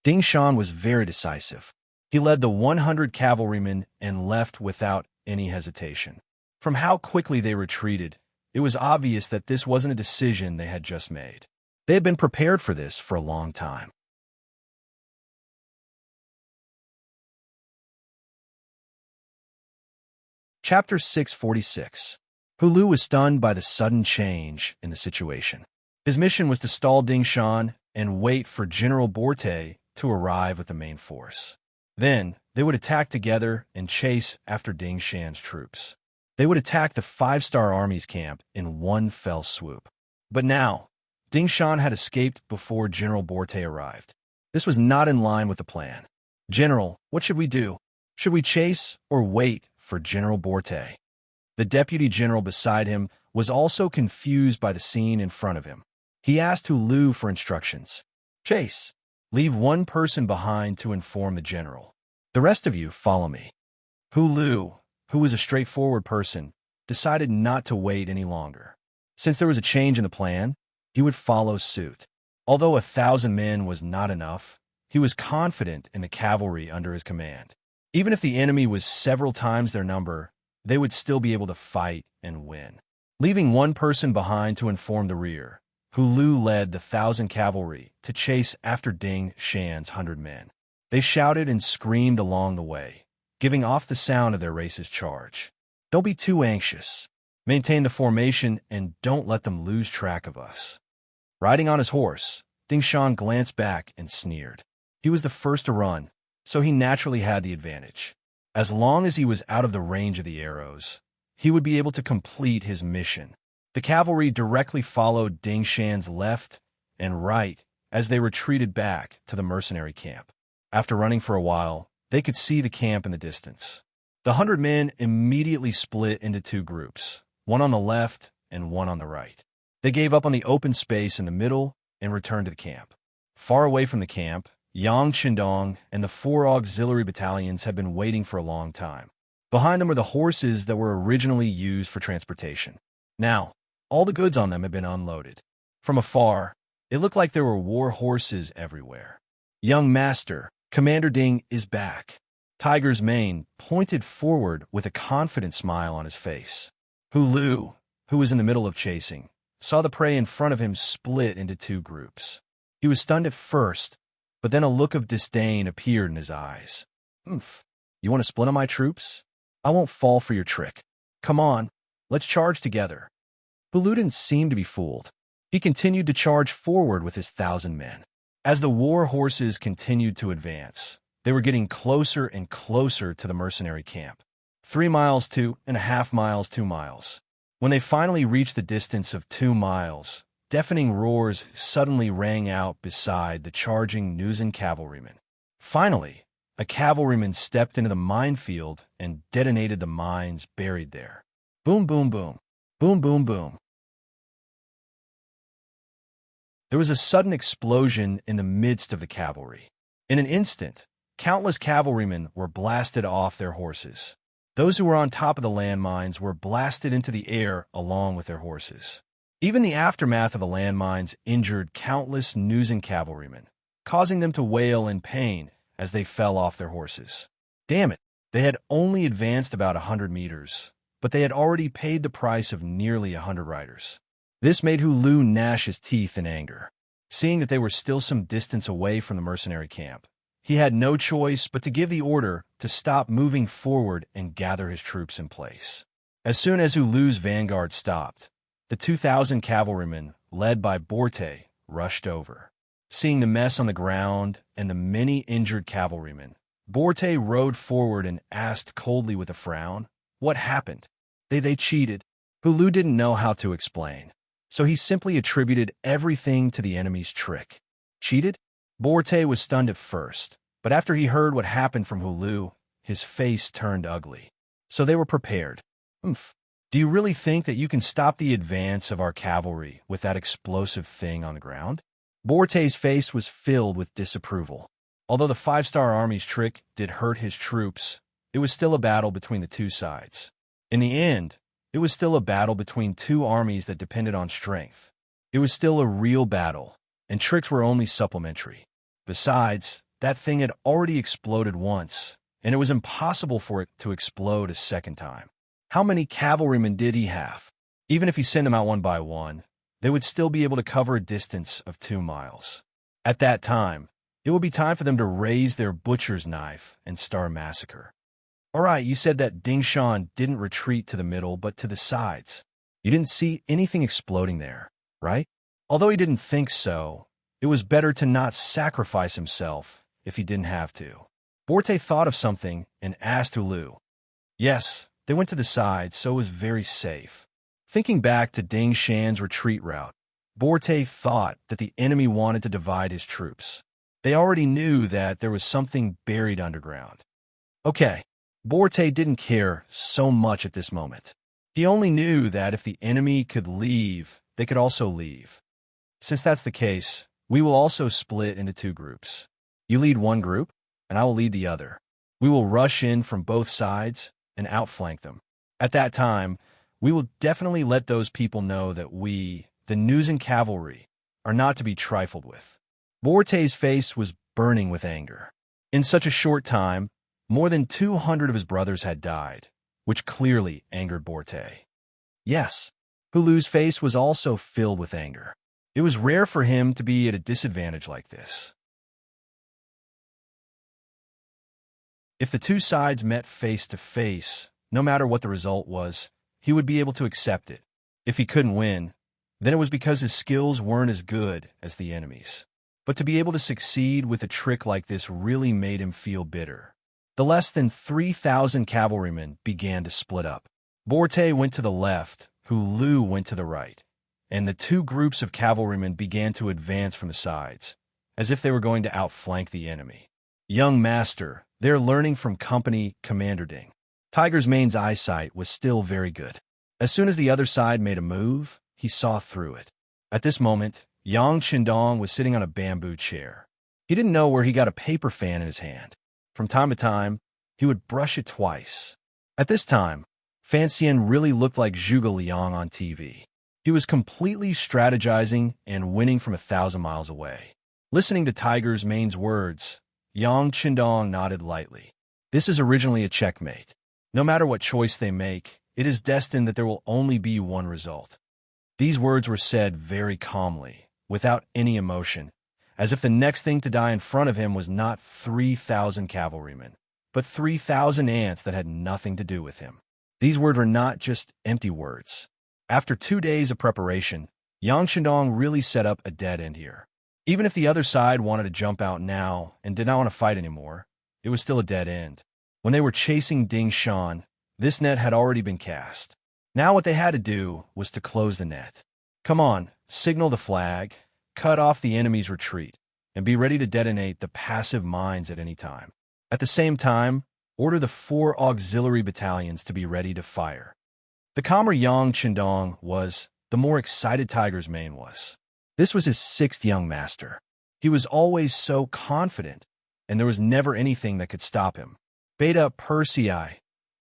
Ding Shan was very decisive. He led the 100 cavalrymen and left without any hesitation. From how quickly they retreated, it was obvious that this wasn't a decision they had just made. They had been prepared for this for a long time. Chapter 646. Hulu was stunned by the sudden change in the situation. His mission was to stall Ding Shan and wait for General Borte to arrive with the main force. Then, they would attack together and chase after Ding Shan's troops. They would attack the 5-star army's camp in one fell swoop. But now, Ding Shan had escaped before General Borte arrived. This was not in line with the plan. General, what should we do? Should we chase or wait for General Borte? The deputy general beside him was also confused by the scene in front of him. He asked Hu Lu for instructions. Chase. Leave one person behind to inform the general. The rest of you follow me. Hu Lu, who was a straightforward person, decided not to wait any longer. Since there was a change in the plan, he would follow suit. Although 1,000 men was not enough, he was confident in the cavalry under his command. Even if the enemy was several times their number, they would still be able to fight and win. Leaving one person behind to inform the rear, Hu Lu led the 1,000 cavalry to chase after Ding Shan's 100 men. They shouted and screamed along the way, giving off the sound of their race's charge. Don't be too anxious. Maintain the formation and don't let them lose track of us. Riding on his horse, Ding Shan glanced back and sneered. He was the first to run, so he naturally had the advantage. As long as he was out of the range of the arrows, he would be able to complete his mission. The cavalry directly followed Ding Shan's left and right as they retreated back to the mercenary camp. After running for a while, they could see the camp in the distance. The 100 men immediately split into two groups, one on the left and one on the right. They gave up on the open space in the middle and returned to the camp. Far away from the camp, Yang Qindong and the 4 auxiliary battalions had been waiting for a long time. Behind them were the horses that were originally used for transportation. Now, all the goods on them had been unloaded. From afar, it looked like there were war horses everywhere. Young Master, Commander Ding is back. Tiger's mane pointed forward with a confident smile on his face. Hu Lu, who was in the middle of chasing, saw the prey in front of him split into two groups. He was stunned at first, but then a look of disdain appeared in his eyes. You want to split on my troops? I won't fall for your trick. Come on, let's charge together. Hu Lu didn't seem to be fooled. He continued to charge forward with his 1,000 men. As the war horses continued to advance, they were getting closer and closer to the mercenary camp. 3 miles, 2.5 miles, 2 miles. When they finally reached the distance of 2 miles, deafening roars suddenly rang out beside the charging Nuzan cavalrymen. Finally, a cavalryman stepped into the minefield and detonated the mines buried there. Boom, boom, boom. Boom, boom, boom. There was a sudden explosion in the midst of the cavalry. In an instant, countless cavalrymen were blasted off their horses. Those who were on top of the landmines were blasted into the air along with their horses. Even the aftermath of the landmines injured countless Nuzan cavalrymen, causing them to wail in pain as they fell off their horses. Damn it, they had only advanced about 100 meters, but they had already paid the price of nearly 100 riders. This made Hu Lu gnash his teeth in anger. Seeing that they were still some distance away from the mercenary camp, he had no choice but to give the order to stop moving forward and gather his troops in place. As soon as Hu Lu's vanguard stopped, the 2,000 cavalrymen, led by Borte, rushed over. Seeing the mess on the ground and the many injured cavalrymen, Borte rode forward and asked coldly with a frown, "What happened?" They cheated. Hu Lu didn't know how to explain, so he simply attributed everything to the enemy's trick. Cheated? Borte was stunned at first, but after he heard what happened from Hu Lu, his face turned ugly. So they were prepared. Do you really think that you can stop the advance of our cavalry with that explosive thing on the ground? Borte's face was filled with disapproval. Although the 5-star army's trick did hurt his troops, it was still a battle between the two sides. In the end, it was still a battle between two armies that depended on strength. It was still a real battle, and tricks were only supplementary. Besides, that thing had already exploded once, and it was impossible for it to explode a second time. How many cavalrymen did he have? Even if he sent them out one by one, they would still be able to cover a distance of 2 miles. At that time, it would be time for them to raise their butcher's knife and start a massacre. All right, you said that Ding Shan didn't retreat to the middle but to the sides. You didn't see anything exploding there, right? Although he didn't think so, it was better to not sacrifice himself if he didn't have to. Borte thought of something and asked Hu Lu. Yes, they went to the sides, so it was very safe. Thinking back to Ding Shan's retreat route, Borte thought that the enemy wanted to divide his troops. They already knew that there was something buried underground. Okay, Borte didn't care so much at this moment. He only knew that if the enemy could leave, they could also leave. Since that's the case, we will also split into two groups. You lead one group, and I will lead the other. We will rush in from both sides and outflank them. At that time, we will definitely let those people know that we, the Nuzen cavalry, are not to be trifled with. Borte's face was burning with anger. In such a short time, more than 200 of his brothers had died, which clearly angered Borte. Yes, Hulu's face was also filled with anger. It was rare for him to be at a disadvantage like this. If the two sides met face to face, no matter what the result was, he would be able to accept it. If he couldn't win, then it was because his skills weren't as good as the enemy's. But to be able to succeed with a trick like this really made him feel bitter. The less than 3,000 cavalrymen began to split up. Borte went to the left, Hulu went to the right, and the two groups of cavalrymen began to advance from the sides, as if they were going to outflank the enemy. Young master, they're learning from company Commander Ding. Tiger's Mane's eyesight was still very good. As soon as the other side made a move, he saw through it. At this moment, Yang Qindong was sitting on a bamboo chair. He didn't know where he got a paper fan in his hand. From time to time, he would brush it twice. At this time, Fan Xian really looked like Zhuge Liang on TV. He was completely strategizing and winning from 1,000 miles away. Listening to Tiger's Mane's words, Yang Qindong nodded lightly. This is originally a checkmate. No matter what choice they make, it is destined that there will only be one result. These words were said very calmly, without any emotion, as if the next thing to die in front of him was not 3,000 cavalrymen, but 3,000 ants that had nothing to do with him. These words were not just empty words. After 2 days of preparation, Yang Qindong really set up a dead end here. Even if the other side wanted to jump out now and did not want to fight anymore, it was still a dead end. When they were chasing Ding Shan, this net had already been cast. Now what they had to do was to close the net. Come on, signal the flag, cut off the enemy's retreat, and be ready to detonate the passive mines at any time. At the same time, order the 4 auxiliary battalions to be ready to fire. The calmer Yang Qindong was, the more excited Tiger's Mane was. This was his 6th young master. He was always so confident, and there was never anything that could stop him. Beta Persei,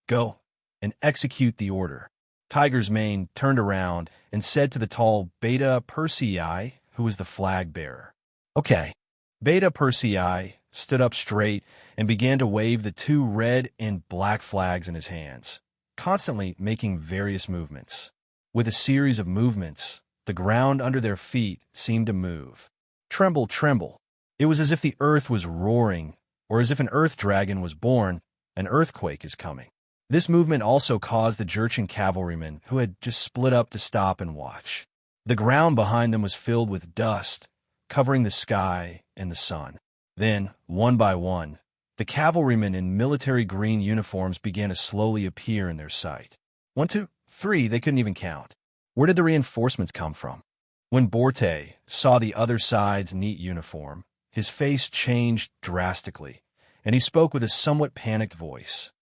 go and execute the order. Tiger's Mane turned around and said to the tall Beta Persei, who was the flag bearer. Okay. Beta Persei stood up straight and began to wave the 2 red and black flags in his hands, constantly making various movements. With a series of movements, the ground under their feet seemed to move. Tremble, tremble. It was as if the earth was roaring, or as if an earth dragon was born. An earthquake is coming. This movement also caused the Jurchen cavalrymen, who had just split up, to stop and watch. The ground behind them was filled with dust, covering the sky and the sun. Then, one by one, the cavalrymen in military green uniforms began to slowly appear in their sight. 1, 2, 3, they couldn't even count. Where did the reinforcements come from? When Borte saw the other side's neat uniform, his face changed drastically, and he spoke with a somewhat panicked voice.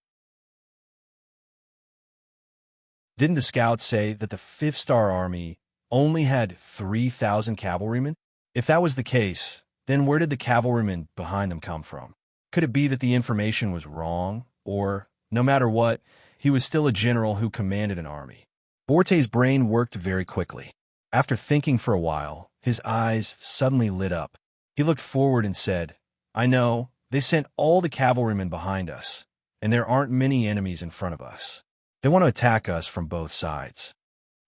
Didn't the scouts say that the 5th Star Army only had 3,000 cavalrymen? If that was the case, then where did the cavalrymen behind them come from? Could it be that the information was wrong, or, no matter what, he was still a general who commanded an army? Borte's brain worked very quickly. After thinking for a while, his eyes suddenly lit up. He looked forward and said, I know, they sent all the cavalrymen behind us, and there aren't many enemies in front of us. They want to attack us from both sides.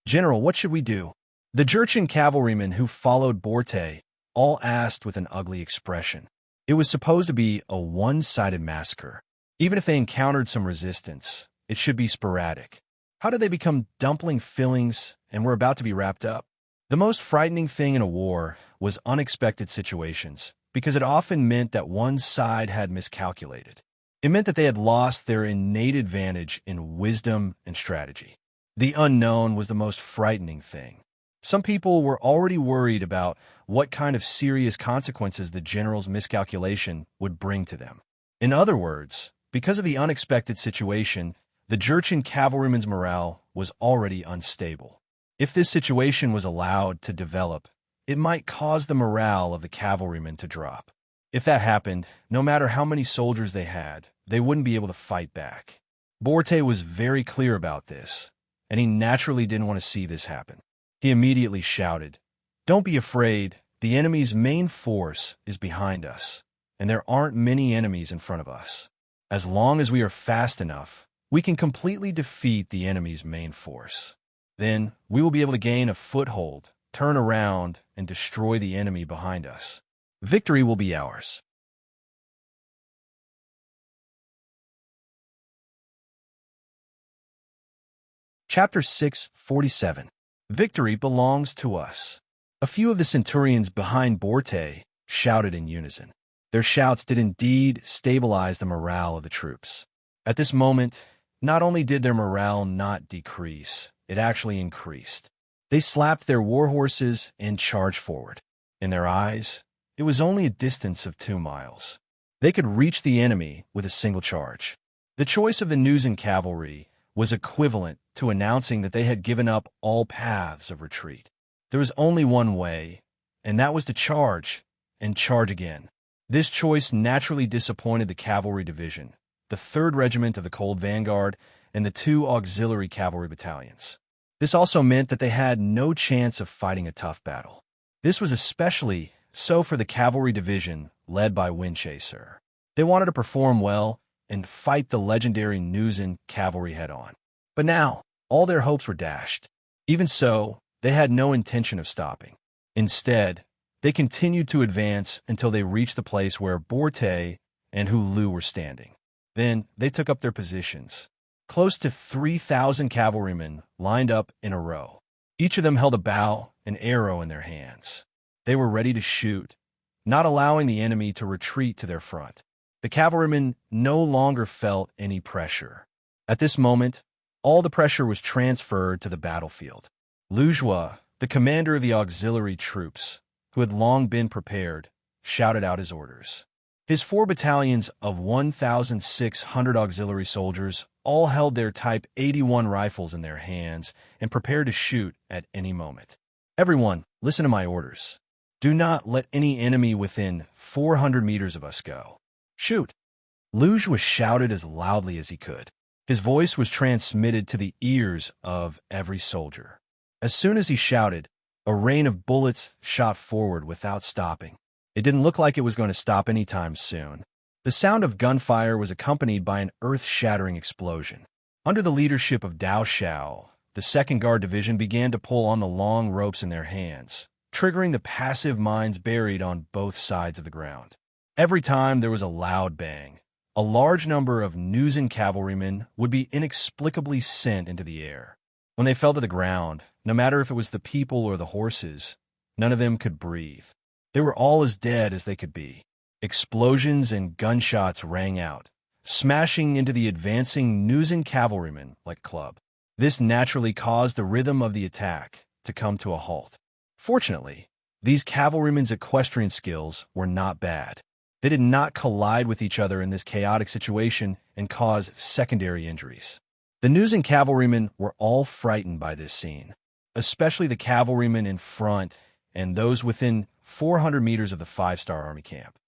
General, what should we do? The Jurchen cavalrymen who followed Borte all asked with an ugly expression. It was supposed to be a one-sided massacre. Even if they encountered some resistance, it should be sporadic. How did they become dumpling fillings and were about to be wrapped up? The most frightening thing in a war was unexpected situations, because it often meant that one side had miscalculated. It meant that they had lost their innate advantage in wisdom and strategy. The unknown was the most frightening thing. Some people were already worried about what kind of serious consequences the general's miscalculation would bring to them. In other words, because of the unexpected situation, the Jurchen cavalrymen's morale was already unstable. If this situation was allowed to develop, it might cause the morale of the cavalrymen to drop. If that happened, no matter how many soldiers they had, they wouldn't be able to fight back. Borte was very clear about this, and he naturally didn't want to see this happen. He immediately shouted, "Don't be afraid, the enemy's main force is behind us, and there aren't many enemies in front of us. As long as we are fast enough, we can completely defeat the enemy's main force. Then we will be able to gain a foothold, turn around, and destroy the enemy behind us. Victory will be ours." Chapter 647. Victory belongs to us. A few of the centurions behind Borte shouted in unison. Their shouts did indeed stabilize the morale of the troops. At this moment, not only did their morale not decrease, it actually increased. They slapped their war horses and charged forward. In their eyes, it was only a distance of 2 miles. They could reach the enemy with a single charge. The choice of the Nusan cavalry was equivalent to announcing that they had given up all paths of retreat. There was only one way, and that was to charge, and charge again. This choice naturally disappointed the cavalry division, the 3rd Regiment of the Cold Vanguard, and the 2 auxiliary cavalry battalions. This also meant that they had no chance of fighting a tough battle. This was especially so for the cavalry division led by Winchester. They wanted to perform well and fight the legendary Nusan cavalry head-on. But now, all their hopes were dashed. Even so, they had no intention of stopping. Instead, they continued to advance until they reached the place where Borte and Hulu were standing. Then they took up their positions. Close to 3,000 cavalrymen lined up in a row. Each of them held a bow and arrow in their hands. They were ready to shoot, not allowing the enemy to retreat to their front. The cavalrymen no longer felt any pressure. At this moment, all the pressure was transferred to the battlefield. Lujois, the commander of the auxiliary troops, who had long been prepared, shouted out his orders. His 4 battalions of 1,600 auxiliary soldiers all held their Type 81 rifles in their hands and prepared to shoot at any moment. "Everyone, listen to my orders. Do not let any enemy within 400 meters of us go. Shoot!" Lujois shouted as loudly as he could. His voice was transmitted to the ears of every soldier. As soon as he shouted, a rain of bullets shot forward without stopping. It didn't look like it was going to stop anytime soon. The sound of gunfire was accompanied by an earth-shattering explosion. Under the leadership of Dao Xiao, the 2nd Guard Division began to pull on the long ropes in their hands, triggering the passive mines buried on both sides of the ground. Every time there was a loud bang, a large number of Nusan cavalrymen would be inexplicably sent into the air. When they fell to the ground, no matter if it was the people or the horses, none of them could breathe. They were all as dead as they could be. Explosions and gunshots rang out, smashing into the advancing Nusan cavalrymen like a club. This naturally caused the rhythm of the attack to come to a halt. Fortunately, these cavalrymen's equestrian skills were not bad. They did not collide with each other in this chaotic situation and cause secondary injuries. The Nusan cavalrymen were all frightened by this scene, especially the cavalrymen in front and those within 400 meters of the 5-star army camp.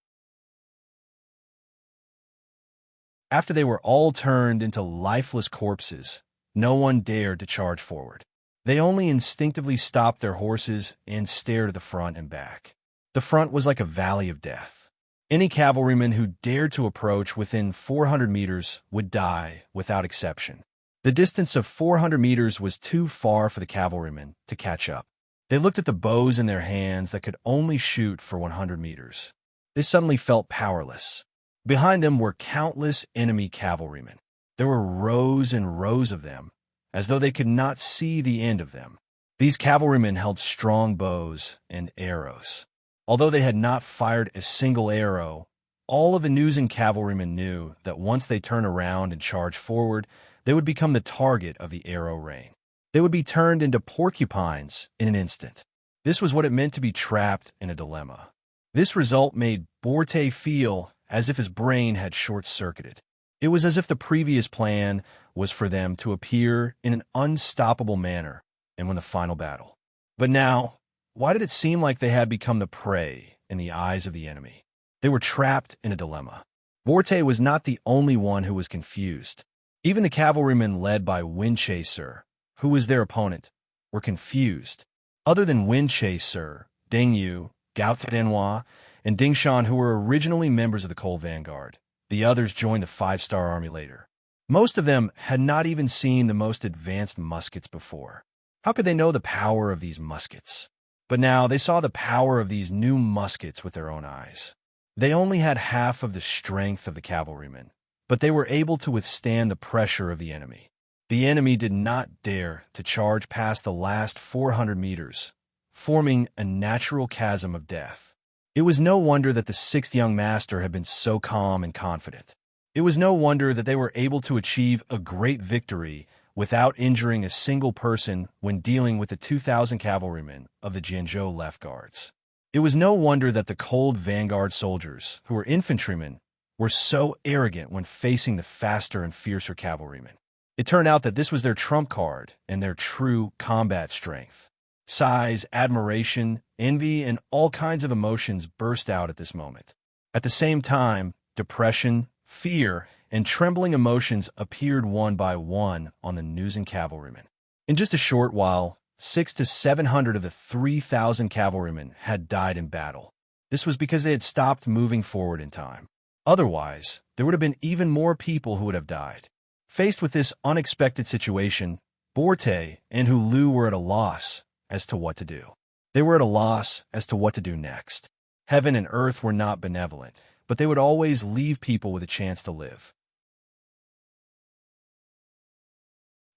After they were all turned into lifeless corpses, no one dared to charge forward. They only instinctively stopped their horses and stared at the front and back. The front was like a valley of death. Any cavalryman who dared to approach within 400 meters would die without exception. The distance of 400 meters was too far for the cavalrymen to catch up. They looked at the bows in their hands that could only shoot for 100 meters. They suddenly felt powerless. Behind them were countless enemy cavalrymen. There were rows and rows of them, as though they could not see the end of them. These cavalrymen held strong bows and arrows. Although they had not fired a single arrow, all of the Nusan cavalrymen knew that once they turned around and charged forward, they would become the target of the arrow rain. They would be turned into porcupines in an instant. This was what it meant to be trapped in a dilemma. This result made Borte feel as if his brain had short-circuited. It was as if the previous plan was for them to appear in an unstoppable manner and win the final battle. But now, why did it seem like they had become the prey in the eyes of the enemy? They were trapped in a dilemma. Borte was not the only one who was confused. Even the cavalrymen led by Windchaser, who was their opponent, were confused. Other than Windchaser, Ding Yu, Gao Denhua, and Ding Shan, who were originally members of the Coal Vanguard, the others joined the five-star army later. Most of them had not even seen the most advanced muskets before. How could they know the power of these muskets? But now they saw the power of these new muskets with their own eyes. They only had half of the strength of the cavalrymen, but they were able to withstand the pressure of the enemy. The enemy did not dare to charge past the last 400 meters, forming a natural chasm of death. It was no wonder that the sixth young master had been so calm and confident. It was no wonder that they were able to achieve a great victory without injuring a single person when dealing with the 2,000 cavalrymen of the Jianzhou Left Guards. It was no wonder that the cold vanguard soldiers, who were infantrymen, were so arrogant when facing the faster and fiercer cavalrymen. It turned out that this was their trump card and their true combat strength. Sighs, admiration, envy, and all kinds of emotions burst out at this moment. At the same time, depression, fear, and trembling emotions appeared one by one on the Nuzen cavalrymen. In just a short while, 600 to 700 of the 3,000 cavalrymen had died in battle. This was because they had stopped moving forward in time. Otherwise, there would have been even more people who would have died. Faced with this unexpected situation, Borte and Hulu were at a loss as to what to do. They were at a loss as to what to do next. Heaven and earth were not benevolent, but they would always leave people with a chance to live.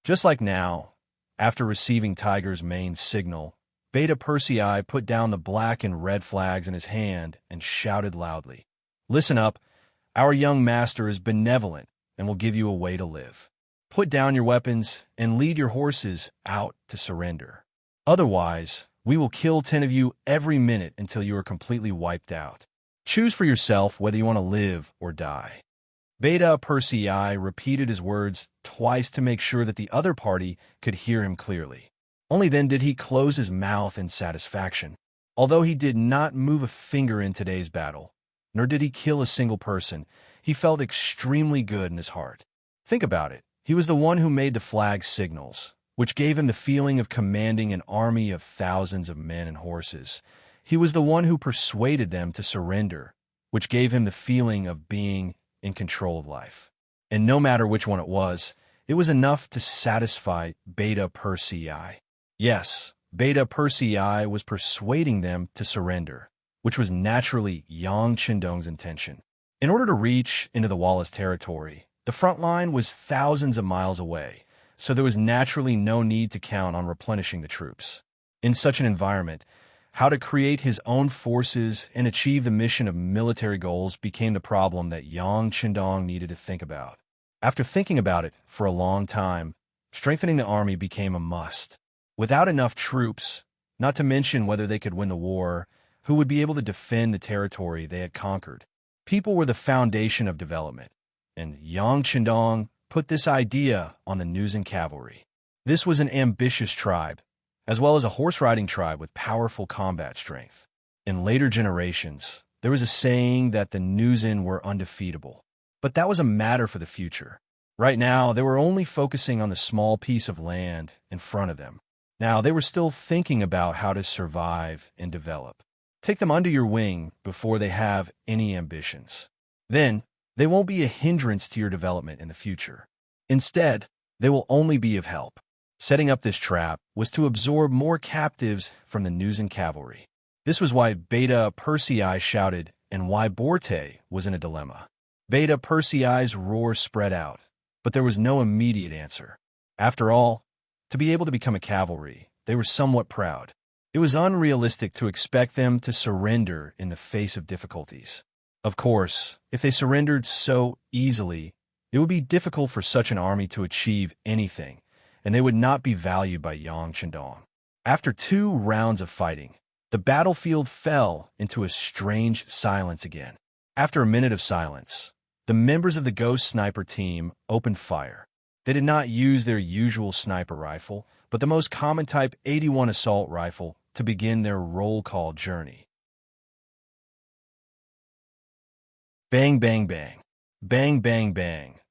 Just like now, after receiving Tiger's main signal, Beta Persei put down the black and red flags in his hand and shouted loudly, "Listen up, our young master is benevolent and will give you a way to live. Put down your weapons and lead your horses out to surrender. Otherwise, we will kill 10 of you every minute until you are completely wiped out. Choose for yourself whether you want to live or die." Beta Persei repeated his words twice to make sure that the other party could hear him clearly. Only then did he close his mouth in satisfaction. Although he did not move a finger in today's battle, nor did he kill a single person, he felt extremely good in his heart. Think about it. He was the one who made the flag signals, which gave him the feeling of commanding an army of thousands of men and horses. He was the one who persuaded them to surrender, which gave him the feeling of being in control of life. And no matter which one it was enough to satisfy Beta Persei. Yes, Beta Persei was persuading them to surrender, which was naturally Yang Qindong's intention. In order to reach into the Wallace territory, the front line was thousands of miles away, so there was naturally no need to count on replenishing the troops. In such an environment, how to create his own forces and achieve the mission of military goals became the problem that Yang Qindong needed to think about. After thinking about it for a long time, strengthening the army became a must. Without enough troops, not to mention whether they could win the war, who would be able to defend the territory they had conquered? People were the foundation of development, and Yang Qindong put this idea on the Nuzen cavalry. This was an ambitious tribe, as well as a horse-riding tribe with powerful combat strength. In later generations, there was a saying that the Nuzen were undefeatable, but that was a matter for the future. Right now, they were only focusing on the small piece of land in front of them. Now, they were still thinking about how to survive and develop. Take them under your wing before they have any ambitions. Then, they won't be a hindrance to your development in the future. Instead, they will only be of help. Setting up this trap was to absorb more captives from the Nuzen cavalry. This was why Beta Persei shouted and why Borte was in a dilemma. Beta Persei's roar spread out, but there was no immediate answer. After all, to be able to become a cavalry, they were somewhat proud. It was unrealistic to expect them to surrender in the face of difficulties. Of course, if they surrendered so easily, it would be difficult for such an army to achieve anything, and they would not be valued by Yang Qindong. After 2 rounds of fighting, the battlefield fell into a strange silence again. After a minute of silence, The members of the Ghost Sniper team opened fire. They did not use their usual sniper rifle, but the most common Type 81 assault rifle to begin their roll call journey. Bang, bang, bang. Bang, bang, bang.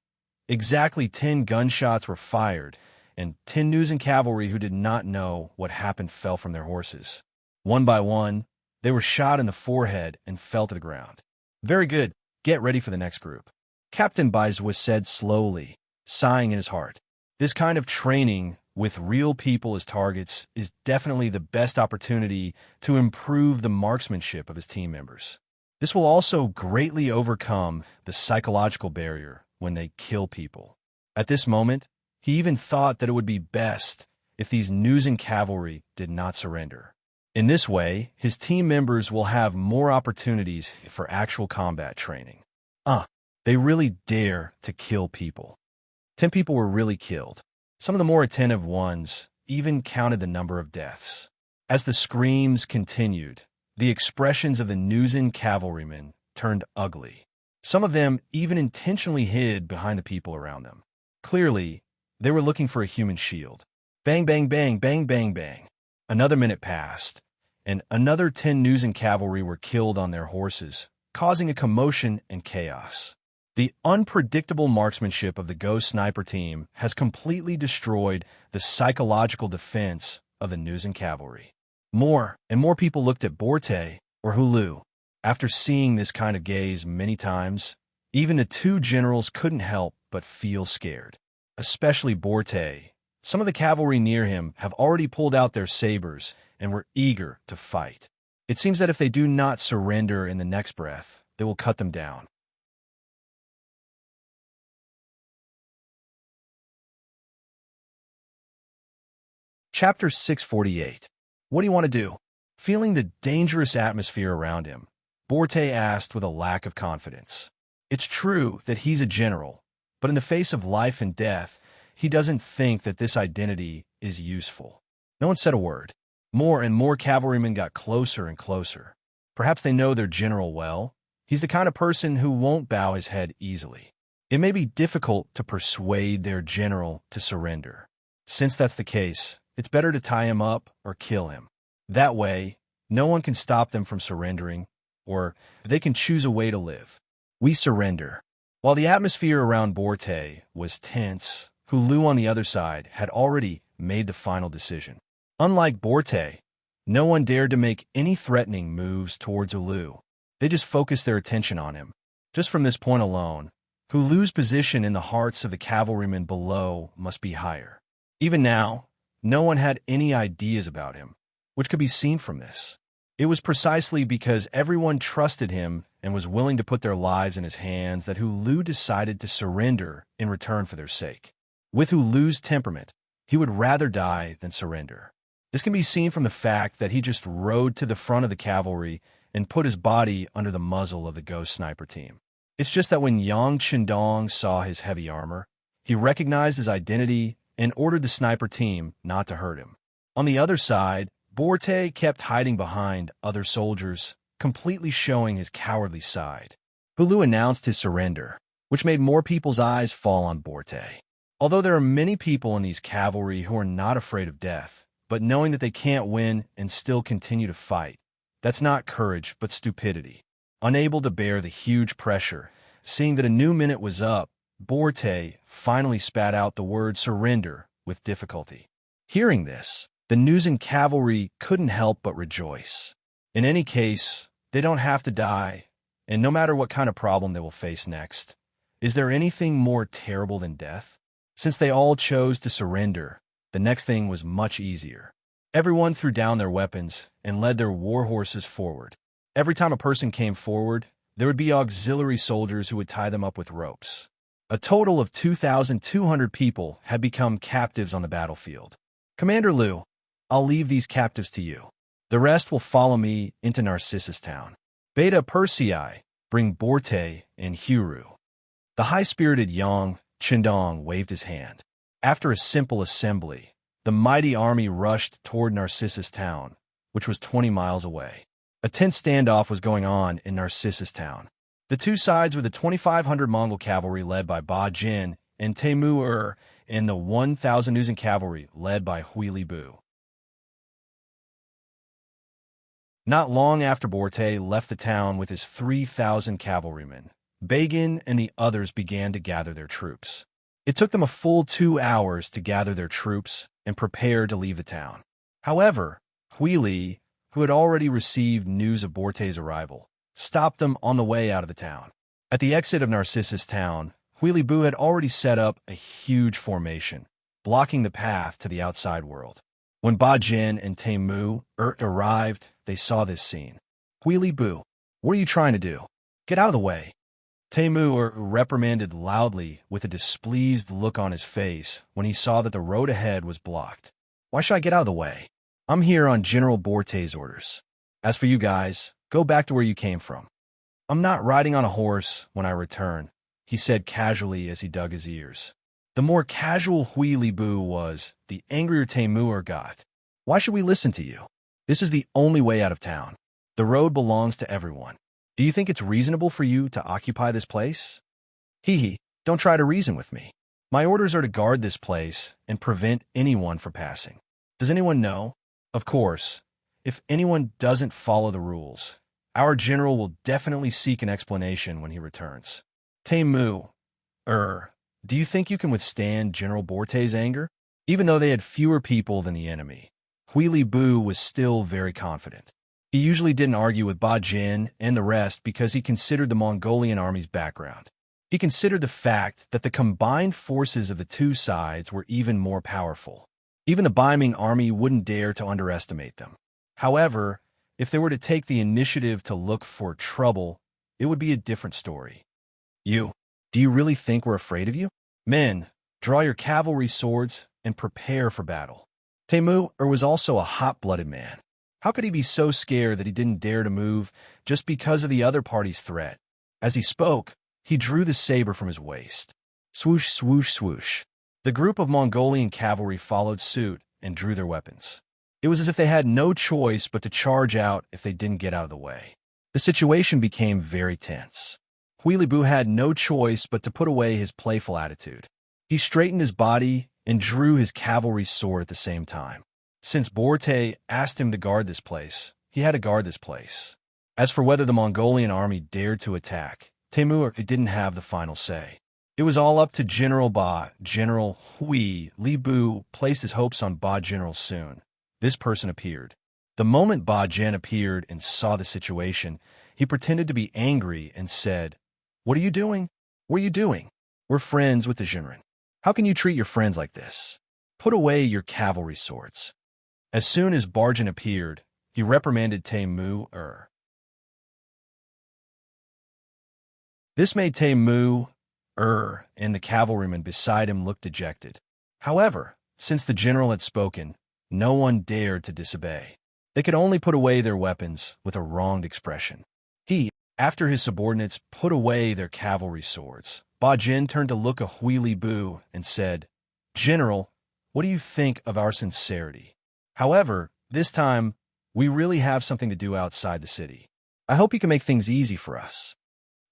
Exactly 10 gunshots were fired, and 10 News and cavalry who did not know what happened fell from their horses. One by one, they were shot in the forehead and fell to the ground. Very good. Get ready for the next group. Captain Bizwa said slowly, sighing in his heart. This kind of training with real people as targets is definitely the best opportunity to improve the marksmanship of his team members. This will also greatly overcome the psychological barrier when they kill people. At this moment, he even thought that it would be best if these News and cavalry did not surrender. In this way, his team members will have more opportunities for actual combat training. They really dare to kill people. 10 people were really killed. Some of the more attentive ones even counted the number of deaths. As the screams continued, the expressions of the News and cavalrymen turned ugly. Some of them even intentionally hid behind the people around them. Clearly, they were looking for a human shield. Bang, bang, bang, bang, bang, bang. Another minute passed, and another 10 News and cavalry were killed on their horses, causing a commotion and chaos. The unpredictable marksmanship of the Ghost Sniper team has completely destroyed the psychological defense of the News and cavalry. More and more people looked at Borte or Hulu. After seeing this kind of gaze many times, even the two generals couldn't help but feel scared. Especially Borte. Some of the cavalry near him have already pulled out their sabers and were eager to fight. It seems that if they do not surrender in the next breath, they will cut them down. Chapter 648. What do you want to do? Feeling the dangerous atmosphere around him, Borte asked with a lack of confidence. It's true that he's a general, but in the face of life and death, he doesn't think that this identity is useful. No one said a word. More and more cavalrymen got closer and closer. Perhaps they know their general well. He's the kind of person who won't bow his head easily. It may be difficult to persuade their general to surrender. Since that's the case, it's better to tie him up or kill him. That way, no one can stop them from surrendering, or they can choose a way to live. We surrender. While the atmosphere around Borte was tense, Hulu on the other side had already made the final decision. Unlike Borte, no one dared to make any threatening moves towards Hulu. They just focused their attention on him. Just from this point alone, Hulu's position in the hearts of the cavalrymen below must be higher. Even now, no one had any ideas about him, which could be seen from this. It was precisely because everyone trusted him and was willing to put their lives in his hands that Hulu decided to surrender in return for their sake. With Hulu's temperament, he would rather die than surrender. This can be seen from the fact that he just rode to the front of the cavalry and put his body under the muzzle of the Ghost Sniper team. It's just that when Yang Qindong saw his heavy armor, he recognized his identity and ordered the sniper team not to hurt him. On the other side, Borte kept hiding behind other soldiers, completely showing his cowardly side. Hulu announced his surrender, which made more people's eyes fall on Borte. Although there are many people in these cavalry who are not afraid of death, but knowing that they can't win and still continue to fight, that's not courage but stupidity. Unable to bear the huge pressure, seeing that a new minute was up, Borte finally spat out the word surrender with difficulty. Hearing this, the News and cavalry couldn't help but rejoice. In any case, they don't have to die, and no matter what kind of problem they will face next, is there anything more terrible than death? Since they all chose to surrender, the next thing was much easier. Everyone threw down their weapons and led their war horses forward. Every time a person came forward, there would be auxiliary soldiers who would tie them up with ropes. A total of 2,200 people had become captives on the battlefield. Commander Liu, I'll leave these captives to you. The rest will follow me into Narcissus Town. Beta Persei, bring Borte and Huru. The high-spirited Yang Qindong waved his hand. After a simple assembly, the mighty army rushed toward Narcissus Town, which was 20 miles away. A tense standoff was going on in Narcissus Town. The two sides were the 2,500 Mongol cavalry led by Ba Jin and Taimur and the 1,000 Uzan cavalry led by Huili Bu. Not long after Borte left the town with his 3,000 cavalrymen, Begin and the others began to gather their troops. It took them a full 2 hours to gather their troops and prepare to leave the town. However, Huili, who had already received news of Borte's arrival, stopped them on the way out of the town. At the exit of Narcissus town, Huili Bu had already set up a huge formation, blocking the path to the outside world. When Ba Jin and Taimur arrived, they saw this scene. Huili Bu, what are you trying to do? Get out of the way. Taimur reprimanded loudly with a displeased look on his face when he saw that the road ahead was blocked. Why should I get out of the way? I'm here on General Borte's orders. As for you guys, go back to where you came from. I'm not riding on a horse when I return, he said casually as he dug his ears. The more casual Huili Bu was, the angrier Taimur got. Why should we listen to you? This is the only way out of town. The road belongs to everyone. Do you think it's reasonable for you to occupy this place? Hee, don't try to reason with me. My orders are to guard this place and prevent anyone from passing. Does anyone know? Of course, if anyone doesn't follow the rules, our general will definitely seek an explanation when he returns. Taimur, do you think you can withstand General Borte's anger? Even though they had fewer people than the enemy, Huili Bu was still very confident. He usually didn't argue with Ba Jin and the rest because he considered the Mongolian army's background. He considered the fact that the combined forces of the two sides were even more powerful. Even the Baiming army wouldn't dare to underestimate them. However, if they were to take the initiative to look for trouble, it would be a different story. Do you really think we're afraid of you? Men, draw your cavalry swords and prepare for battle. Taimur was also a hot-blooded man. How could he be so scared that he didn't dare to move just because of the other party's threat? As he spoke, he drew the saber from his waist. Swoosh, swoosh, swoosh. The group of Mongolian cavalry followed suit and drew their weapons. It was as if they had no choice but to charge out if they didn't get out of the way. The situation became very tense. Huili Bu had no choice but to put away his playful attitude. He straightened his body and drew his cavalry sword at the same time. Since Borte asked him to guard this place, he had to guard this place. As for whether the Mongolian army dared to attack, Taimur didn't have the final say. It was all up to General Ba. General Huili Bu placed his hopes on Ba General soon. This person appeared. The moment Ba Jin appeared and saw the situation, he pretended to be angry and said, "What are you doing? What are you doing? We're friends with the Jinren. How can you treat your friends like this? Put away your cavalry swords." As soon as Barjin appeared, he reprimanded Taimur. This made Taimur and the cavalryman beside him look dejected. However, since the general had spoken, no one dared to disobey. They could only put away their weapons with a wronged expression. After his subordinates put away their cavalry swords, Ba Jin turned to look at Huili Bu and said, "General, what do you think of our sincerity? However, this time, we really have something to do outside the city. I hope you can make things easy for us."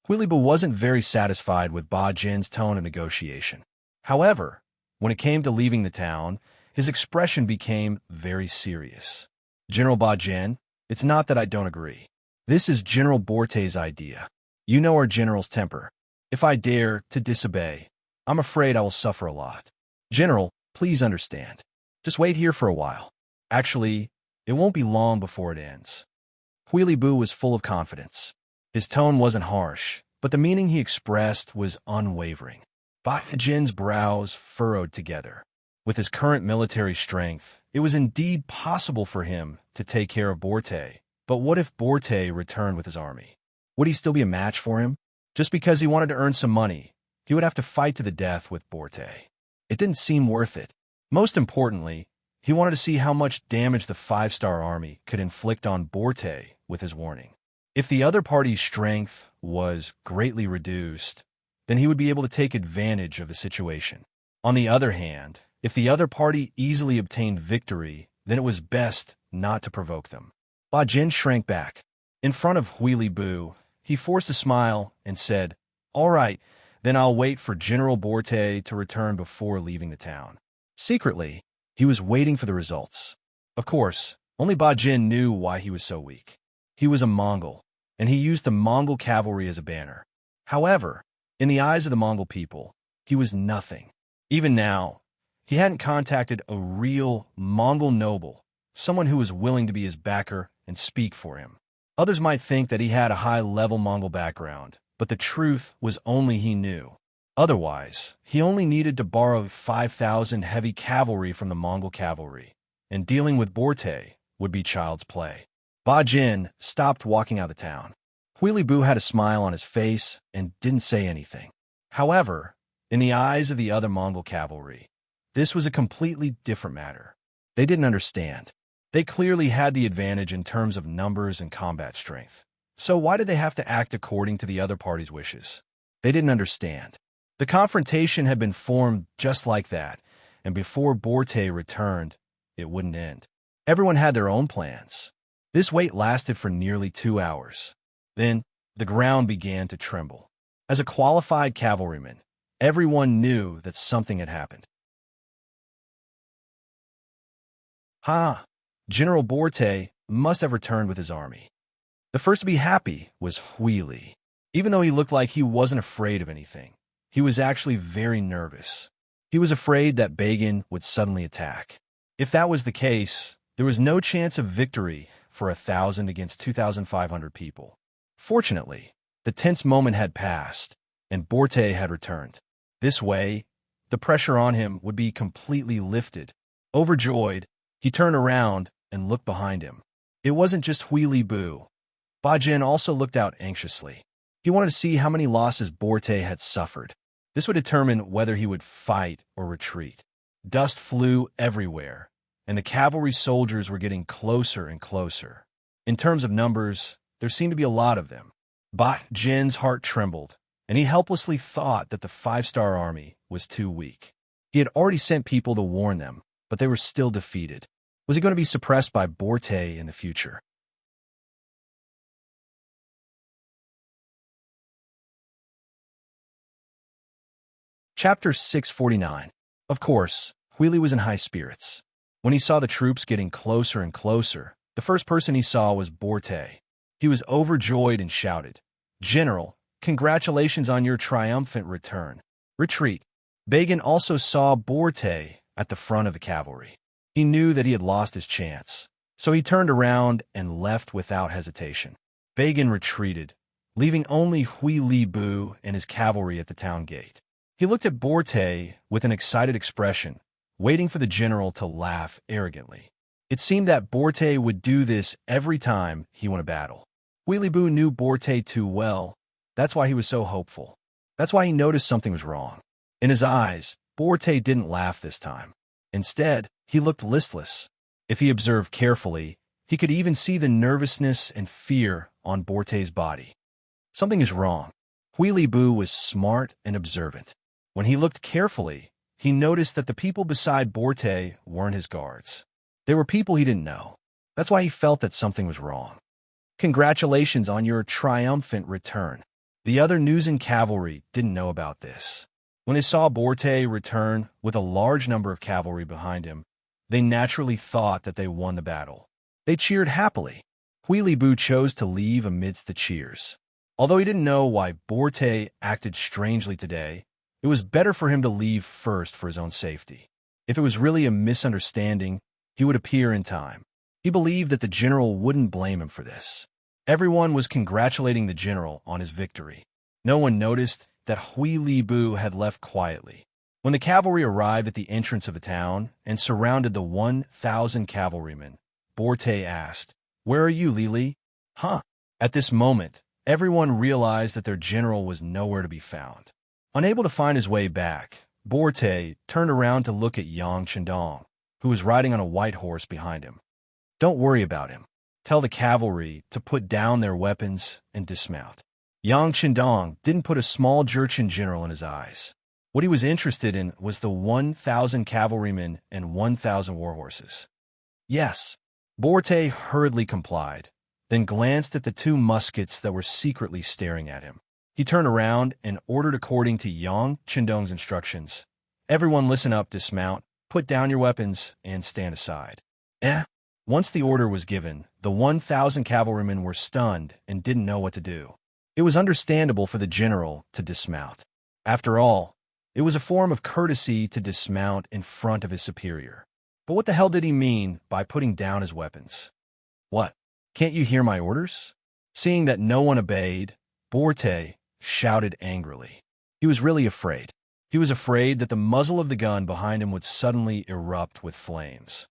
Huili Bu wasn't very satisfied with Ba Jin's tone of negotiation. However, when it came to leaving the town, his expression became very serious. "General Ba Jin, it's not that I don't agree. This is General Borte's idea. You know our general's temper. If I dare to disobey, I'm afraid I will suffer a lot. General, please understand. Just wait here for a while. Actually, it won't be long before it ends." Huili Bu was full of confidence. His tone wasn't harsh, but the meaning he expressed was unwavering. Ba Jin's brows furrowed together. With his current military strength, it was indeed possible for him to take care of Borte. But what if Borte returned with his army? Would he still be a match for him? Just because he wanted to earn some money, he would have to fight to the death with Borte. It didn't seem worth it. Most importantly, he wanted to see how much damage the five-star army could inflict on Borte with his warning. If the other party's strength was greatly reduced, then he would be able to take advantage of the situation. On the other hand, if the other party easily obtained victory, then it was best not to provoke them. Ba Jin shrank back. In front of Huili Bu, He forced a smile and said, "All right, then I'll wait for General Borte to return before leaving the town." Secretly, he was waiting for the results. Of course, only Ba Jin knew why he was so weak. He was a Mongol, and he used the Mongol cavalry as a banner. However, in the eyes of the Mongol people, he was nothing. Even now, he hadn't contacted a real Mongol noble, someone who was willing to be his backer and speak for him. Others might think that he had a high-level Mongol background, but the truth was only he knew. Otherwise, he only needed to borrow 5,000 heavy cavalry from the Mongol cavalry, and dealing with Borte would be child's play. Ba Jin stopped walking out of the town. Huili Bu had a smile on his face and didn't say anything. However, in the eyes of the other Mongol cavalry, this was a completely different matter. They didn't understand. They clearly had the advantage in terms of numbers and combat strength. So why did they have to act according to the other party's wishes? They didn't understand. The confrontation had been formed just like that, and before Borte returned, it wouldn't end. Everyone had their own plans. This wait lasted for nearly 2 hours. Then, the ground began to tremble. As a qualified cavalryman, everyone knew that something had happened. General Borte must have returned with his army. The first to be happy was Huili. Even though he looked like he wasn't afraid of anything, he was actually very nervous. He was afraid that Bagan would suddenly attack. If that was the case, there was no chance of victory for 1,000 against 2,500 people. Fortunately, the tense moment had passed, and Borte had returned. This way, the pressure on him would be completely lifted. Overjoyed, he turned around and looked behind him. It wasn't just Huili Bu. Ba Jin also looked out anxiously. He wanted to see how many losses Borte had suffered. This would determine whether he would fight or retreat. Dust flew everywhere, and the cavalry soldiers were getting closer and closer. In terms of numbers, there seemed to be a lot of them. Ba Jin's heart trembled, and he helplessly thought that the 5-star army was too weak. He had already sent people to warn them, but they were still defeated. Was he going to be suppressed by Borte in the future? Chapter 649. Of course, Huili was in high spirits. When he saw the troops getting closer and closer, the first person he saw was Borte. He was overjoyed and shouted, "General, congratulations on your triumphant return. Retreat." Bagan also saw Borte at the front of the cavalry. He knew that he had lost his chance, so he turned around and left without hesitation. Bagan retreated, leaving only Huili Bu and his cavalry at the town gate. He looked at Borte with an excited expression, waiting for the general to laugh arrogantly. It seemed that Borte would do this every time he won a battle. Huili Bu knew Borte too well. That's why he was so hopeful. That's why he noticed something was wrong. In his eyes, Borte didn't laugh this time. Instead, he looked listless. If he observed carefully, he could even see the nervousness and fear on Borte's body. Something is wrong. Huili Bu was smart and observant. When he looked carefully, he noticed that the people beside Borte weren't his guards. They were people he didn't know. That's why he felt that something was wrong. Congratulations on your triumphant return. The other Nuzen cavalry didn't know about this. When they saw Borte return with a large number of cavalry behind him, they naturally thought that they won the battle. They cheered happily. Huili Bu chose to leave amidst the cheers. Although he didn't know why Borte acted strangely today, it was better for him to leave first for his own safety. If it was really a misunderstanding, he would appear in time. He believed that the general wouldn't blame him for this. Everyone was congratulating the general on his victory. No one noticed that Huili Bu had left quietly. When the cavalry arrived at the entrance of the town and surrounded the 1,000 cavalrymen, Borte asked, "Where are you, Lili?" At this moment, everyone realized that their general was nowhere to be found. Unable to find his way back, Borte turned around to look at Yang Chendong, who was riding on a white horse behind him. "Don't worry about him. Tell the cavalry to put down their weapons and dismount." Yang Chendong didn't put a small Jurchen general in his eyes. What he was interested in was the 1,000 cavalrymen and 1,000 war horses. Yes, Borte hurriedly complied, then glanced at the two muskets that were secretly staring at him. He turned around and ordered according to Yang Chendong's instructions. Everyone listen up, dismount, put down your weapons, and stand aside. Once the order was given, the 1,000 cavalrymen were stunned and didn't know what to do. It was understandable for the general to dismount. After all, it was a form of courtesy to dismount in front of his superior. But what the hell did he mean by putting down his weapons? What? Can't you hear my orders? Seeing that no one obeyed, Borte shouted angrily. He was really afraid. He was afraid that the muzzle of the gun behind him would suddenly erupt with flames.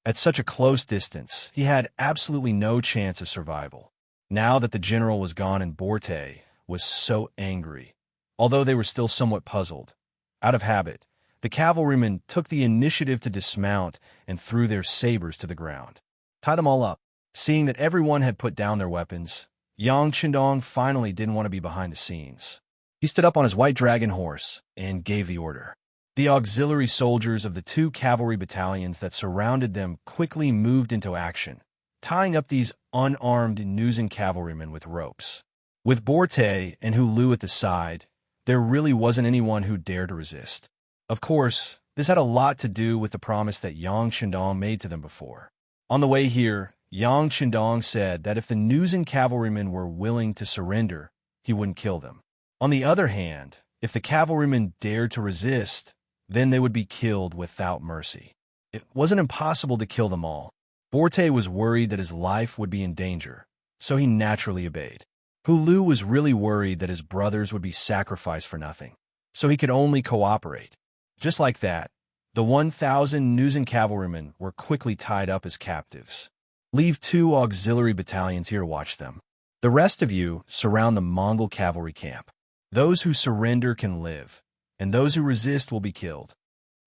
At such a close distance, he had absolutely no chance of survival. Now that the general was gone and Borte was so angry, although they were still somewhat puzzled. Out of habit, the cavalrymen took the initiative to dismount and threw their sabers to the ground. Tie them all up. Seeing that everyone had put down their weapons, Yang Chendong finally didn't want to be behind the scenes. He stood up on his white dragon horse and gave the order. The auxiliary soldiers of the two cavalry battalions that surrounded them quickly moved into action, tying up these unarmed Nuzan cavalrymen with ropes. With Borte and Hulu at the side, there really wasn't anyone who dared to resist. Of course, this had a lot to do with the promise that Yang Chendong made to them before. On the way here, Yang Chendong said that if the Nuzan cavalrymen were willing to surrender, he wouldn't kill them. On the other hand, if the cavalrymen dared to resist, then they would be killed without mercy. It wasn't impossible to kill them all. Borte was worried that his life would be in danger, so he naturally obeyed. Hulu was really worried that his brothers would be sacrificed for nothing, so he could only cooperate. Just like that, the 1,000 Nuzan cavalrymen were quickly tied up as captives. Leave 2 auxiliary battalions here to watch them. The rest of you surround the Mongol cavalry camp. Those who surrender can live, and those who resist will be killed.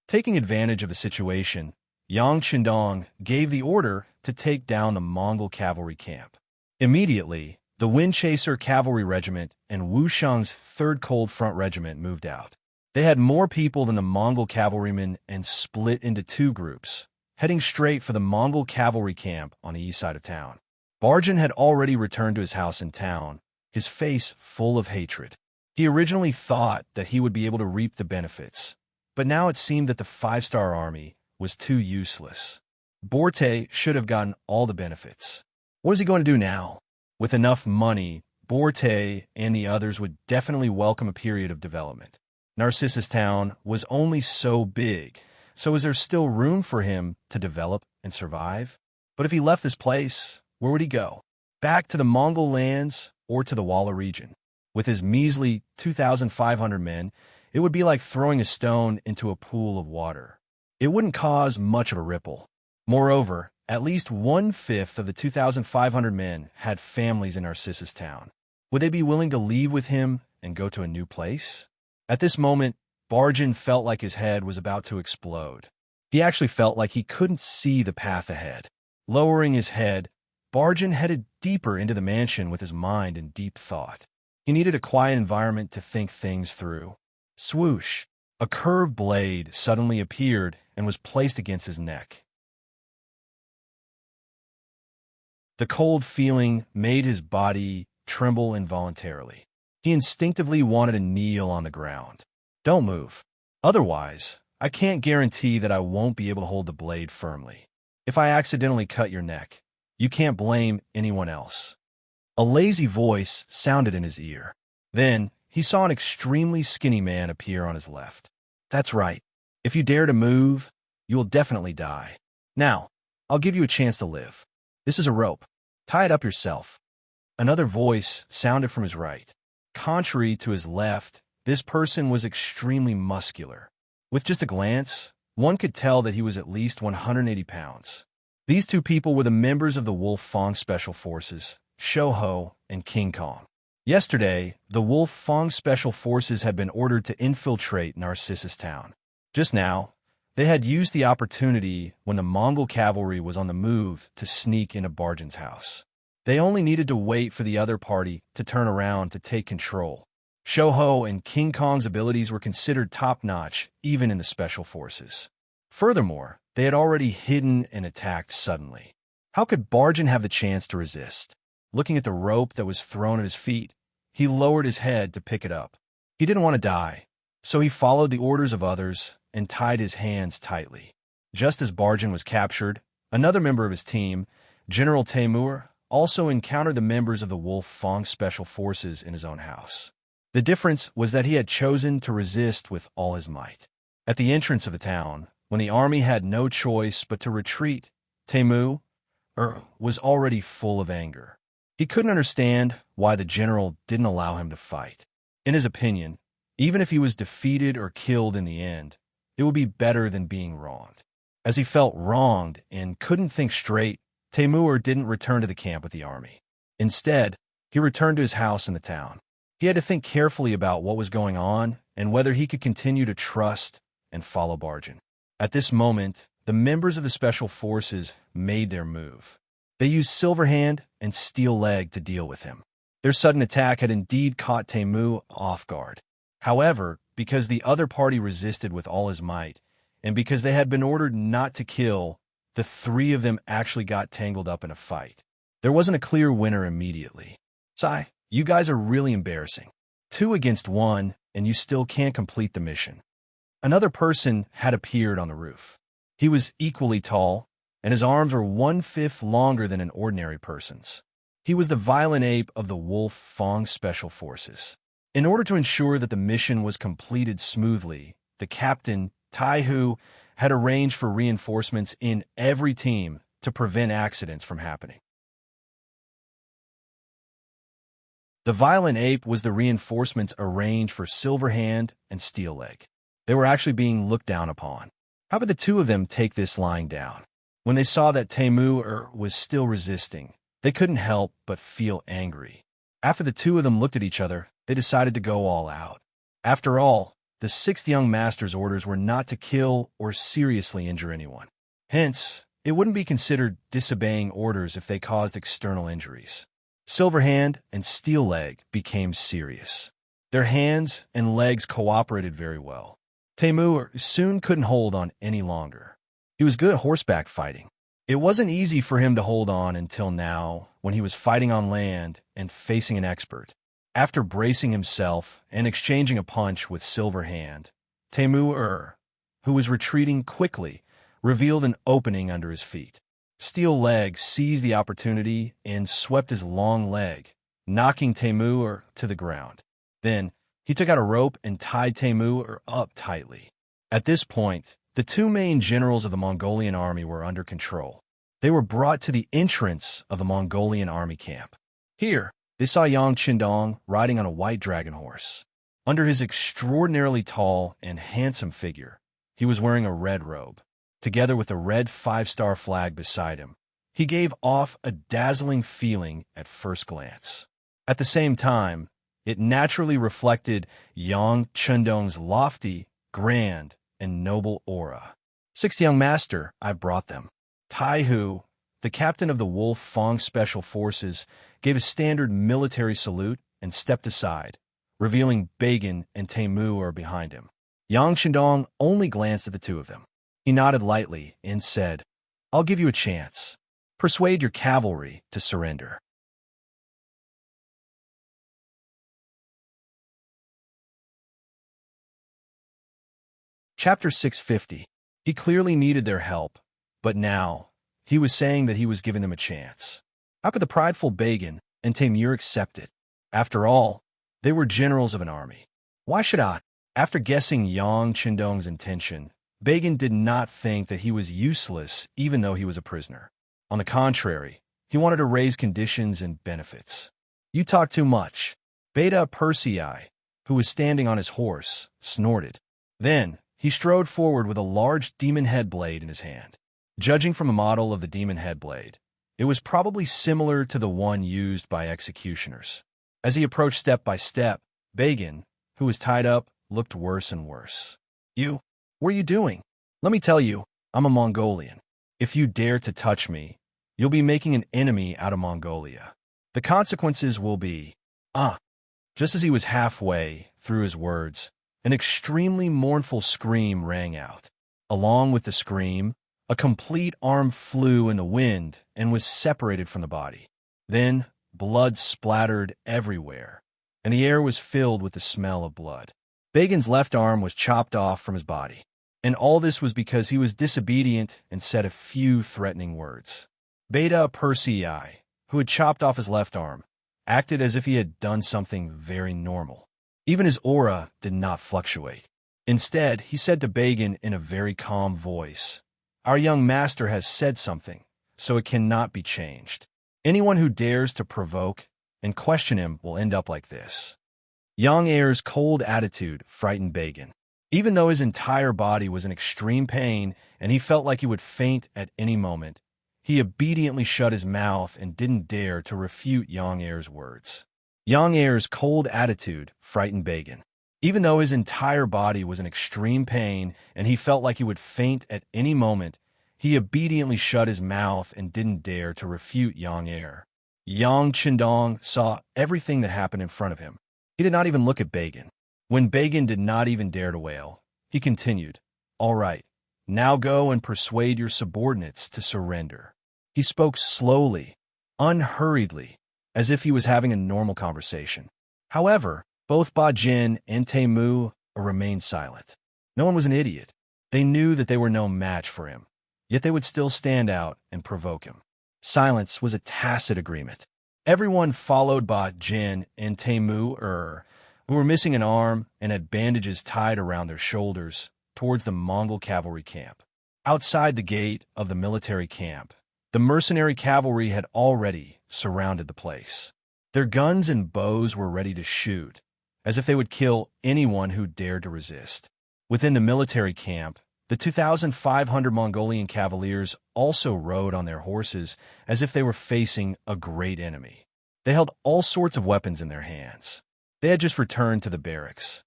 Taking advantage of the situation, Yang Chendong gave the order to take down the Mongol cavalry camp. Immediately, the Windchaser Cavalry Regiment and Wushang's 3rd Cold Front Regiment moved out. They had more people than the Mongol cavalrymen and split into 2 groups, heading straight for the Mongol cavalry camp on the east side of town. Barjan had already returned to his house in town, his face full of hatred. He originally thought that he would be able to reap the benefits, but now it seemed that the 5-star army was too useless. Borte should have gotten all the benefits. What is he going to do now? With enough money, Borte and the others would definitely welcome a period of development. Narcissus Town was only so big, so is there still room for him to develop and survive? But if he left this place, where would he go? Back to the Mongol lands or to the Walla region? With his measly 2,500 men, it would be like throwing a stone into a pool of water. It wouldn't cause much of a ripple. Moreover, at least 1/5 of the 2,500 men had families in Narcissus Town. Would they be willing to leave with him and go to a new place? At this moment, Barjan felt like his head was about to explode. He actually felt like he couldn't see the path ahead. Lowering his head, Barjan headed deeper into the mansion with his mind in deep thought. He needed a quiet environment to think things through. Swoosh! A curved blade suddenly appeared and was placed against his neck. The cold feeling made his body tremble involuntarily. He instinctively wanted to kneel on the ground. Don't move. Otherwise, I can't guarantee that I won't be able to hold the blade firmly. If I accidentally cut your neck, you can't blame anyone else. A lazy voice sounded in his ear. Then, he saw an extremely skinny man appear on his left. That's right. If you dare to move, you will definitely die. Now, I'll give you a chance to live. This is a rope. Tie it up yourself. Another voice sounded from his right. Contrary to his left, this person was extremely muscular. With just a glance, one could tell that he was at least 180 pounds. These 2 people were the members of the Wolf Fong Special Forces, Shouho and King Kong. Yesterday, the Wolf Fong Special Forces had been ordered to infiltrate Narcissus Town. Just now, they had used the opportunity when the Mongol cavalry was on the move to sneak into Barjan's house. They only needed to wait for the other party to turn around to take control. Shouho and King Kong's abilities were considered top-notch even in the Special Forces. Furthermore, they had already hidden and attacked suddenly. How could Barjan have the chance to resist? Looking at the rope that was thrown at his feet, he lowered his head to pick it up. He didn't want to die, so he followed the orders of others and tied his hands tightly. Just as Barjan was captured, another member of his team, General Taimur, also encountered the members of the Wolf Fong Special Forces in his own house. The difference was that he had chosen to resist with all his might. At the entrance of the town, when the army had no choice but to retreat, Taimur was already full of anger. He couldn't understand why the general didn't allow him to fight. In his opinion, even if he was defeated or killed in the end, it would be better than being wronged. As he felt wronged and couldn't think straight, Taimur didn't return to the camp with the army. Instead, he returned to his house in the town. He had to think carefully about what was going on and whether he could continue to trust and follow Barjan. At this moment, the members of the Special Forces made their move. They used Silverhand and Steel Leg to deal with him. Their sudden attack had indeed caught Taimur off guard. However, because the other party resisted with all his might, and because they had been ordered not to kill, the three of them actually got tangled up in a fight. There wasn't a clear winner immediately. Sai, you guys are really embarrassing. 2 against 1, and you still can't complete the mission. Another person had appeared on the roof. He was equally tall, and his arms were 1/5 longer than an ordinary person's. He was the violent ape of the Wolf Fong Special Forces. In order to ensure that the mission was completed smoothly, the captain, Tai Hu, had arranged for reinforcements in every team to prevent accidents from happening. The violent ape was the reinforcements arranged for Silverhand and Steel Leg. They were actually being looked down upon. How could the two of them take this lying down? When they saw that Taimur was still resisting, they couldn't help but feel angry. After the two of them looked at each other, they decided to go all out. After all, the 6th young master's orders were not to kill or seriously injure anyone. Hence, it wouldn't be considered disobeying orders if they caused external injuries. Silverhand and Steel Leg became serious. Their hands and legs cooperated very well. Taimur soon couldn't hold on any longer. He was good at horseback fighting. It wasn't easy for him to hold on until now, when he was fighting on land and facing an expert. After bracing himself and exchanging a punch with Silverhand, Taimur, who was retreating quickly, revealed an opening under his feet. Steel Leg seized the opportunity and swept his long leg, knocking Taimur to the ground. Then, he took out a rope and tied Taimur up tightly. At this point, the 2 main generals of the Mongolian army were under control. They were brought to the entrance of the Mongolian army camp. Here, they saw Yang Qindong riding on a white dragon horse. Under his extraordinarily tall and handsome figure, he was wearing a red robe. Together with a red 5-star flag beside him, he gave off a dazzling feeling at first glance. At the same time, it naturally reflected Yang Qindong's lofty, grand, and noble aura. 6th young master, I've brought them. Tai Hu, the captain of the Wolf Fong Special Forces, gave a standard military salute and stepped aside, revealing Bagan and Taimur behind him. Yang Qindong only glanced at the two of them. He nodded lightly and said, I'll give you a chance. Persuade your cavalry to surrender. Chapter 650. He clearly needed their help, but now he was saying that he was giving them a chance. How could the prideful Bagan and Taimur accept it? After all, they were generals of an army. Why should I? After guessing Yang Qindong's intention, Bagan did not think that he was useless even though he was a prisoner. On the contrary, he wanted to raise conditions and benefits. You talk too much. Beta Persei, who was standing on his horse, snorted. Then, he strode forward with a large demon head blade in his hand. Judging from the model of the demon head blade, it was probably similar to the one used by executioners. As he approached step by step, Bagan, who was tied up, looked worse and worse. What are you doing? Let me tell you, I'm a Mongolian. If you dare to touch me, you'll be making an enemy out of Mongolia. The consequences will be, Just as he was halfway through his words, an extremely mournful scream rang out. Along with the scream, A complete arm flew in the wind and was separated from the body. Then, blood splattered everywhere, and the air was filled with the smell of blood. Bagan's left arm was chopped off from his body, and all this was because he was disobedient and said a few threatening words. Beta Persei, who had chopped off his left arm, acted as if he had done something very normal. Even his aura did not fluctuate. Instead, he said to Bagan in a very calm voice, "Our young master has said something, so it cannot be changed. Anyone who dares to provoke and question him will end up like this." Yang Er's cold attitude frightened Bagan. Even though his entire body was in extreme pain and he felt like he would faint at any moment, he obediently shut his mouth and didn't dare to refute Yang Er's words. Yang Er's cold attitude frightened Bagan. Even though his entire body was in extreme pain and he felt like he would faint at any moment, he obediently shut his mouth and didn't dare to refute Yang Er. Yang Qindong saw everything that happened in front of him. He did not even look at Bagan. When Bagan did not even dare to wail, he continued, "All right, now go and persuade your subordinates to surrender." He spoke slowly, unhurriedly, as if he was having a normal conversation. However, both Ba Jin and Taimu remained silent. No one was an idiot. They knew that they were no match for him, yet they would still stand out and provoke him. Silence was a tacit agreement. Everyone followed Ba Jin and Taimu who were missing an arm and had bandages tied around their shoulders, towards the Mongol cavalry camp. Outside the gate of the military camp, the mercenary cavalry had already surrounded the place. Their guns and bows were ready to shoot, as if they would kill anyone who dared to resist. Within the military camp, the 2,500 Mongolian cavaliers also rode on their horses as if they were facing a great enemy. They held all sorts of weapons in their hands. They had just returned to the barracks.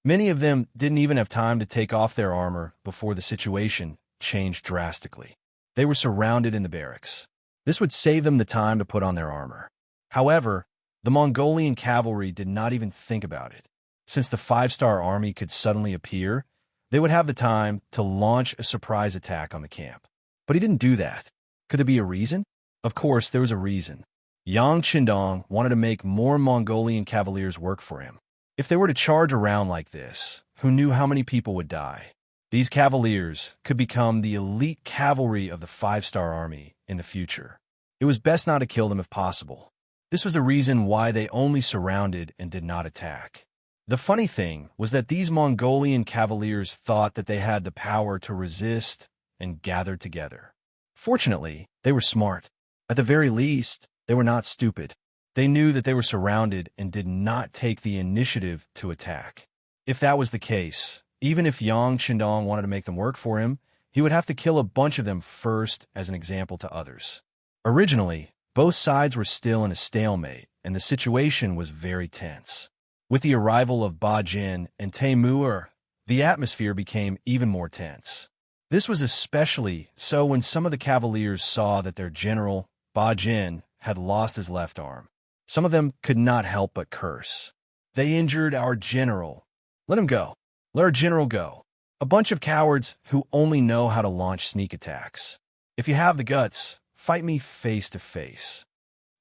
Many of them didn't even have time to take off their armor before the situation changed drastically. They were surrounded in the barracks. This would save them the time to put on their armor. However, the Mongolian cavalry did not even think about it. Since the 5-star army could suddenly appear, they would have the time to launch a surprise attack on the camp. But he didn't do that. Could there be a reason? Of course, there was a reason. Yang Qindong wanted to make more Mongolian cavaliers work for him. If they were to charge around like this, who knew how many people would die? These cavaliers could become the elite cavalry of the 5-star army in the future. It was best not to kill them if possible. This was the reason why they only surrounded and did not attack. The funny thing was that these Mongolian cavaliers thought that they had the power to resist and gather together. Fortunately, they were smart. At the very least, they were not stupid. They knew that they were surrounded and did not take the initiative to attack. If that was the case, even if Yang Qindong wanted to make them work for him, he would have to kill a bunch of them first as an example to others. Originally, both sides were still in a stalemate, and the situation was very tense. With the arrival of Ba Jin and Taimu, the atmosphere became even more tense. This was especially so when some of the cavaliers saw that their general, Ba Jin, had lost his left arm. Some of them could not help but curse. "They injured our general. Let him go. Let our general go. A bunch of cowards who only know how to launch sneak attacks. If you have the guts, fight me face to face.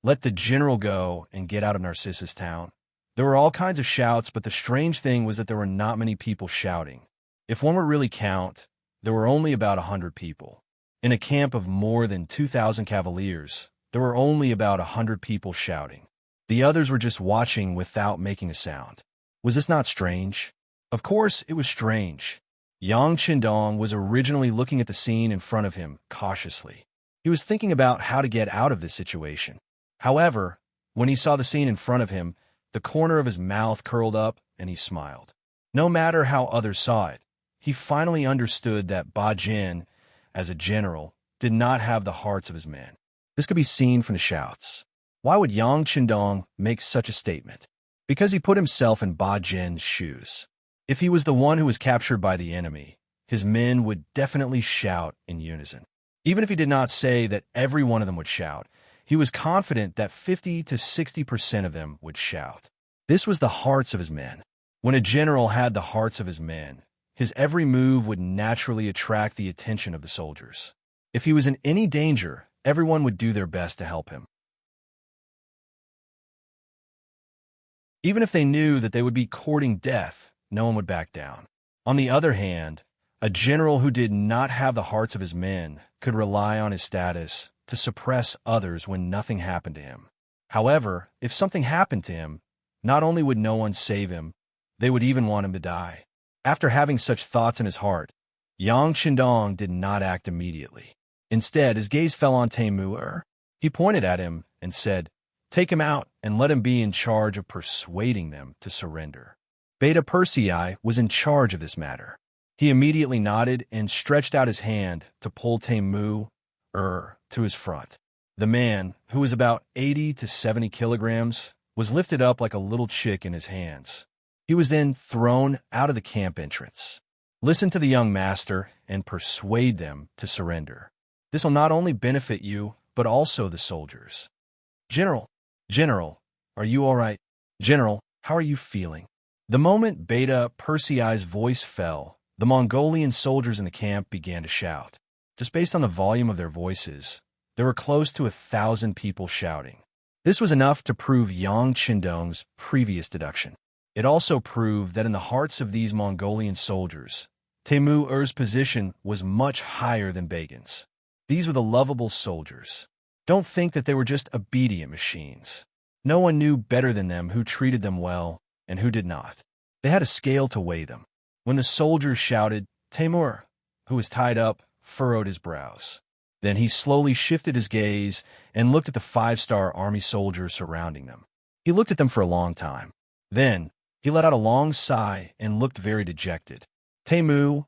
Let the general go and get out of Narcissus Town." There were all kinds of shouts, but the strange thing was that there were not many people shouting. If one were really count, there were only about 100 people. In a camp of more than 2,000 cavaliers, there were only about 100 people shouting. The others were just watching without making a sound. Was this not strange? Of course, it was strange. Yang Qindong was originally looking at the scene in front of him cautiously. He was thinking about how to get out of this situation. However, when he saw the scene in front of him, the corner of his mouth curled up and he smiled. No matter how others saw it, he finally understood that Ba Jin, as a general, did not have the hearts of his men. This could be seen from the shouts. Why would Yang Qindong make such a statement? Because he put himself in Ba Jin's shoes. If he was the one who was captured by the enemy, his men would definitely shout in unison. Even if he did not say that every one of them would shout, he was confident that 50 to 60% of them would shout. This was the hearts of his men. When a general had the hearts of his men, His every move would naturally attract the attention of the soldiers. If he was in any danger, everyone would do their best to help him. Even if they knew that they would be courting death, no one would back down. On the other hand, a general who did not have the hearts of his men could rely on his status to suppress others when nothing happened to him. However, if something happened to him, not only would no one save him, they would even want him to die. After having such thoughts in his heart, Yang Shindong did not act immediately. Instead, his gaze fell on Taimur. He pointed at him and said, "Take him out and let him be in charge of persuading them to surrender." Beta Persei was in charge of this matter. He immediately nodded and stretched out his hand to pull Taimur to his front. The man, who was about 80 to 70 kilograms, was lifted up like a little chick in his hands. He was then thrown out of the camp entrance. Listen to the young master and persuade them to surrender. This will not only benefit you, but also the soldiers. General, are you all right? General, how are you feeling? The moment Beta Persei's voice fell, the Mongolian soldiers in the camp began to shout. Just based on the volume of their voices, there were close to 1,000 people shouting. This was enough to prove Yang Qindong's previous deduction. It also proved that in the hearts of these Mongolian soldiers, Taimur's position was much higher than Begin's. These were the lovable soldiers. Don't think that they were just obedient machines. No one knew better than them who treated them well and who did not. They had a scale to weigh them. When the soldiers shouted, Taimur, who was tied up, furrowed his brows. Then he slowly shifted his gaze and looked at the 5-star army soldiers surrounding them. He looked at them for a long time. Then he let out a long sigh and looked very dejected. Taimur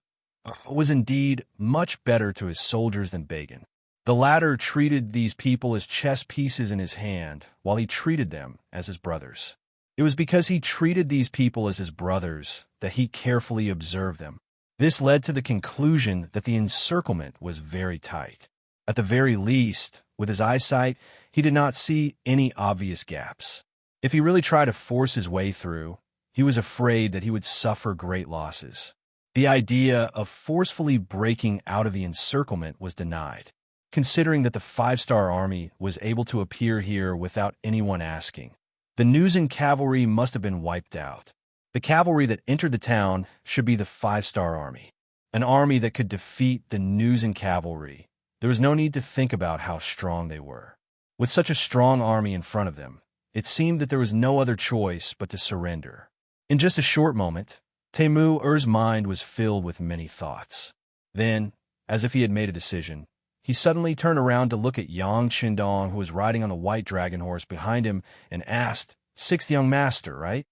was indeed much better to his soldiers than Begin. The latter treated these people as chess pieces in his hand, while he treated them as his brothers. It was because he treated these people as his brothers that he carefully observed them. This led to the conclusion that the encirclement was very tight. At the very least, with his eyesight, he did not see any obvious gaps. If he really tried to force his way through, he was afraid that he would suffer great losses. The idea of forcefully breaking out of the encirclement was denied, considering that the 5-star army was able to appear here without anyone asking. The Nuzen cavalry must have been wiped out. The cavalry that entered the town should be the 5-star army, an army that could defeat the Nuzen cavalry. There was no need to think about how strong they were. With such a strong army in front of them, it seemed that there was no other choice but to surrender. In just a short moment, Taimur's mind was filled with many thoughts. Then, as if he had made a decision, he suddenly turned around to look at Yang Qindong, who was riding on the white dragon horse behind him, and asked, "Sixth young master, right?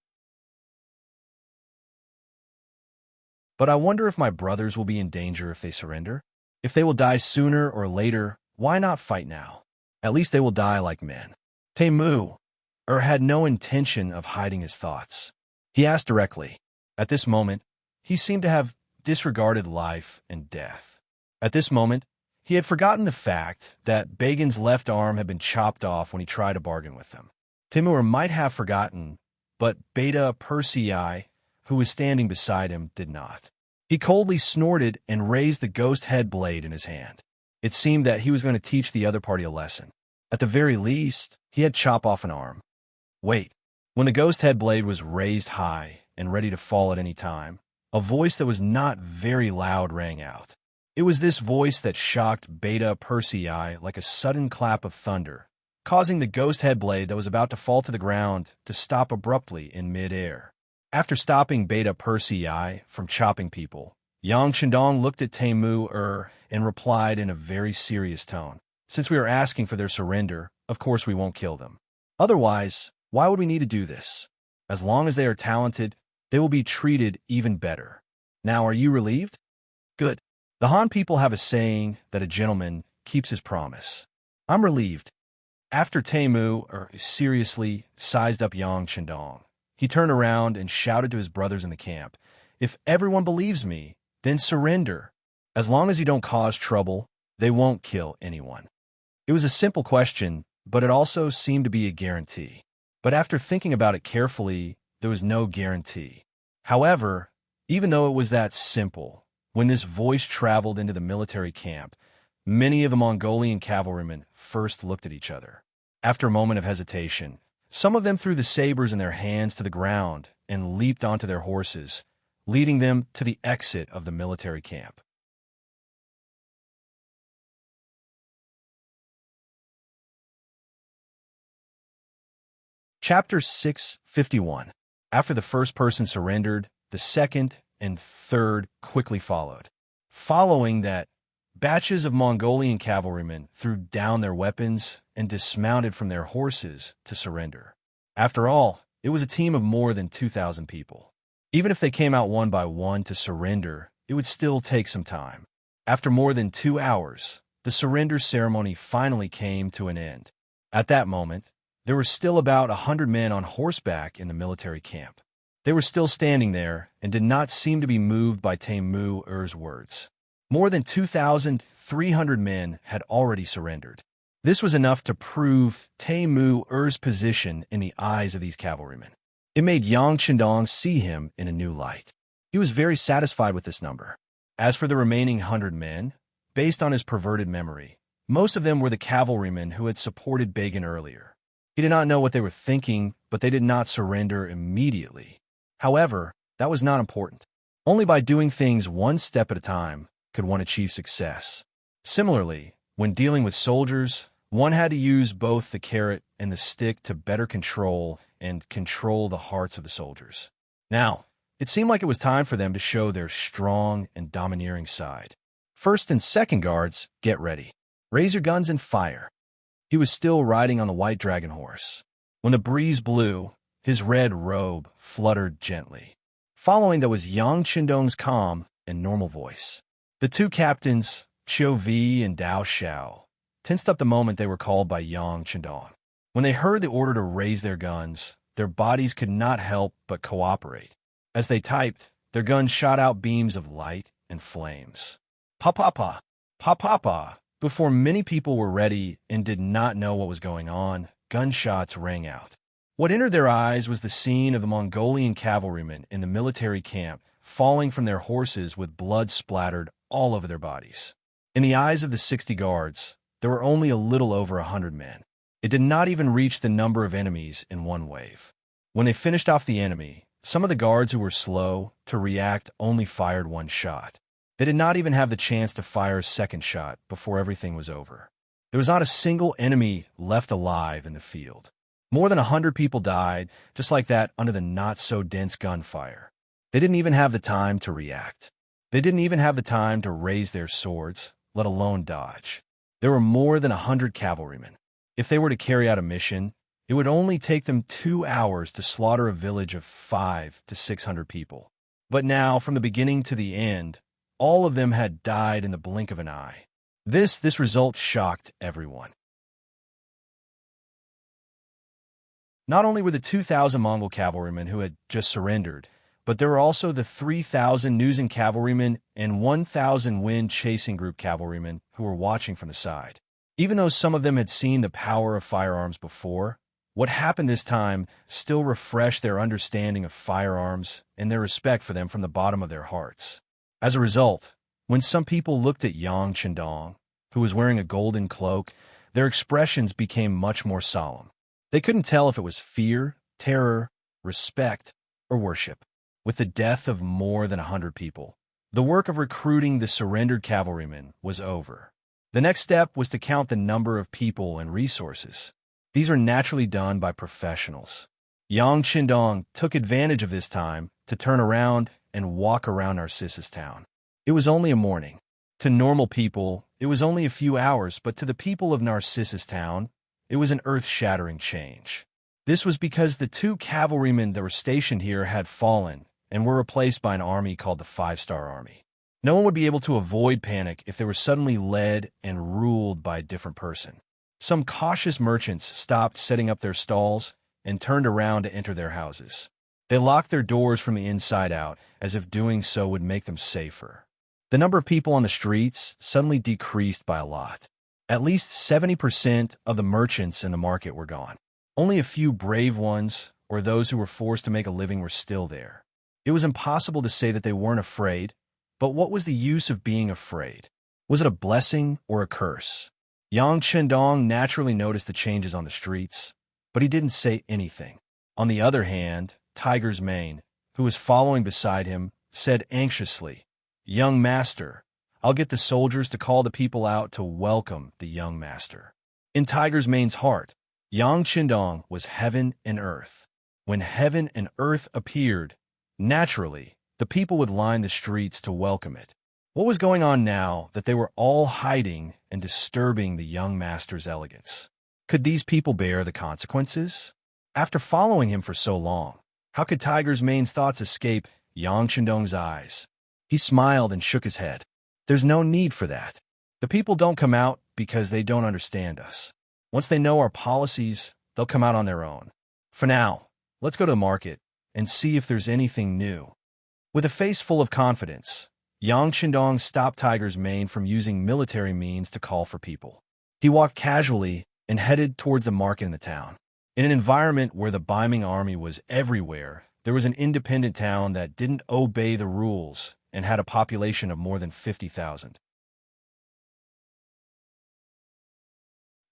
But I wonder if my brothers will be in danger if they surrender? If they will die sooner or later, why not fight now? At least they will die like men." Taimur had no intention of hiding his thoughts. He asked directly. At this moment, he seemed to have disregarded life and death. At this moment, he had forgotten the fact that Begin's left arm had been chopped off when he tried to bargain with them. Taimur might have forgotten, but Beta Persei, who was standing beside him, did not. He coldly snorted and raised the ghost head blade in his hand. It seemed that he was going to teach the other party a lesson. At the very least, he had chopped off an arm. Wait. When the ghost head blade was raised high and ready to fall at any time, a voice that was not very loud rang out. It was this voice that shocked Beta Persei like a sudden clap of thunder, causing the ghost head blade that was about to fall to the ground to stop abruptly in mid-air. After stopping Beta Persei from chopping people, Yang Qindong looked at Taimur and replied in a very serious tone. "Since we are asking for their surrender, of course we won't kill them. Otherwise, why would we need to do this? As long as they are talented, they will be treated even better. Now, are you relieved? Good. The Han people have a saying that a gentleman keeps his promise. I'm relieved." After Taimur seriously sized up Yang Qindong, he turned around and shouted to his brothers in the camp, "If everyone believes me, then surrender. As long as you don't cause trouble, they won't kill anyone." It was a simple question, but it also seemed to be a guarantee. But after thinking about it carefully, there was no guarantee. However, Even though it was that simple, when this voice traveled into the military camp, many of the Mongolian cavalrymen first looked at each other. After a moment of hesitation, some of them threw the sabers in their hands to the ground and leaped onto their horses, leading them to the exit of the military camp. Chapter 651. After the first person surrendered, the second and third quickly followed. Following that, batches of Mongolian cavalrymen threw down their weapons and dismounted from their horses to surrender. After all, it was a team of more than 2,000 people. Even if they came out one by one to surrender, it would still take some time. After more than 2 hours, the surrender ceremony finally came to an end. At that moment, there were still about 100 men on horseback in the military camp. They were still standing there and did not seem to be moved by Teymuur's words. More than 2,300 men had already surrendered. This was enough to prove Teymuur's position in the eyes of these cavalrymen. It made Yang Qindong see him in a new light. He was very satisfied with this number. As for the remaining 100 men, based on his perverted memory, most of them were the cavalrymen who had supported Bagan earlier. He did not know what they were thinking, but they did not surrender immediately. However, that was not important. Only by doing things one step at a time could one achieve success. Similarly, when dealing with soldiers, one had to use both the carrot and the stick to better control the hearts of the soldiers. Now, it seemed like it was time for them to show their strong and domineering side. First and second guards, get ready. Raise your guns and fire. He was still riding on the white dragon horse. When the breeze blew, his red robe fluttered gently. Following that was Yang Qindong's calm and normal voice. The two captains, Qiu Vi and Dao Xiao, tensed up the moment they were called by Yang Qindong. When they heard the order to raise their guns, their bodies could not help but cooperate. As they typed, their guns shot out beams of light and flames. Pa-pa-pa! Pa-pa-pa! Before many people were ready and did not know what was going on, gunshots rang out. What entered their eyes was the scene of the Mongolian cavalrymen in the military camp falling from their horses with blood splattered all over their bodies. In the eyes of the 60 guards, there were only a little over 100 men. It did not even reach the number of enemies in one wave. When they finished off the enemy, some of the guards who were slow to react only fired one shot. They did not even have the chance to fire a second shot before everything was over. There was not a single enemy left alive in the field. More than 100 people died, just like that, under the not-so-dense gunfire. They didn't even have the time to react. They didn't even have the time to raise their swords, let alone dodge. There were more than 100 cavalrymen. If they were to carry out a mission, it would only take them 2 hours to slaughter a village of 500 to 600 people. But now, from the beginning to the end, all of them had died in the blink of an eye. This result shocked everyone. Not only were the 2,000 Mongol cavalrymen who had just surrendered, but there were also the 3,000 Nuzan cavalrymen and 1,000 Wind Chasing Group cavalrymen who were watching from the side. Even though some of them had seen the power of firearms before, what happened this time still refreshed their understanding of firearms and their respect for them from the bottom of their hearts. As a result, when some people looked at Yang Qindong, who was wearing a golden cloak, their expressions became much more solemn. They couldn't tell if it was fear, terror, respect, or worship. With the death of more than 100 people, the work of recruiting the surrendered cavalrymen was over. The next step was to count the number of people and resources. These are naturally done by professionals. Yang Qindong took advantage of this time to turn around and walk around Narcissus town. It was only a morning. To normal people, it was only a few hours, but to the people of Narcissus town, it was an earth-shattering change. This was because the 2 cavalrymen that were stationed here had fallen and were replaced by an army called the 5-Star Army. No one would be able to avoid panic if they were suddenly led and ruled by a different person. Some cautious merchants stopped setting up their stalls and turned around to enter their houses. They locked their doors from the inside out, as if doing so would make them safer. The number of people on the streets suddenly decreased by a lot. At least 70% of the merchants in the market were gone. Only a few brave ones, or those who were forced to make a living, were still there. It was impossible to say that they weren't afraid, but what was the use of being afraid? Was it a blessing or a curse? Yang Chendong naturally noticed the changes on the streets, but he didn't say anything. On the other hand, Tiger's Mane, who was following beside him, said anxiously, "Young master, I'll get the soldiers to call the people out to welcome the young master." In Tiger's Mane's heart, Yang Chendong was heaven and earth. When heaven and earth appeared, naturally, the people would line the streets to welcome it. What was going on now that they were all hiding and disturbing the young master's elegance? Could these people bear the consequences? After following him for so long, how could Tiger's Mane's thoughts escape Yang Chendong's eyes? He smiled and shook his head. There's no need for that. The people don't come out because they don't understand us. Once they know our policies, they'll come out on their own. For now, let's go to the market and see if there's anything new. With a face full of confidence, Yang Chendong stopped Tiger's Mane from using military means to call for people. He walked casually and headed towards the market in the town. In an environment where the Biming army was everywhere, there was an independent town that didn't obey the rules and had a population of more than 50,000.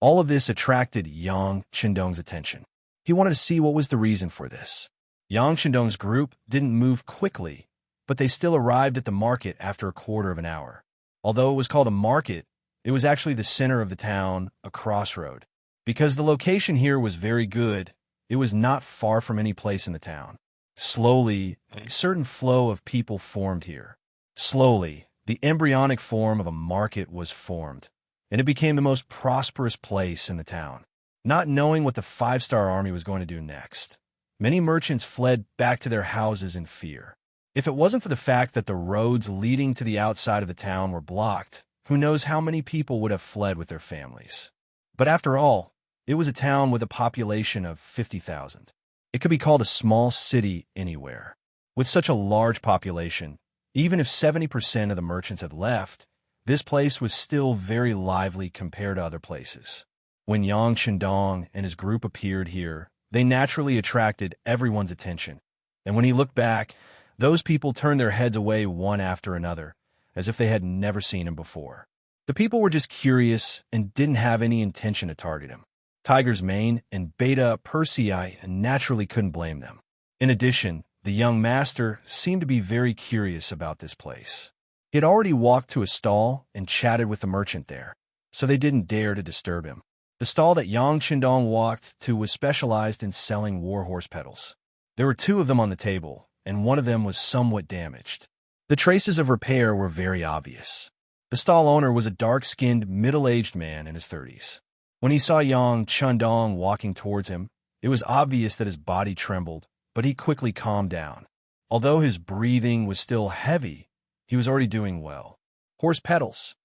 All of this attracted Yang Chendong's attention. He wanted to see what was the reason for this. Yang Chendong's group didn't move quickly, but they still arrived at the market after a quarter of an hour. Although it was called a market, it was actually the center of the town, a crossroad. Because the location here was very good, it was not far from any place in the town. Slowly, a certain flow of people formed here. Slowly, the embryonic form of a market was formed, and it became the most prosperous place in the town. Not knowing what the five-star army was going to do next, many merchants fled back to their houses in fear. If it wasn't for the fact that the roads leading to the outside of the town were blocked, who knows how many people would have fled with their families. But after all, it was a town with a population of 50,000. It could be called a small city anywhere. With such a large population, even if 70% of the merchants had left, this place was still very lively compared to other places. When Yang Chendong and his group appeared here, they naturally attracted everyone's attention. And when he looked back, those people turned their heads away one after another, as if they had never seen him before. The people were just curious and didn't have any intention to target him. Tiger's Mane and Beta Persei naturally couldn't blame them. In addition, the young master seemed to be very curious about this place. He had already walked to a stall and chatted with the merchant there, so they didn't dare to disturb him. The stall that Yang Chendong walked to was specialized in selling warhorse pedals. There were two of them on the table, and one of them was somewhat damaged. The traces of repair were very obvious. The stall owner was a dark-skinned, middle-aged man in his 30s. When he saw Yang Chendong walking towards him, it was obvious that his body trembled, but he quickly calmed down. Although his breathing was still heavy, he was already doing well. Horse pedals.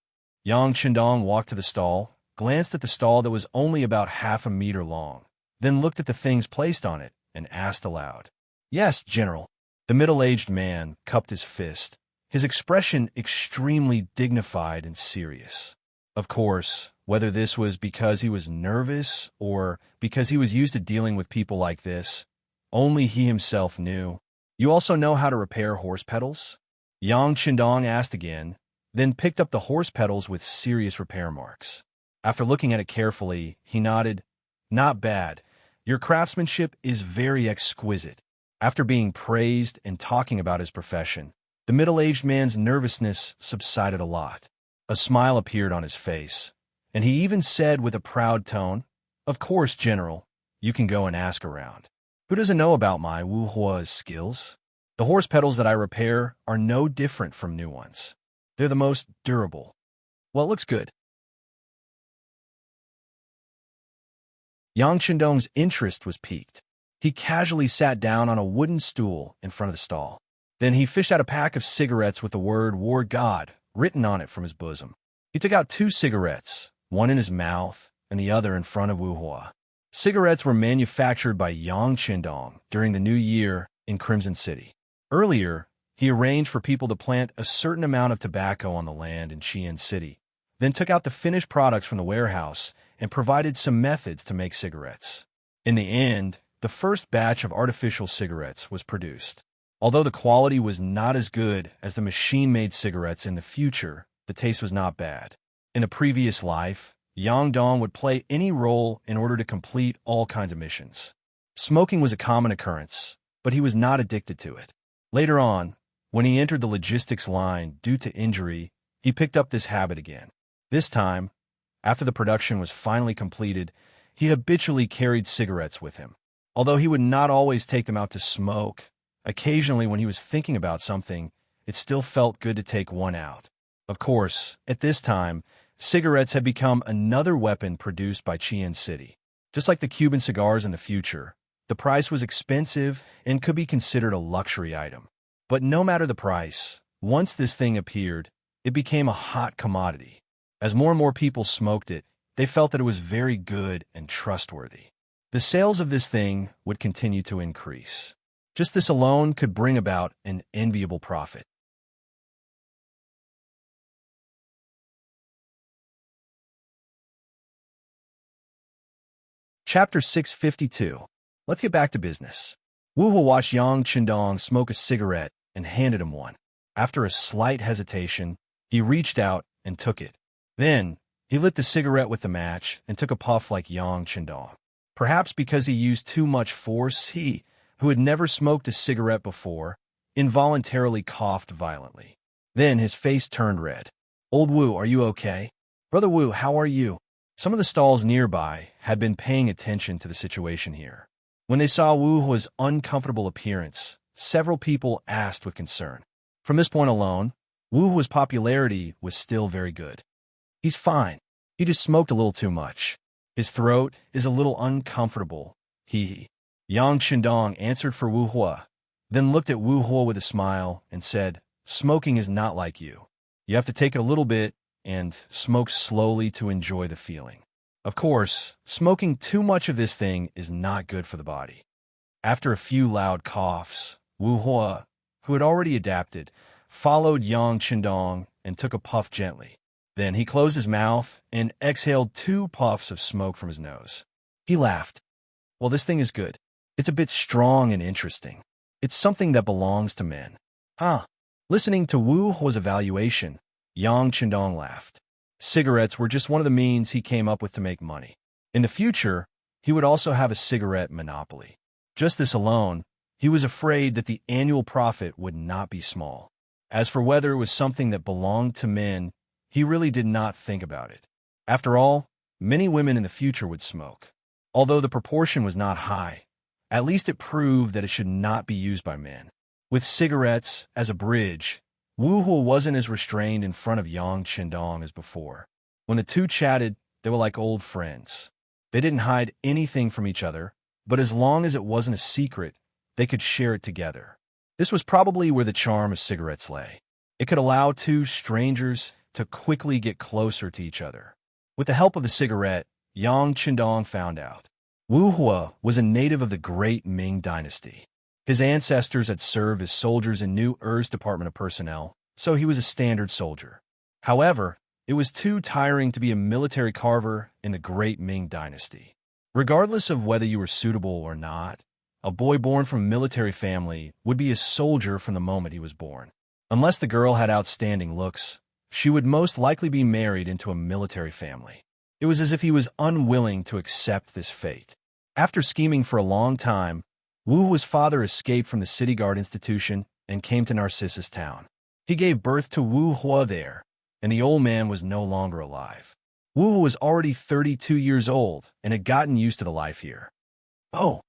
Yang Chendong walked to the stall, glanced at the stall that was only about half a meter long, then looked at the things placed on it and asked aloud, "Yes, General." The middle-aged man cupped his fist, his expression extremely dignified and serious. Of course, whether this was because he was nervous or because he was used to dealing with people like this, only he himself knew. "You also know how to repair horse pedals?" Yang Chendong asked again, then picked up the horse pedals with serious repair marks. After looking at it carefully, he nodded. "Not bad. Your craftsmanship is very exquisite." After being praised and talking about his profession, the middle-aged man's nervousness subsided a lot. A smile appeared on his face, and he even said with a proud tone, "Of course, General, you can go and ask around. Who doesn't know about my wuhua's skills? The horse pedals that I repair are no different from new ones. They're the most durable. Well, it looks good." Yang Chendong's interest was piqued. He casually sat down on a wooden stool in front of the stall. Then he fished out a pack of cigarettes with the word "War God" written on it from his bosom. He took out 2 cigarettes, one in his mouth and the other in front of Wu Hua. Cigarettes were manufactured by Yang Chendong during the New Year in Crimson City. Earlier, he arranged for people to plant a certain amount of tobacco on the land in Xi'an City, then took out the finished products from the warehouse and provided some methods to make cigarettes. In the end, the first batch of artificial cigarettes was produced. Although the quality was not as good as the machine-made cigarettes in the future, the taste was not bad. In a previous life, Yang Dong would play any role in order to complete all kinds of missions. Smoking was a common occurrence, but he was not addicted to it. Later on, when he entered the logistics line due to injury, he picked up this habit again. This time, after the production was finally completed, he habitually carried cigarettes with him. Although he would not always take them out to smoke, occasionally when he was thinking about something, it still felt good to take one out. Of course, at this time, cigarettes had become another weapon produced by Qian City. Just like the Cuban cigars in the future, the price was expensive and could be considered a luxury item. But no matter the price, once this thing appeared, it became a hot commodity. As more and more people smoked it, they felt that it was very good and trustworthy. The sales of this thing would continue to increase. Just this alone could bring about an enviable profit. Chapter 652. Let's get back to business. Wu Hua watched Yang Qindong smoke a cigarette and handed him one. After a slight hesitation, he reached out and took it. Then, he lit the cigarette with the match and took a puff like Yang Qindong. Perhaps because he used too much force, he, who had never smoked a cigarette before, involuntarily coughed violently. Then his face turned red. "Old Wu, are you okay? Brother Wu, how are you?" Some of the stalls nearby had been paying attention to the situation here. When they saw Wu Hua's uncomfortable appearance, several people asked with concern. From this point alone, Wu Hua's popularity was still very good. "He's fine. He just smoked a little too much. His throat is a little uncomfortable. He." Yang Qindong answered for Wu Hua, then looked at Wu Hua with a smile and said, "Smoking is not like you. You have to take it a little bit and smoke slowly to enjoy the feeling. Of course, smoking too much of this thing is not good for the body." After a few loud coughs, Wu Hua, who had already adapted, followed Yang Qindong and took a puff gently. Then he closed his mouth and exhaled 2 puffs of smoke from his nose. He laughed. "Well, this thing is good. It's a bit strong and interesting. It's something that belongs to men." "Huh." Listening to Wu Hua's evaluation, Yang Qindong laughed. Cigarettes were just one of the means he came up with to make money. In the future, he would also have a cigarette monopoly. Just this alone, he was afraid that the annual profit would not be small. As for whether it was something that belonged to men, he really did not think about it. After all, many women in the future would smoke. Although the proportion was not high, at least it proved that it should not be used by men. With cigarettes as a bridge, Wu Hua wasn't as restrained in front of Yang Qindong as before. When the two chatted, they were like old friends. They didn't hide anything from each other, but as long as it wasn't a secret, they could share it together. This was probably where the charm of cigarettes lay. It could allow two strangers to quickly get closer to each other. With the help of the cigarette, Yang Qindong found out. Wu Hua was a native of the Great Ming Dynasty. His ancestors had served as soldiers in New Er's Department of Personnel, so he was a standard soldier. However, it was too tiring to be a military carver in the Great Ming Dynasty. Regardless of whether you were suitable or not, a boy born from a military family would be a soldier from the moment he was born. Unless the girl had outstanding looks, she would most likely be married into a military family. It was as if he was unwilling to accept this fate. After scheming for a long time, Wu Hua's father escaped from the city guard institution and came to Narcissus town. He gave birth to Wu Hua there, and the old man was no longer alive. Wu Hua was already 32 years old and had gotten used to the life here. Oh.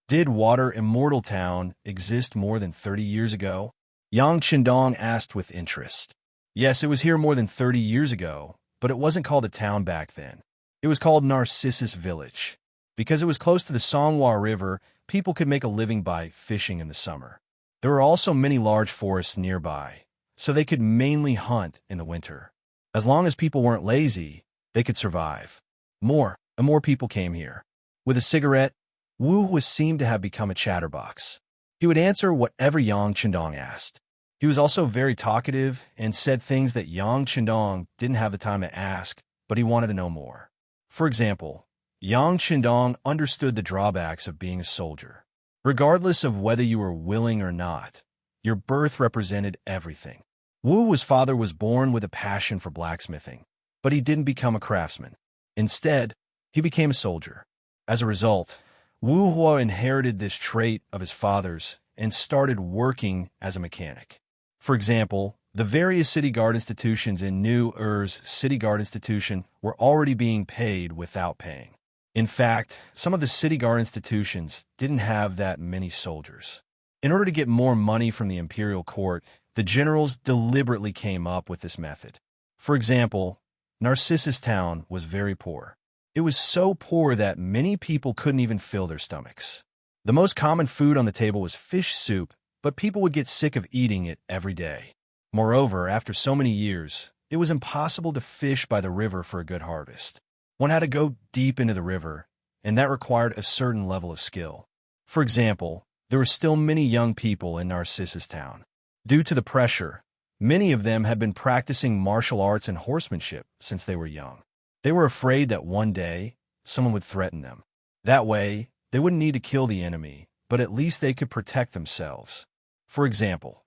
Did Water Immortal Town exist more than 30 years ago? Yang Qindong asked with interest. Yes, it was here more than 30 years ago, but it wasn't called a town back then. It was called Narcissus Village. Because it was close to the Songhua River, people could make a living by fishing in the summer. There were also many large forests nearby, so they could mainly hunt in the winter. As long as people weren't lazy, they could survive. More and more people came here. With a cigarette, Wu Hua seemed to have become a chatterbox. He would answer whatever Yang Qindong asked. He was also very talkative and said things that Yang Qindong didn't have the time to ask, but he wanted to know more. For example, Yang Qindong understood the drawbacks of being a soldier. Regardless of whether you were willing or not, your birth represented everything. Wu's father was born with a passion for blacksmithing, but he didn't become a craftsman. Instead, he became a soldier. As a result, Wu Hua inherited this trait of his father's and started working as a mechanic. For example, the various city guard institutions in New Er's city guard institution were already being paid without paying. In fact, some of the city guard institutions didn't have that many soldiers. In order to get more money from the imperial court, the generals deliberately came up with this method. For example, Narcissus Town was very poor. It was so poor that many people couldn't even fill their stomachs. The most common food on the table was fish soup, but people would get sick of eating it every day. Moreover, after so many years, it was impossible to fish by the river for a good harvest. One had to go deep into the river, and that required a certain level of skill. For example, there were still many young people in Narcissus Town. Due to the pressure, many of them had been practicing martial arts and horsemanship since they were young. They were afraid that one day, someone would threaten them. That way, they wouldn't need to kill the enemy, but at least they could protect themselves. For example,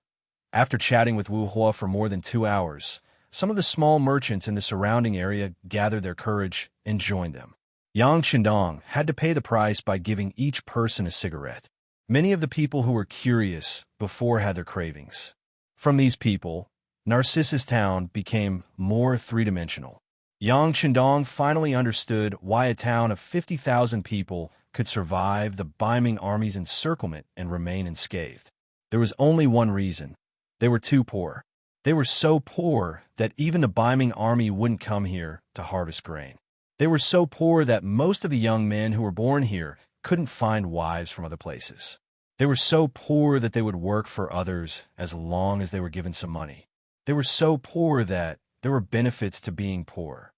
after chatting with Wu Hua for more than 2 hours, some of the small merchants in the surrounding area gathered their courage and joined them. Yang Qindong had to pay the price by giving each person a cigarette. Many of the people who were curious before had their cravings. From these people, Narcissus Town became more three-dimensional. Yang Qindong finally understood why a town of 50,000 people could survive the Biming army's encirclement and remain unscathed. There was only one reason. They were too poor. They were so poor that even the Biming army wouldn't come here to harvest grain. They were so poor that most of the young men who were born here couldn't find wives from other places. They were so poor that they would work for others as long as they were given some money. They were so poor that there were benefits to being poor.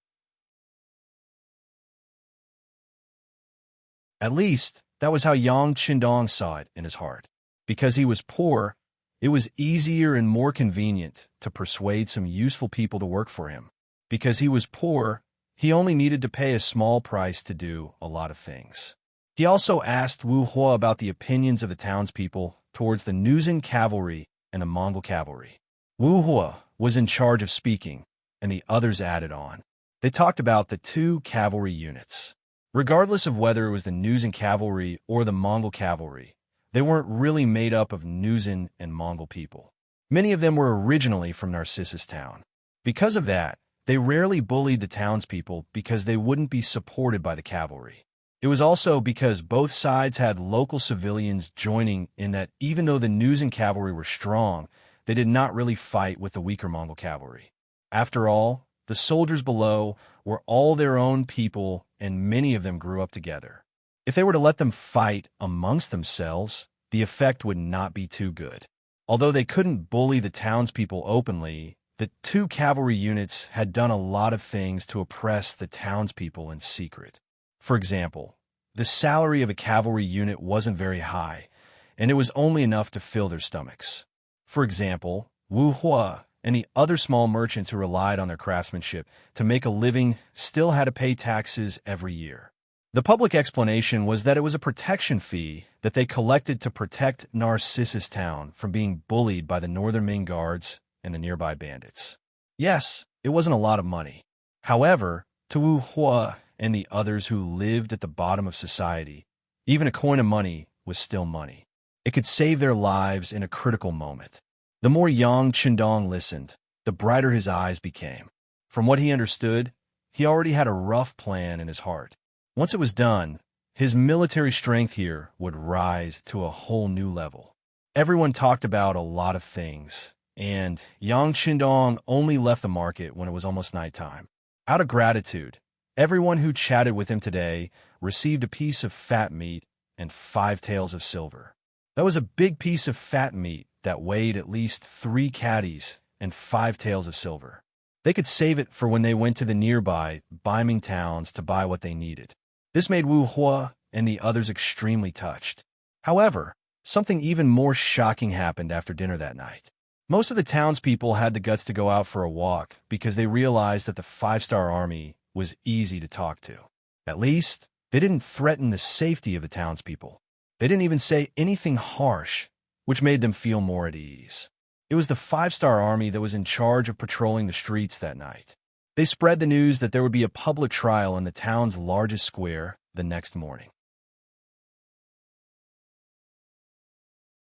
At least, that was how Yang Qindong saw it in his heart. Because he was poor, it was easier and more convenient to persuade some useful people to work for him. Because he was poor, he only needed to pay a small price to do a lot of things. He also asked Wu Hua about the opinions of the townspeople towards the Nuzan cavalry and the Mongol cavalry. Wu Hua was in charge of speaking, and the others added on. They talked about the 2 cavalry units. Regardless of whether it was the Nuzan cavalry or the Mongol cavalry, they weren't really made up of Nuzan and Mongol people. Many of them were originally from Narcissus Town. Because of that, they rarely bullied the townspeople because they wouldn't be supported by the cavalry. It was also because both sides had local civilians joining in that even though the Nuzan cavalry were strong, they did not really fight with the weaker Mongol cavalry. After all, the soldiers below were all their own people and many of them grew up together. If they were to let them fight amongst themselves, the effect would not be too good. Although they couldn't bully the townspeople openly, the 2 cavalry units had done a lot of things to oppress the townspeople in secret. For example, the salary of a cavalry unit wasn't very high, and it was only enough to fill their stomachs. For example, Wu Hua and the other small merchants who relied on their craftsmanship to make a living still had to pay taxes every year. The public explanation was that it was a protection fee that they collected to protect Narcissus Town from being bullied by the Northern Ming guards and the nearby bandits. Yes, it wasn't a lot of money. However, to Wu Hua and the others who lived at the bottom of society, even a coin of money was still money. It could save their lives in a critical moment. The more Yang Qindong listened, the brighter his eyes became. From what he understood, he already had a rough plan in his heart. Once it was done, his military strength here would rise to a whole new level. Everyone talked about a lot of things, and Yang Qindong only left the market when it was almost nighttime. Out of gratitude, everyone who chatted with him today received a piece of fat meat and 5 taels of silver. That was a big piece of fat meat that weighed at least 3 caddies and 5 taels of silver. They could save it for when they went to the nearby Biming towns to buy what they needed. This made Wu Hua and the others extremely touched. However, something even more shocking happened after dinner that night. Most of the townspeople had the guts to go out for a walk because they realized that the 5-star army was easy to talk to. At least, They didn't threaten the safety of the townspeople. They didn't even say anything harsh, which made them feel more at ease. It was the five-star army that was in charge of patrolling the streets that night. They spread the news that there would be a public trial in the town's largest square the next morning.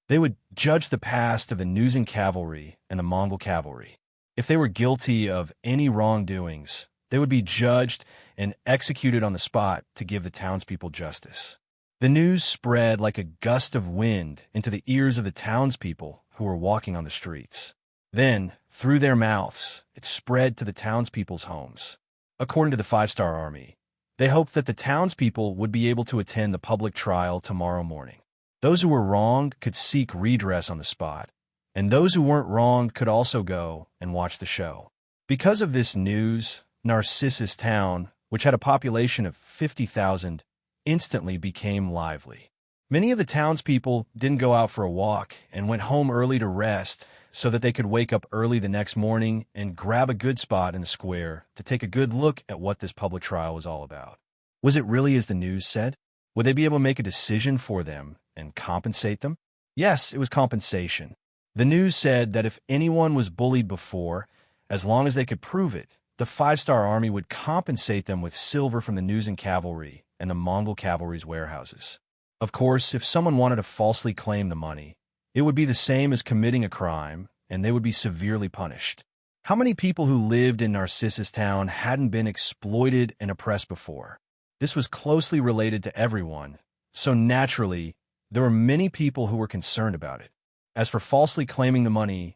They would judge the past of the Nusan cavalry and the Mongol cavalry. If they were guilty of any wrongdoings, they would be judged and executed on the spot to give the townspeople justice. The news spread like a gust of wind into the ears of the townspeople who were walking on the streets. Then, through their mouths, it spread to the townspeople's homes. According to the five-star army, they hoped that the townspeople would be able to attend the public trial tomorrow morning. Those who were wronged could seek redress on the spot, and those who weren't wronged could also go and watch the show. Because of this news, Narcissus Town, which had a population of 50,000, instantly became lively. Many of the townspeople didn't go out for a walk and went home early to rest so that they could wake up early the next morning and grab a good spot in the square to take a good look at what this public trial was all about. Was it really as the news said? Would they be able to make a decision for them and compensate them? Yes, it was compensation. The news said that if anyone was bullied before, as long as they could prove it, the five-star army would compensate them with silver from the Nusan cavalry and the Mongol cavalry's warehouses. Of course, if someone wanted to falsely claim the money, it would be the same as committing a crime, and they would be severely punished. How many people who lived in Narcissus Town hadn't been exploited and oppressed before? This was closely related to everyone, so naturally, there were many people who were concerned about it. As for falsely claiming the money,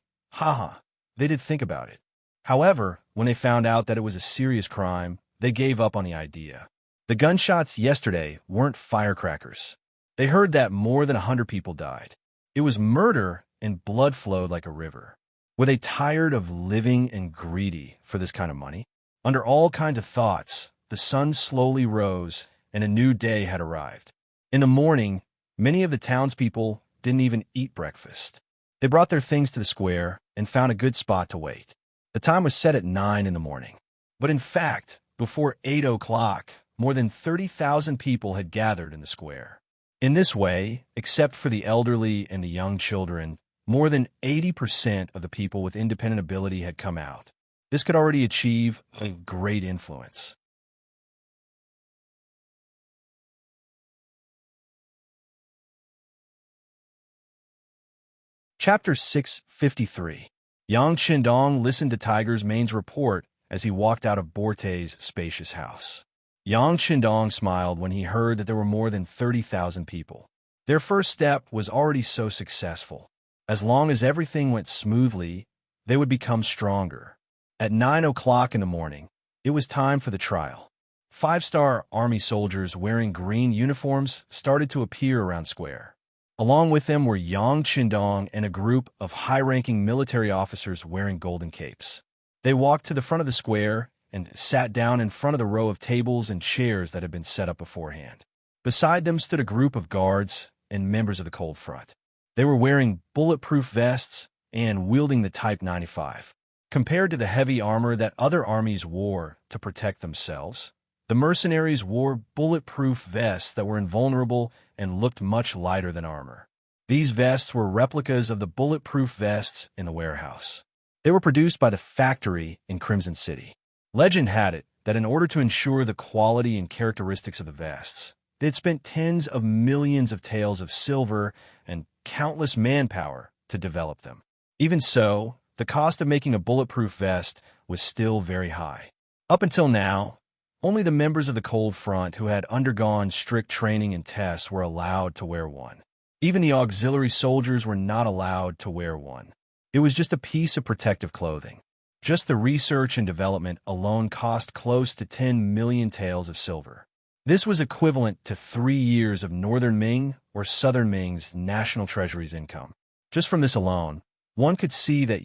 they did think about it. However, when they found out that it was a serious crime, they gave up on the idea. The gunshots yesterday weren't firecrackers. They heard that more than 100 people died. It was murder, and blood flowed like a river. Were they tired of living and greedy for this kind of money? Under all kinds of thoughts, the sun slowly rose, and a new day had arrived. In the morning, many of the townspeople didn't even eat breakfast. They brought their things to the square and found a good spot to wait. The time was set at 9 in the morning. But in fact, before 8 o'clock, more than 30,000 people had gathered in the square. In this way, except for the elderly and the young children, more than 80% of the people with independent ability had come out. This could already achieve a great influence. Chapter 653. Yang Qindong listened to Tiger's Mane's report as he walked out of Borte's spacious house. Yang Qindong smiled when he heard that there were more than 30,000 people. Their first step was already so successful. As long as everything went smoothly, they would become stronger. At 9 o'clock in the morning, it was time for the trial. Five-star army soldiers wearing green uniforms started to appear around square. Along with them were Yang Qindong and a group of high-ranking military officers wearing golden capes. They walked to the front of the square and sat down in front of the row of tables and chairs that had been set up beforehand. Beside them stood a group of guards and members of the Cold Front. They were wearing bulletproof vests and wielding the Type 95. Compared to the heavy armor that other armies wore to protect themselves, the mercenaries wore bulletproof vests that were invulnerable and looked much lighter than armor. These vests were replicas of the bulletproof vests in the warehouse. They were produced by the factory in Crimson City. Legend had it that in order to ensure the quality and characteristics of the vests, they had spent tens of millions of taels of silver and countless manpower to develop them. Even so, the cost of making a bulletproof vest was still very high. Up until now, only the members of the Cold Front who had undergone strict training and tests were allowed to wear one. Even the auxiliary soldiers were not allowed to wear one. It was just a piece of protective clothing. Just the research and development alone cost close to 10 million taels of silver. This was equivalent to 3 years of Northern Ming or Southern Ming's national treasury's income. Just from this alone, one could see that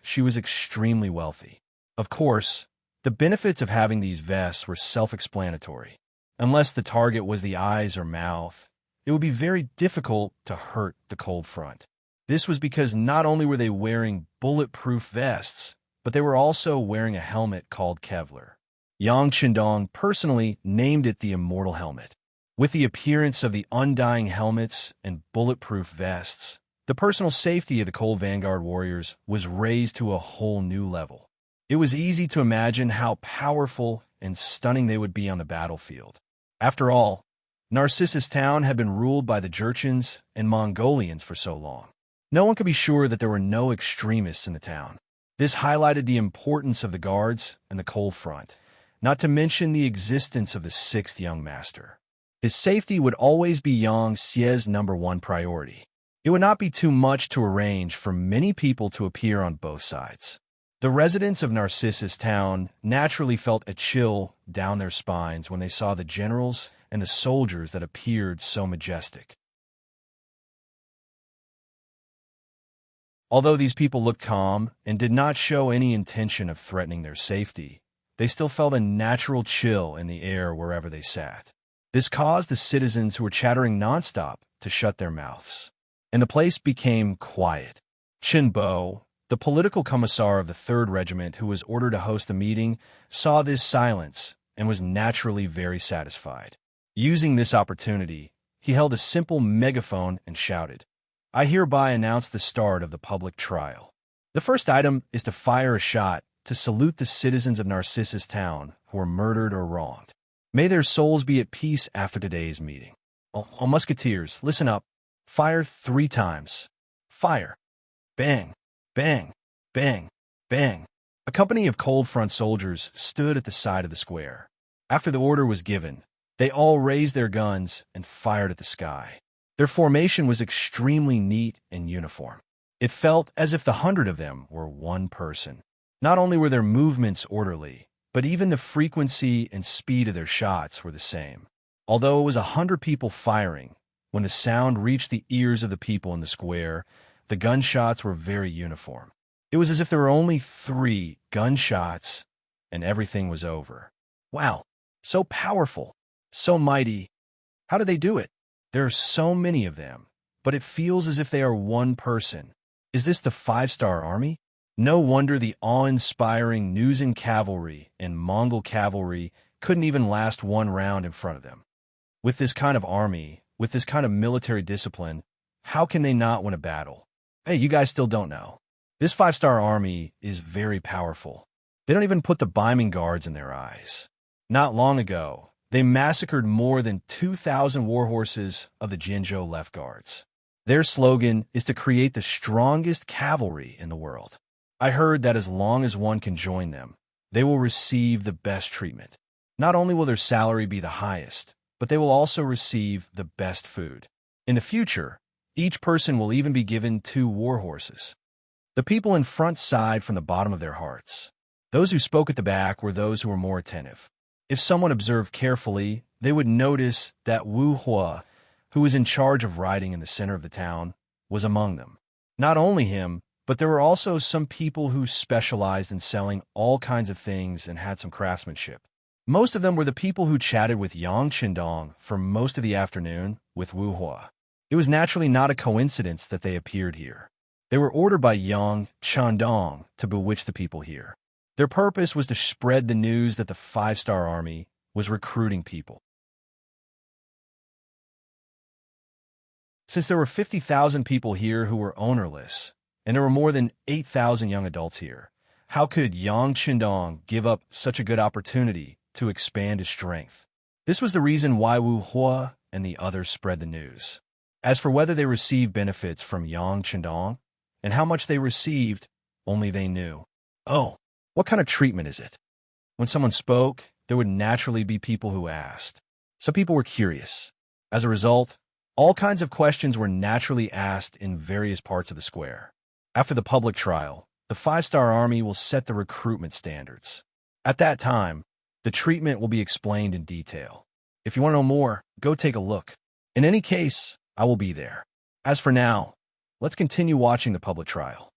she was extremely wealthy. Of course, the benefits of having these vests were self-explanatory. Unless the target was the eyes or mouth, it would be very difficult to hurt the Cold Front. This was because not only were they wearing bulletproof vests, but they were also wearing a helmet called Kevlar. Yang Qindong personally named it the Immortal Helmet. With the appearance of the undying helmets and bulletproof vests, the personal safety of the Cold Vanguard warriors was raised to a whole new level. It was easy to imagine how powerful and stunning they would be on the battlefield. After all, Narcissus Town had been ruled by the Jurchens and Mongolians for so long. No one could be sure that there were no extremists in the town. This highlighted the importance of the guards and the cold front, not to mention the existence of the sixth young master. His safety would always be Yang Xie's #1 priority. It would not be too much to arrange for many people to appear on both sides. The residents of Narcissus Town naturally felt a chill down their spines when they saw the generals and the soldiers that appeared so majestic. Although these people looked calm and did not show any intention of threatening their safety, they still felt a natural chill in the air wherever they sat. This caused the citizens who were chattering nonstop to shut their mouths, and the place became quiet. Chen Bo, the political commissar of the 3rd Regiment who was ordered to host the meeting, saw this silence and was naturally very satisfied. Using this opportunity, he held a simple megaphone and shouted, "I hereby announce the start of the public trial. The first item is to fire a shot to salute the citizens of Narcissus Town who were murdered or wronged. May their souls be at peace after today's meeting. All musketeers, listen up. Fire 3 times. Fire. Bang, bang, bang, bang." A company of cold front soldiers stood at the side of the square. After the order was given, they all raised their guns and fired at the sky. Their formation was extremely neat and uniform. It felt as if the 100 of them were one person. Not only were their movements orderly, but even the frequency and speed of their shots were the same. Although it was 100 people firing, when the sound reached the ears of the people in the square, the gunshots were very uniform. It was as if there were only 3 gunshots and everything was over. Wow, so powerful, so mighty. How did they do it? There are so many of them, but it feels as if they are one person. Is this the 5-star army? No wonder the awe-inspiring Nuzan cavalry and Mongol cavalry couldn't even last one round in front of them. With this kind of army, with this kind of military discipline, how can they not win a battle? Hey, you guys still don't know. This 5-star army is very powerful. They don't even put the Beiming guards in their eyes. Not long ago, they massacred more than 2,000 warhorses of the Jinzhou Left Guards. Their slogan is to create the strongest cavalry in the world. I heard that as long as one can join them, they will receive the best treatment. Not only will their salary be the highest, but they will also receive the best food. In the future, each person will even be given 2 warhorses. The people in front sighed from the bottom of their hearts. Those who spoke at the back were those who were more attentive. If someone observed carefully, they would notice that Wu Hua, who was in charge of riding in the center of the town, was among them. Not only him, but there were also some people who specialized in selling all kinds of things and had some craftsmanship. Most of them were the people who chatted with Yang Qindong for most of the afternoon with Wu Hua. It was naturally not a coincidence that they appeared here. They were ordered by Yang Qindong to bewitch the people here. Their purpose was to spread the news that the 5-star army was recruiting people. Since there were 50,000 people here who were ownerless, and there were more than 8,000 young adults here, how could Yang Qindong give up such a good opportunity to expand his strength? This was the reason why Wu Hua and the others spread the news. As for whether they received benefits from Yang Qindong, and how much they received, only they knew. Oh, what kind of treatment is it? When someone spoke, there would naturally be people who asked. Some people were curious. As a result, all kinds of questions were naturally asked in various parts of the square. After the public trial, the 5-star army will set the recruitment standards. At that time, the treatment will be explained in detail. If you want to know more, go take a look. In any case, I will be there. As for now, let's continue watching the public trial.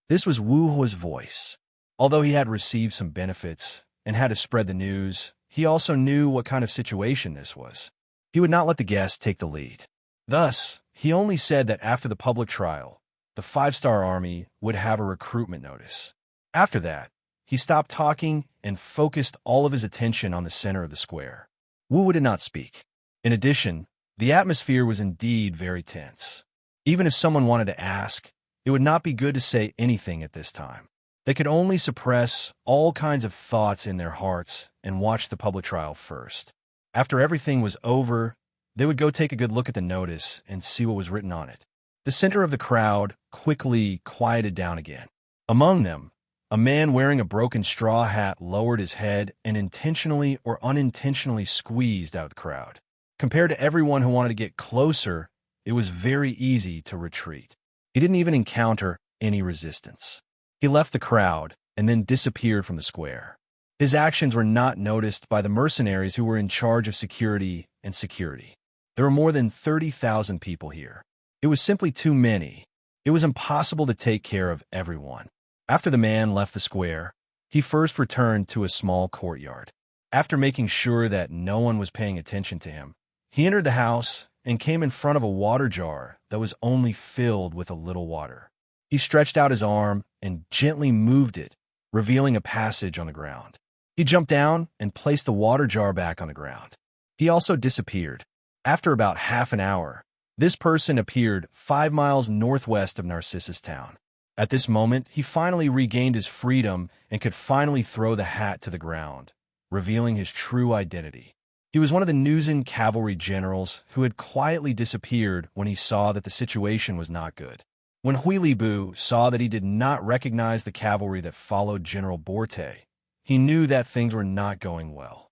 This was Wu Hua's voice. Although he had received some benefits and had to spread the news, he also knew what kind of situation this was. He would not let the guests take the lead. Thus, he only said that after the public trial, the 5-star army would have a recruitment notice. After that, he stopped talking and focused all of his attention on the center of the square. Wu did not speak. In addition, the atmosphere was indeed very tense. Even if someone wanted to ask, it would not be good to say anything at this time. They could only suppress all kinds of thoughts in their hearts and watch the public trial first. After everything was over, they would go take a good look at the notice and see what was written on it. The center of the crowd quickly quieted down again. Among them, a man wearing a broken straw hat lowered his head and intentionally or unintentionally squeezed out of the crowd. Compared to everyone who wanted to get closer, it was very easy to retreat. He didn't even encounter any resistance. He left the crowd and then disappeared from the square. His actions were not noticed by the mercenaries who were in charge of security and security. There were more than 30,000 people here. It was simply too many. It was impossible to take care of everyone. After the man left the square, he first returned to a small courtyard. After making sure that no one was paying attention to him, he entered the house and came in front of a water jar that was only filled with a little water. He stretched out his arm and gently moved it, revealing a passage on the ground. He jumped down and placed the water jar back on the ground. He also disappeared. After about half an hour, this person appeared 5 miles northwest of Narcissus town. At this moment, he finally regained his freedom and could finally throw the hat to the ground, revealing his true identity. He was one of the Nuzin cavalry generals who had quietly disappeared when he saw that the situation was not good. When Huilibu saw that he did not recognize the cavalry that followed General Borte, he knew that things were not going well.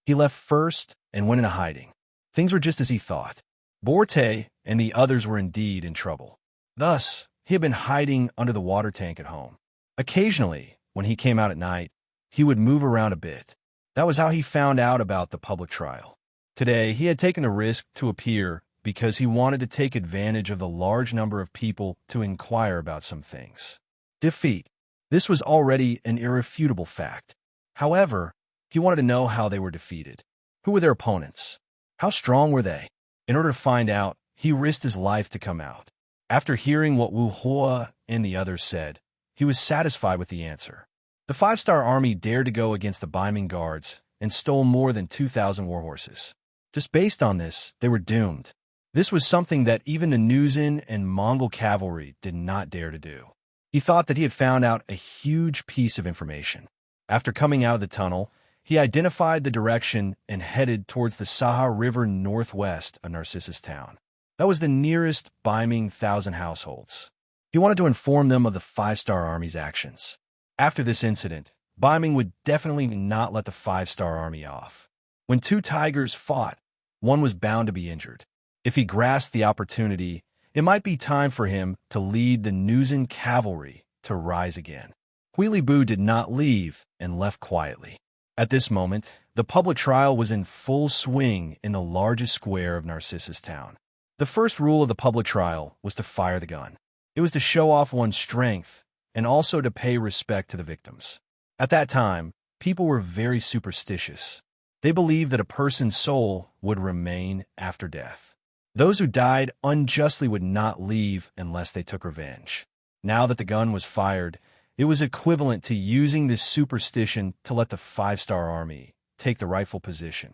He left first and went into hiding. Things were just as he thought. Borte and the others were indeed in trouble. Thus, he had been hiding under the water tank at home. Occasionally, when he came out at night, he would move around a bit. That was how he found out about the public trial. Today, he had taken the risk to appear because he wanted to take advantage of the large number of people to inquire about some things. Defeat. This was already an irrefutable fact. However, he wanted to know how they were defeated. Who were their opponents? How strong were they? In order to find out, he risked his life to come out. After hearing what Wu Hua and the others said, he was satisfied with the answer. The 5-star army dared to go against the Baiming guards and stole more than 2,000 warhorses. Just based on this, they were doomed. This was something that even the Nuzin and Mongol cavalry did not dare to do. He thought that he had found out a huge piece of information. After coming out of the tunnel, he identified the direction and headed towards the Saha River northwest of Narcissus town. That was the nearest Baiming 1,000 households. He wanted to inform them of the 5-star army's actions. After this incident, Baiming would definitely not let the 5-star army off. When 2 tigers fought, one was bound to be injured. If he grasped the opportunity, it might be time for him to lead the Nuzin cavalry to rise again. Huilibu did not leave and left quietly. At this moment, the public trial was in full swing in the largest square of Narcissus town. The first rule of the public trial was to fire the gun. It was to show off one's strength and also to pay respect to the victims. At that time, people were very superstitious. They believed that a person's soul would remain after death. Those who died unjustly would not leave unless they took revenge. Now that the gun was fired, it was equivalent to using this superstition to let the 5-star army take the rightful position.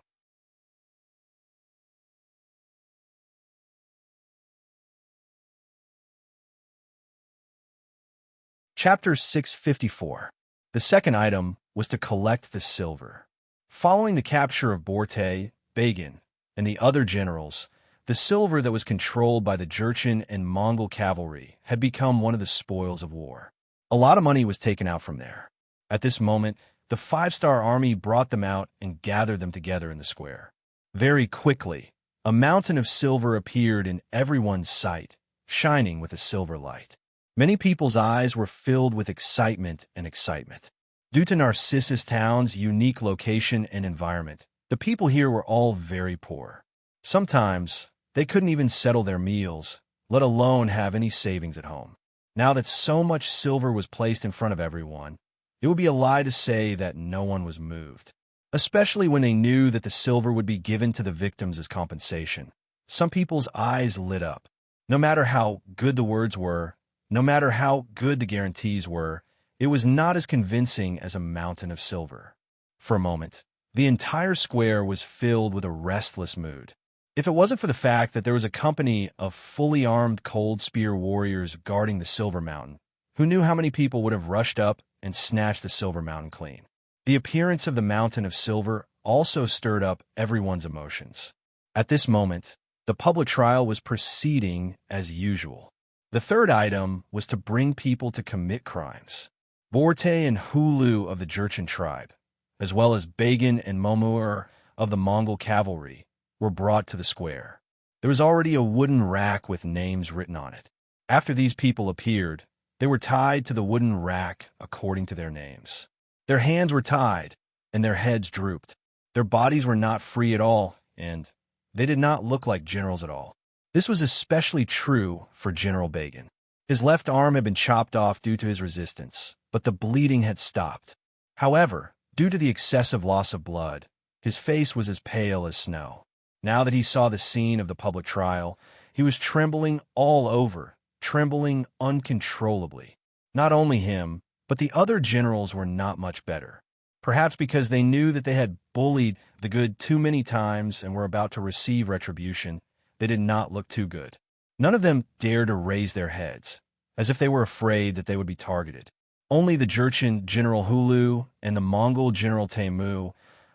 Chapter 654. The second item was to collect the silver. Following the capture of Borte, Bagan, and the other generals, the silver that was controlled by the Jurchen and Mongol cavalry had become one of the spoils of war. A lot of money was taken out from there. At this moment, the 5-star army brought them out and gathered them together in the square. Very quickly, a mountain of silver appeared in everyone's sight, shining with a silver light. Many people's eyes were filled with excitement and excitement. Due to Narcissus town's unique location and environment, the people here were all very poor. Sometimes, they couldn't even settle their meals, let alone have any savings at home. Now that so much silver was placed in front of everyone, it would be a lie to say that no one was moved, especially when they knew that the silver would be given to the victims as compensation. Some people's eyes lit up. No matter how good the words were, No matter how good the guarantees were, it was not as convincing as a mountain of silver. For a moment, the entire square was filled with a restless mood. If it wasn't for the fact that there was a company of fully armed cold spear warriors guarding the Silver Mountain, who knew how many people would have rushed up and snatched the Silver Mountain clean. The appearance of the Mountain of Silver also stirred up everyone's emotions. At this moment, the public trial was proceeding as usual. The third item was to bring people to commit crimes. Borte and Hulu of the Jurchen tribe, as well as Bagan and Momur of the Mongol cavalry, were brought to the square. There was already a wooden rack with names written on it. After these people appeared, they were tied to the wooden rack according to their names. Their hands were tied, and their heads drooped. Their bodies were not free at all, and they did not look like generals at all. This was especially true for General Bagan. His left arm had been chopped off due to his resistance, but the bleeding had stopped. However, due to the excessive loss of blood, his face was as pale as snow. Now that he saw the scene of the public trial, he was trembling all over, trembling uncontrollably. Not only him, but the other generals were not much better. Perhaps because they knew that they had bullied the good too many times and were about to receive retribution, they did not look too good. None of them dared to raise their heads, as if they were afraid that they would be targeted. Only the Jurchen General Hulu and the Mongol General Teimu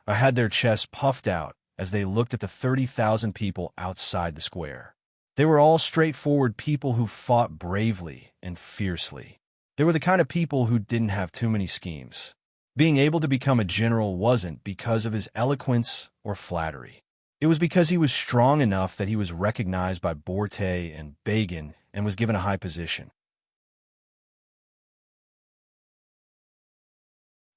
had their chests puffed out as they looked at the 30,000 people outside the square. They were all straightforward people who fought bravely and fiercely. They were the kind of people who didn't have too many schemes. Being able to become a general wasn't because of his eloquence or flattery. It was because he was strong enough that he was recognized by Borte and Bagan and was given a high position.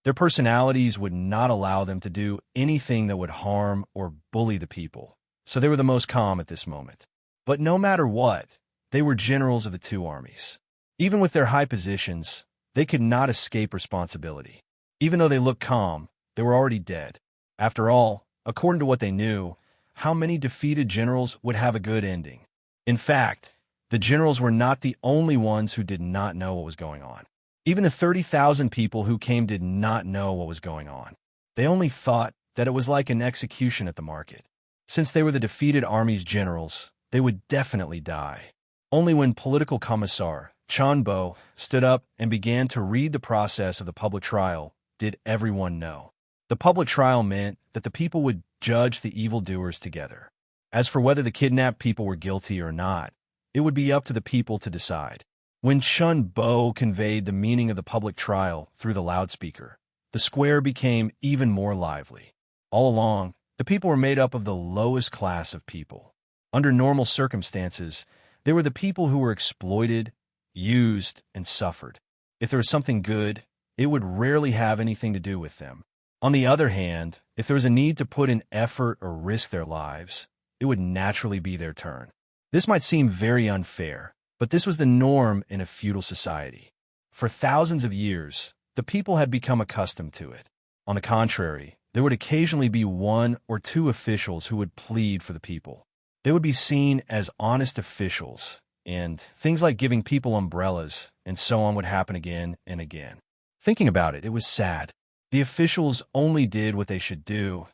Their personalities would not allow them to do anything that would harm or bully the people, so they were the most calm at this moment. But no matter what, they were generals of the two armies. Even with their high positions, they could not escape responsibility. Even though they looked calm, they were already dead. After all, according to what they knew, how many defeated generals would have a good ending? In fact, the generals were not the only ones who did not know what was going on. Even the 30,000 people who came did not know what was going on. They only thought that it was like an execution at the market. Since they were the defeated army's generals, they would definitely die. Only when political commissar Chanbo stood up and began to read the process of the public trial did everyone know. The public trial meant that the people would judge the evildoers together. As for whether the kidnapped people were guilty or not, it would be up to the people to decide. When Chun Bo conveyed the meaning of the public trial through the loudspeaker, the square became even more lively. All along, the people were made up of the lowest class of people. Under normal circumstances, they were the people who were exploited, used, and suffered. If there was something good, it would rarely have anything to do with them. On the other hand, if there was a need to put in effort or risk their lives, it would naturally be their turn. This might seem very unfair, but this was the norm in a feudal society. For thousands of years, the people had become accustomed to it. On the contrary, there would occasionally be one or two officials who would plead for the people. They would be seen as honest officials, and things like giving people umbrellas and so on would happen again and again. Thinking about it, it was sad. The officials only did what they should do,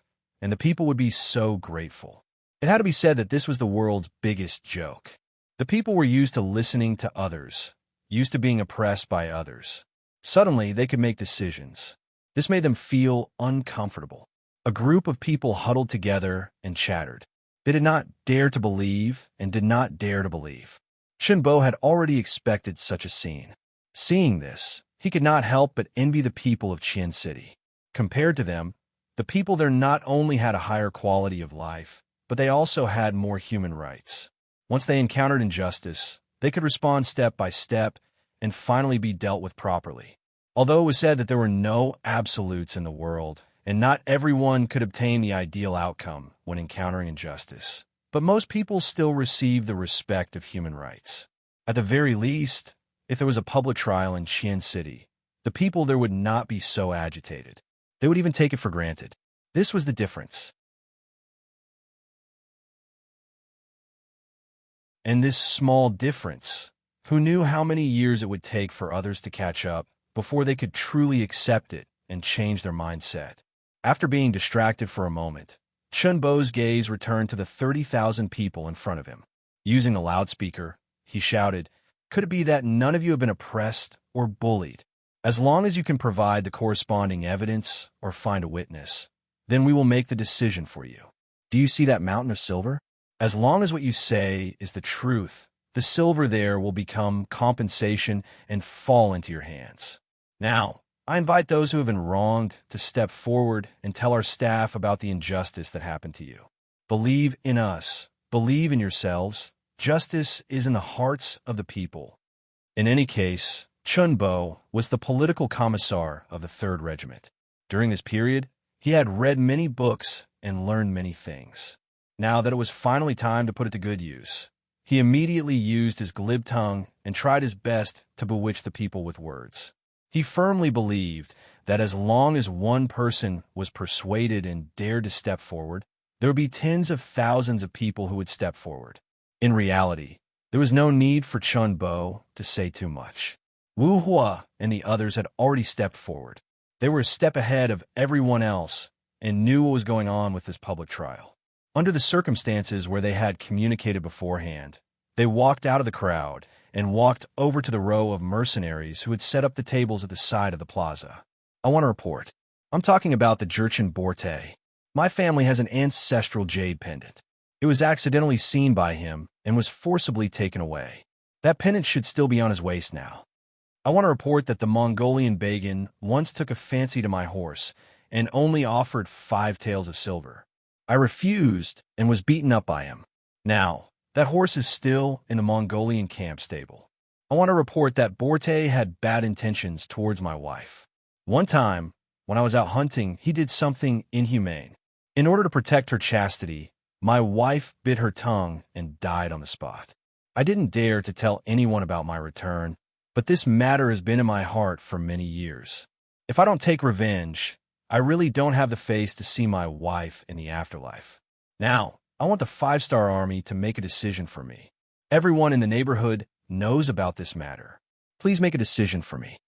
and the people would be so grateful. It had to be said that this was the world's biggest joke. The people were used to listening to others, used to being oppressed by others. Suddenly, they could make decisions. This made them feel uncomfortable. A group of people huddled together and chattered. They did not dare to believe and did not dare to believe. Shinbo had already expected such a scene. Seeing this, he could not help but envy the people of Qian City. Compared to them, the people there not only had a higher quality of life, but they also had more human rights. Once they encountered injustice, they could respond step by step and finally be dealt with properly. Although it was said that there were no absolutes in the world, and not everyone could obtain the ideal outcome when encountering injustice, but most people still received the respect of human rights. At the very least, if there was a public trial in Qian City, the people there would not be so agitated. They would even take it for granted. This was the difference. And this small difference who knew how many years it would take for others to catch up before they could truly accept it and change their mindset. After being distracted for a moment, Chunbo's gaze returned to the 30,000 people in front of him. Using a loudspeaker, he shouted, "Could it be that none of you have been oppressed or bullied? As long as you can provide the corresponding evidence or find a witness, then we will make the decision for you. Do you see that mountain of silver? As long as what you say is the truth, the silver there will become compensation and fall into your hands. Now, I invite those who have been wronged to step forward and tell our staff about the injustice that happened to you. Believe in us. Believe in yourselves. Justice is in the hearts of the people." In any case, Chunbo was the political commissar of the 3rd Regiment. During this period, he had read many books and learned many things. Now that it was finally time to put it to good use, he immediately used his glib tongue and tried his best to bewitch the people with words. He firmly believed that as long as one person was persuaded and dared to step forward, there would be tens of thousands of people who would step forward. In reality, there was no need for Chunbo to say too much. Wu Hua and the others had already stepped forward. They were a step ahead of everyone else and knew what was going on with this public trial. Under the circumstances where they had communicated beforehand, they walked out of the crowd and walked over to the row of mercenaries who had set up the tables at the side of the plaza. "I want to report. I'm talking about the Jurchen Borte. My family has an ancestral jade pendant. It was accidentally seen by him and was forcibly taken away. That pendant should still be on his waist now. I want to report that the Mongolian Bagan once took a fancy to my horse and only offered 5 taels of silver. I refused and was beaten up by him. Now, that horse is still in the Mongolian camp stable. I want to report that Borte had bad intentions towards my wife. One time, when I was out hunting, he did something inhumane. In order to protect her chastity, my wife bit her tongue and died on the spot. I didn't dare to tell anyone about my return, but this matter has been in my heart for many years. If I don't take revenge, I really don't have the face to see my wife in the afterlife. Now, I want the 5-star army to make a decision for me. Everyone in the neighborhood knows about this matter. Please make a decision for me.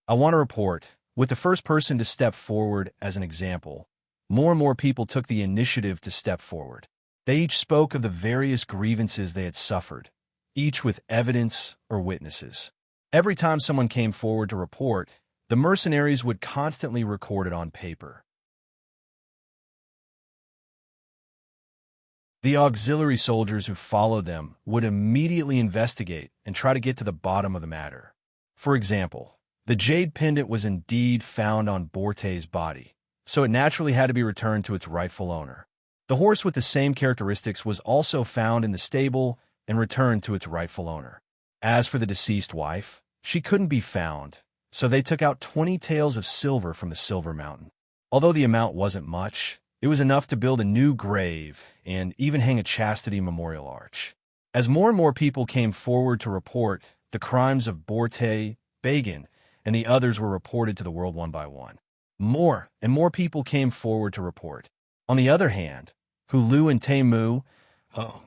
I want to report, with the first person to step forward as an example, more and more people took the initiative to step forward. They each spoke of the various grievances they had suffered, each with evidence or witnesses. Every time someone came forward to report, the mercenaries would constantly record it on paper. The auxiliary soldiers who followed them would immediately investigate and try to get to the bottom of the matter. For example, the jade pendant was indeed found on Borte's body, so it naturally had to be returned to its rightful owner. The horse with the same characteristics was also found in the stable and returned to its rightful owner. As for the deceased wife, she couldn't be found, so they took out 20 taels of silver from the silver mountain. Although the amount wasn't much, it was enough to build a new grave and even hang a chastity memorial arch. As more and more people came forward to report the crimes of Borte, Bagan, and the others were reported to the world one by one. More and more people came forward to report. On the other hand, Hulu and Temu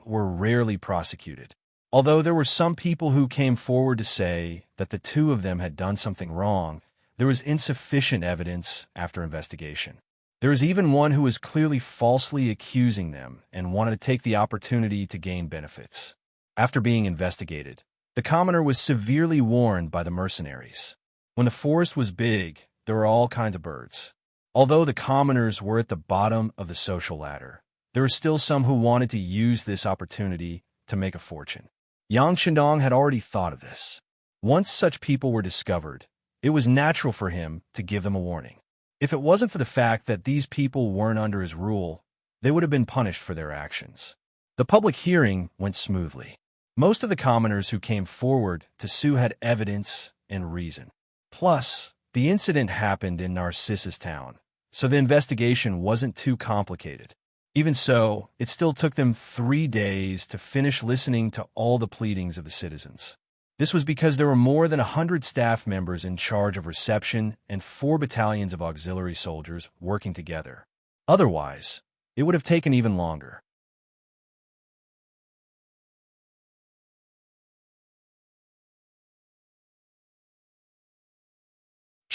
were rarely prosecuted. Although there were some people who came forward to say that the two of them had done something wrong, there was insufficient evidence after investigation. There was even one who was clearly falsely accusing them and wanted to take the opportunity to gain benefits. After being investigated, the commoner was severely warned by the mercenaries. When the forest was big, there were all kinds of birds. Although the commoners were at the bottom of the social ladder, there were still some who wanted to use this opportunity to make a fortune. Yang Shandong had already thought of this. Once such people were discovered, it was natural for him to give them a warning. If it wasn't for the fact that these people weren't under his rule, they would have been punished for their actions. The public hearing went smoothly. Most of the commoners who came forward to sue had evidence and reason. Plus, the incident happened in Narcissus Town, so the investigation wasn't too complicated. Even so, it still took them 3 days to finish listening to all the pleadings of the citizens. This was because there were more than 100 staff members in charge of reception and 4 battalions of auxiliary soldiers working together. Otherwise, it would have taken even longer.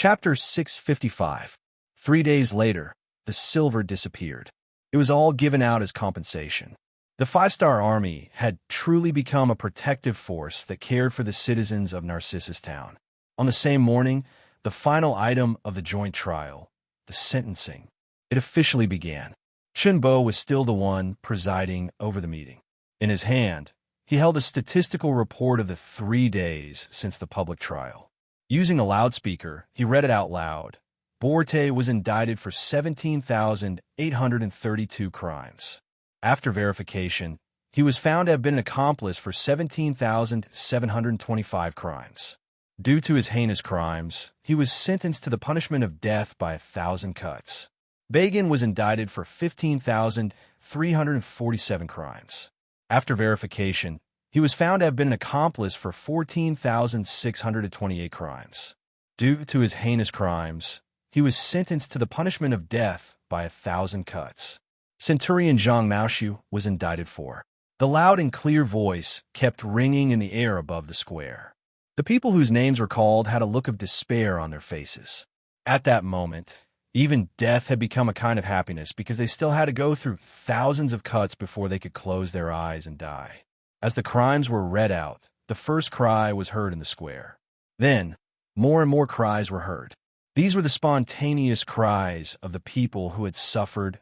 Chapter 655. 3 days later, the silver disappeared. It was all given out as compensation. The five-star army had truly become a protective force that cared for the citizens of Narcissus Town. On the same morning, the final item of the joint trial, the sentencing, it officially began. Chunbo was still the one presiding over the meeting. In his hand, he held a statistical report of the 3 days since the public trial. Using a loudspeaker, he read it out loud. Borte was indicted for 17,832 crimes. After verification, he was found to have been an accomplice for 17,725 crimes. Due to his heinous crimes, he was sentenced to the punishment of death by 1,000 cuts. Bagan was indicted for 15,347 crimes. After verification, he was found to have been an accomplice for 14,628 crimes. Due to his heinous crimes, he was sentenced to the punishment of death by 1,000 cuts. Centurion Zhang Maoshu was indicted for. The loud and clear voice kept ringing in the air above the square. The people whose names were called had a look of despair on their faces. At that moment, even death had become a kind of happiness because they still had to go through thousands of cuts before they could close their eyes and die. As the crimes were read out, the first cry was heard in the square. Then, more and more cries were heard. These were the spontaneous cries of the people who had suffered,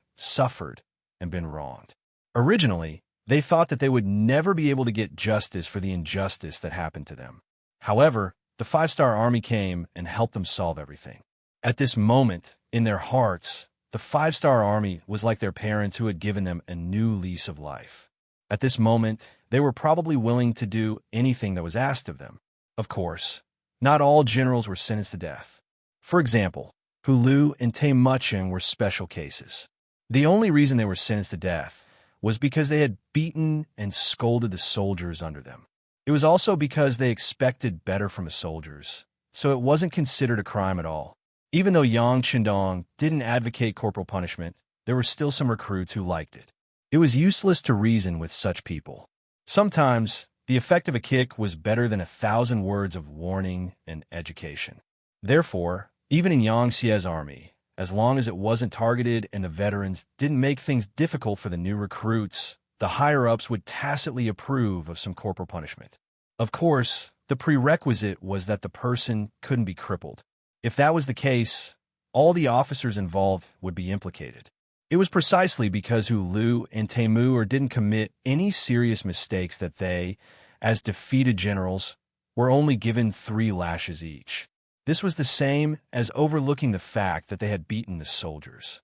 and been wronged. Originally, they thought that they would never be able to get justice for the injustice that happened to them. However, the five-star army came and helped them solve everything. At this moment, in their hearts, the five-star army was like their parents who had given them a new lease of life. At this moment, they were probably willing to do anything that was asked of them. Of course, not all generals were sentenced to death. For example, Hulu and Taimucheng were special cases. The only reason they were sentenced to death was because they had beaten and scolded the soldiers under them. It was also because they expected better from the soldiers, so it wasn't considered a crime at all. Even though Yang Qindong didn't advocate corporal punishment, there were still some recruits who liked it. It was useless to reason with such people. Sometimes, the effect of a kick was better than 1,000 words of warning and education. Therefore, even in Yang Xie's army, as long as it wasn't targeted and the veterans didn't make things difficult for the new recruits, the higher-ups would tacitly approve of some corporal punishment. Of course, the prerequisite was that the person couldn't be crippled. If that was the case, all the officers involved would be implicated. It was precisely because Lu and Taimu didn't commit any serious mistakes that they, as defeated generals, were only given 3 lashes each. This was the same as overlooking the fact that they had beaten the soldiers.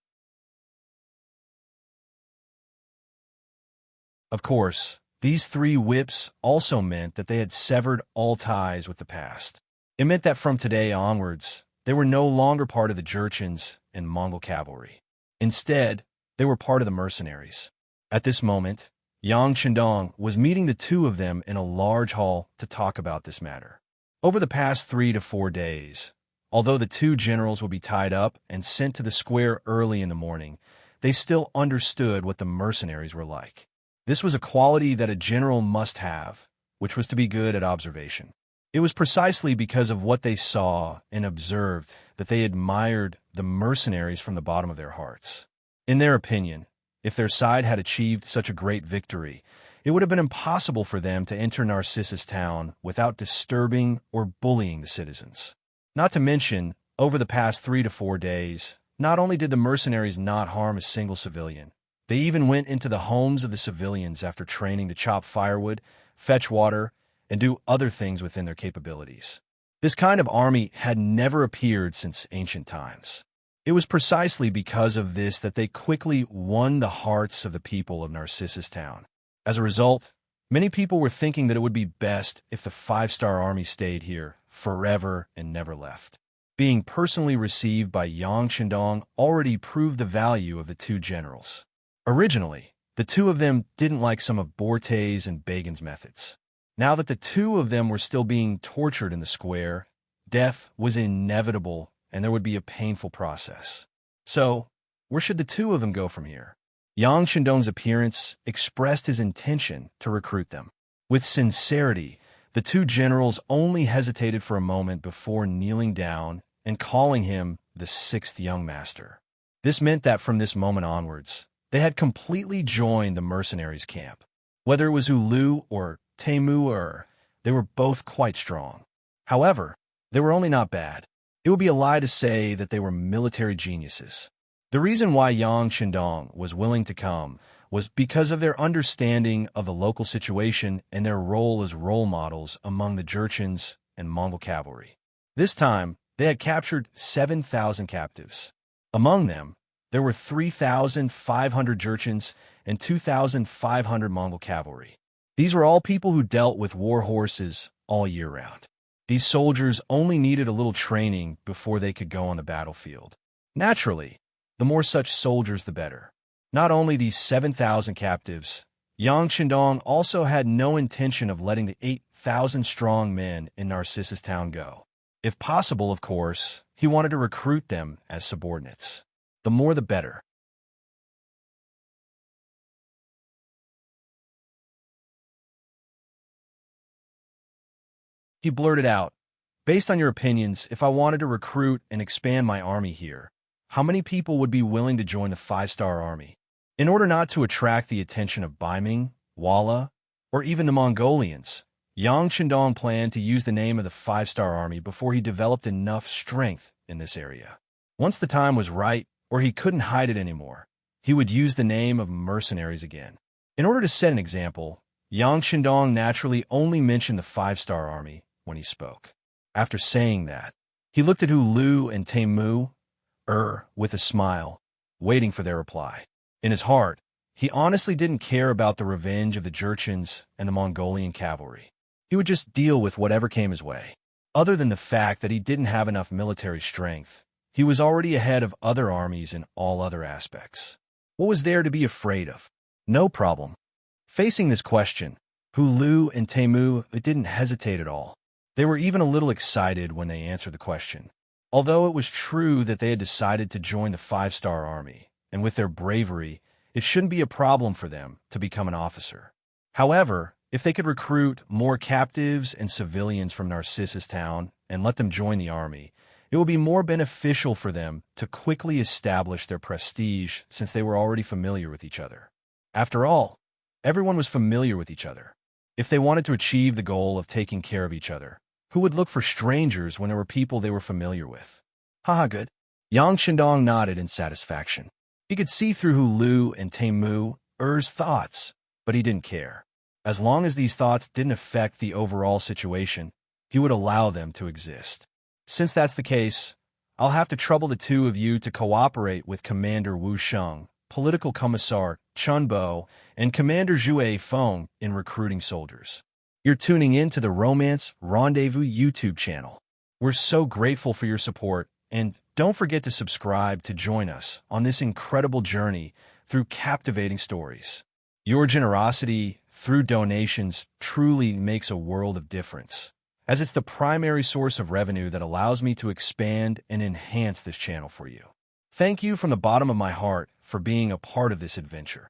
Of course, these 3 whips also meant that they had severed all ties with the past. It meant that from today onwards, they were no longer part of the Jurchens and Mongol cavalry. Instead, they were part of the mercenaries. At this moment, Yang Qindong was meeting the 2 of them in a large hall to talk about this matter. Over the past 3 to 4 days, although the 2 generals would be tied up and sent to the square early in the morning, they still understood what the mercenaries were like. This was a quality that a general must have, which was to be good at observation. It was precisely because of what they saw and observed that they admired the mercenaries from the bottom of their hearts. In their opinion, if their side had achieved such a great victory, it would have been impossible for them to enter Narcissus Town without disturbing or bullying the citizens. Not to mention, over the past 3 to 4 days, not only did the mercenaries not harm a single civilian, they even went into the homes of the civilians after training to chop firewood, fetch water, and do other things within their capabilities. This kind of army had never appeared since ancient times. It was precisely because of this that they quickly won the hearts of the people of Narcissus Town. As a result, many people were thinking that it would be best if the five-star army stayed here forever and never left. Being personally received by Yang Qindong already proved the value of the 2 generals. Originally, the 2 of them didn't like some of Borte's and Bagan's methods. Now that the 2 of them were still being tortured in the square, death was inevitable and there would be a painful process. So, where should the 2 of them go from here? Yang Qindong's appearance expressed his intention to recruit them. With sincerity, the 2 generals only hesitated for a moment before kneeling down and calling him the sixth young master. This meant that from this moment onwards, they had completely joined the mercenaries' camp. Whether it was Ulu or Temu, they were both quite strong. However, they were only not bad. It would be a lie to say that they were military geniuses. The reason why Yang Shindong was willing to come was because of their understanding of the local situation and their role as role models among the Jurchens and Mongol cavalry. This time, they had captured 7,000 captives. Among them, there were 3,500 Jurchens and 2,500 Mongol cavalry. These were all people who dealt with war horses all year round. These soldiers only needed a little training before they could go on the battlefield. Naturally, the more such soldiers, the better. Not only these 7,000 captives, Yang Shindong also had no intention of letting the 8,000-strong men in Narcissus Town go. If possible, of course, he wanted to recruit them as subordinates. The more the better. He blurted out, "Based on your opinions, if I wanted to recruit and expand my army here, how many people would be willing to join the 5-star army?" In order not to attract the attention of Baiming, Walla, or even the Mongolians, Yang Shindong planned to use the name of the 5-star army before he developed enough strength in this area. Once the time was right, or he couldn't hide it anymore, he would use the name of mercenaries again. In order to set an example, Yang Shindong naturally only mentioned the 5-star army when he spoke. After saying that, he looked at Ulu and Temu, with a smile, waiting for their reply. In his heart, he honestly didn't care about the revenge of the Jurchens and the Mongolian cavalry. He would just deal with whatever came his way. Other than the fact that he didn't have enough military strength, he was already ahead of other armies in all other aspects. What was there to be afraid of? No problem. Facing this question, Ulu and Temu didn't hesitate at all. They were even a little excited when they answered the question. Although it was true that they had decided to join the 5-star army, and with their bravery, it shouldn't be a problem for them to become an officer. However, if they could recruit more captives and civilians from Narcissus Town and let them join the army, it would be more beneficial for them to quickly establish their prestige since they were already familiar with each other. After all, everyone was familiar with each other. If they wanted to achieve the goal of taking care of each other, who would look for strangers when there were people they were familiar with? Haha, good. Yang Shindong nodded in satisfaction. He could see through Ulu and Temu's thoughts, but he didn't care. As long as these thoughts didn't affect the overall situation, he would allow them to exist. Since that's the case, I'll have to trouble the two of you to cooperate with Commander Wu Sheng, Political Commissar Chun Bo, and Commander Zhue Feng in recruiting soldiers. You're tuning in to the Romance Rendezvous YouTube channel. We're so grateful for your support, and don't forget to subscribe to join us on this incredible journey through captivating stories. Your generosity through donations truly makes a world of difference, as it's the primary source of revenue that allows me to expand and enhance this channel for you. Thank you from the bottom of my heart for being a part of this adventure.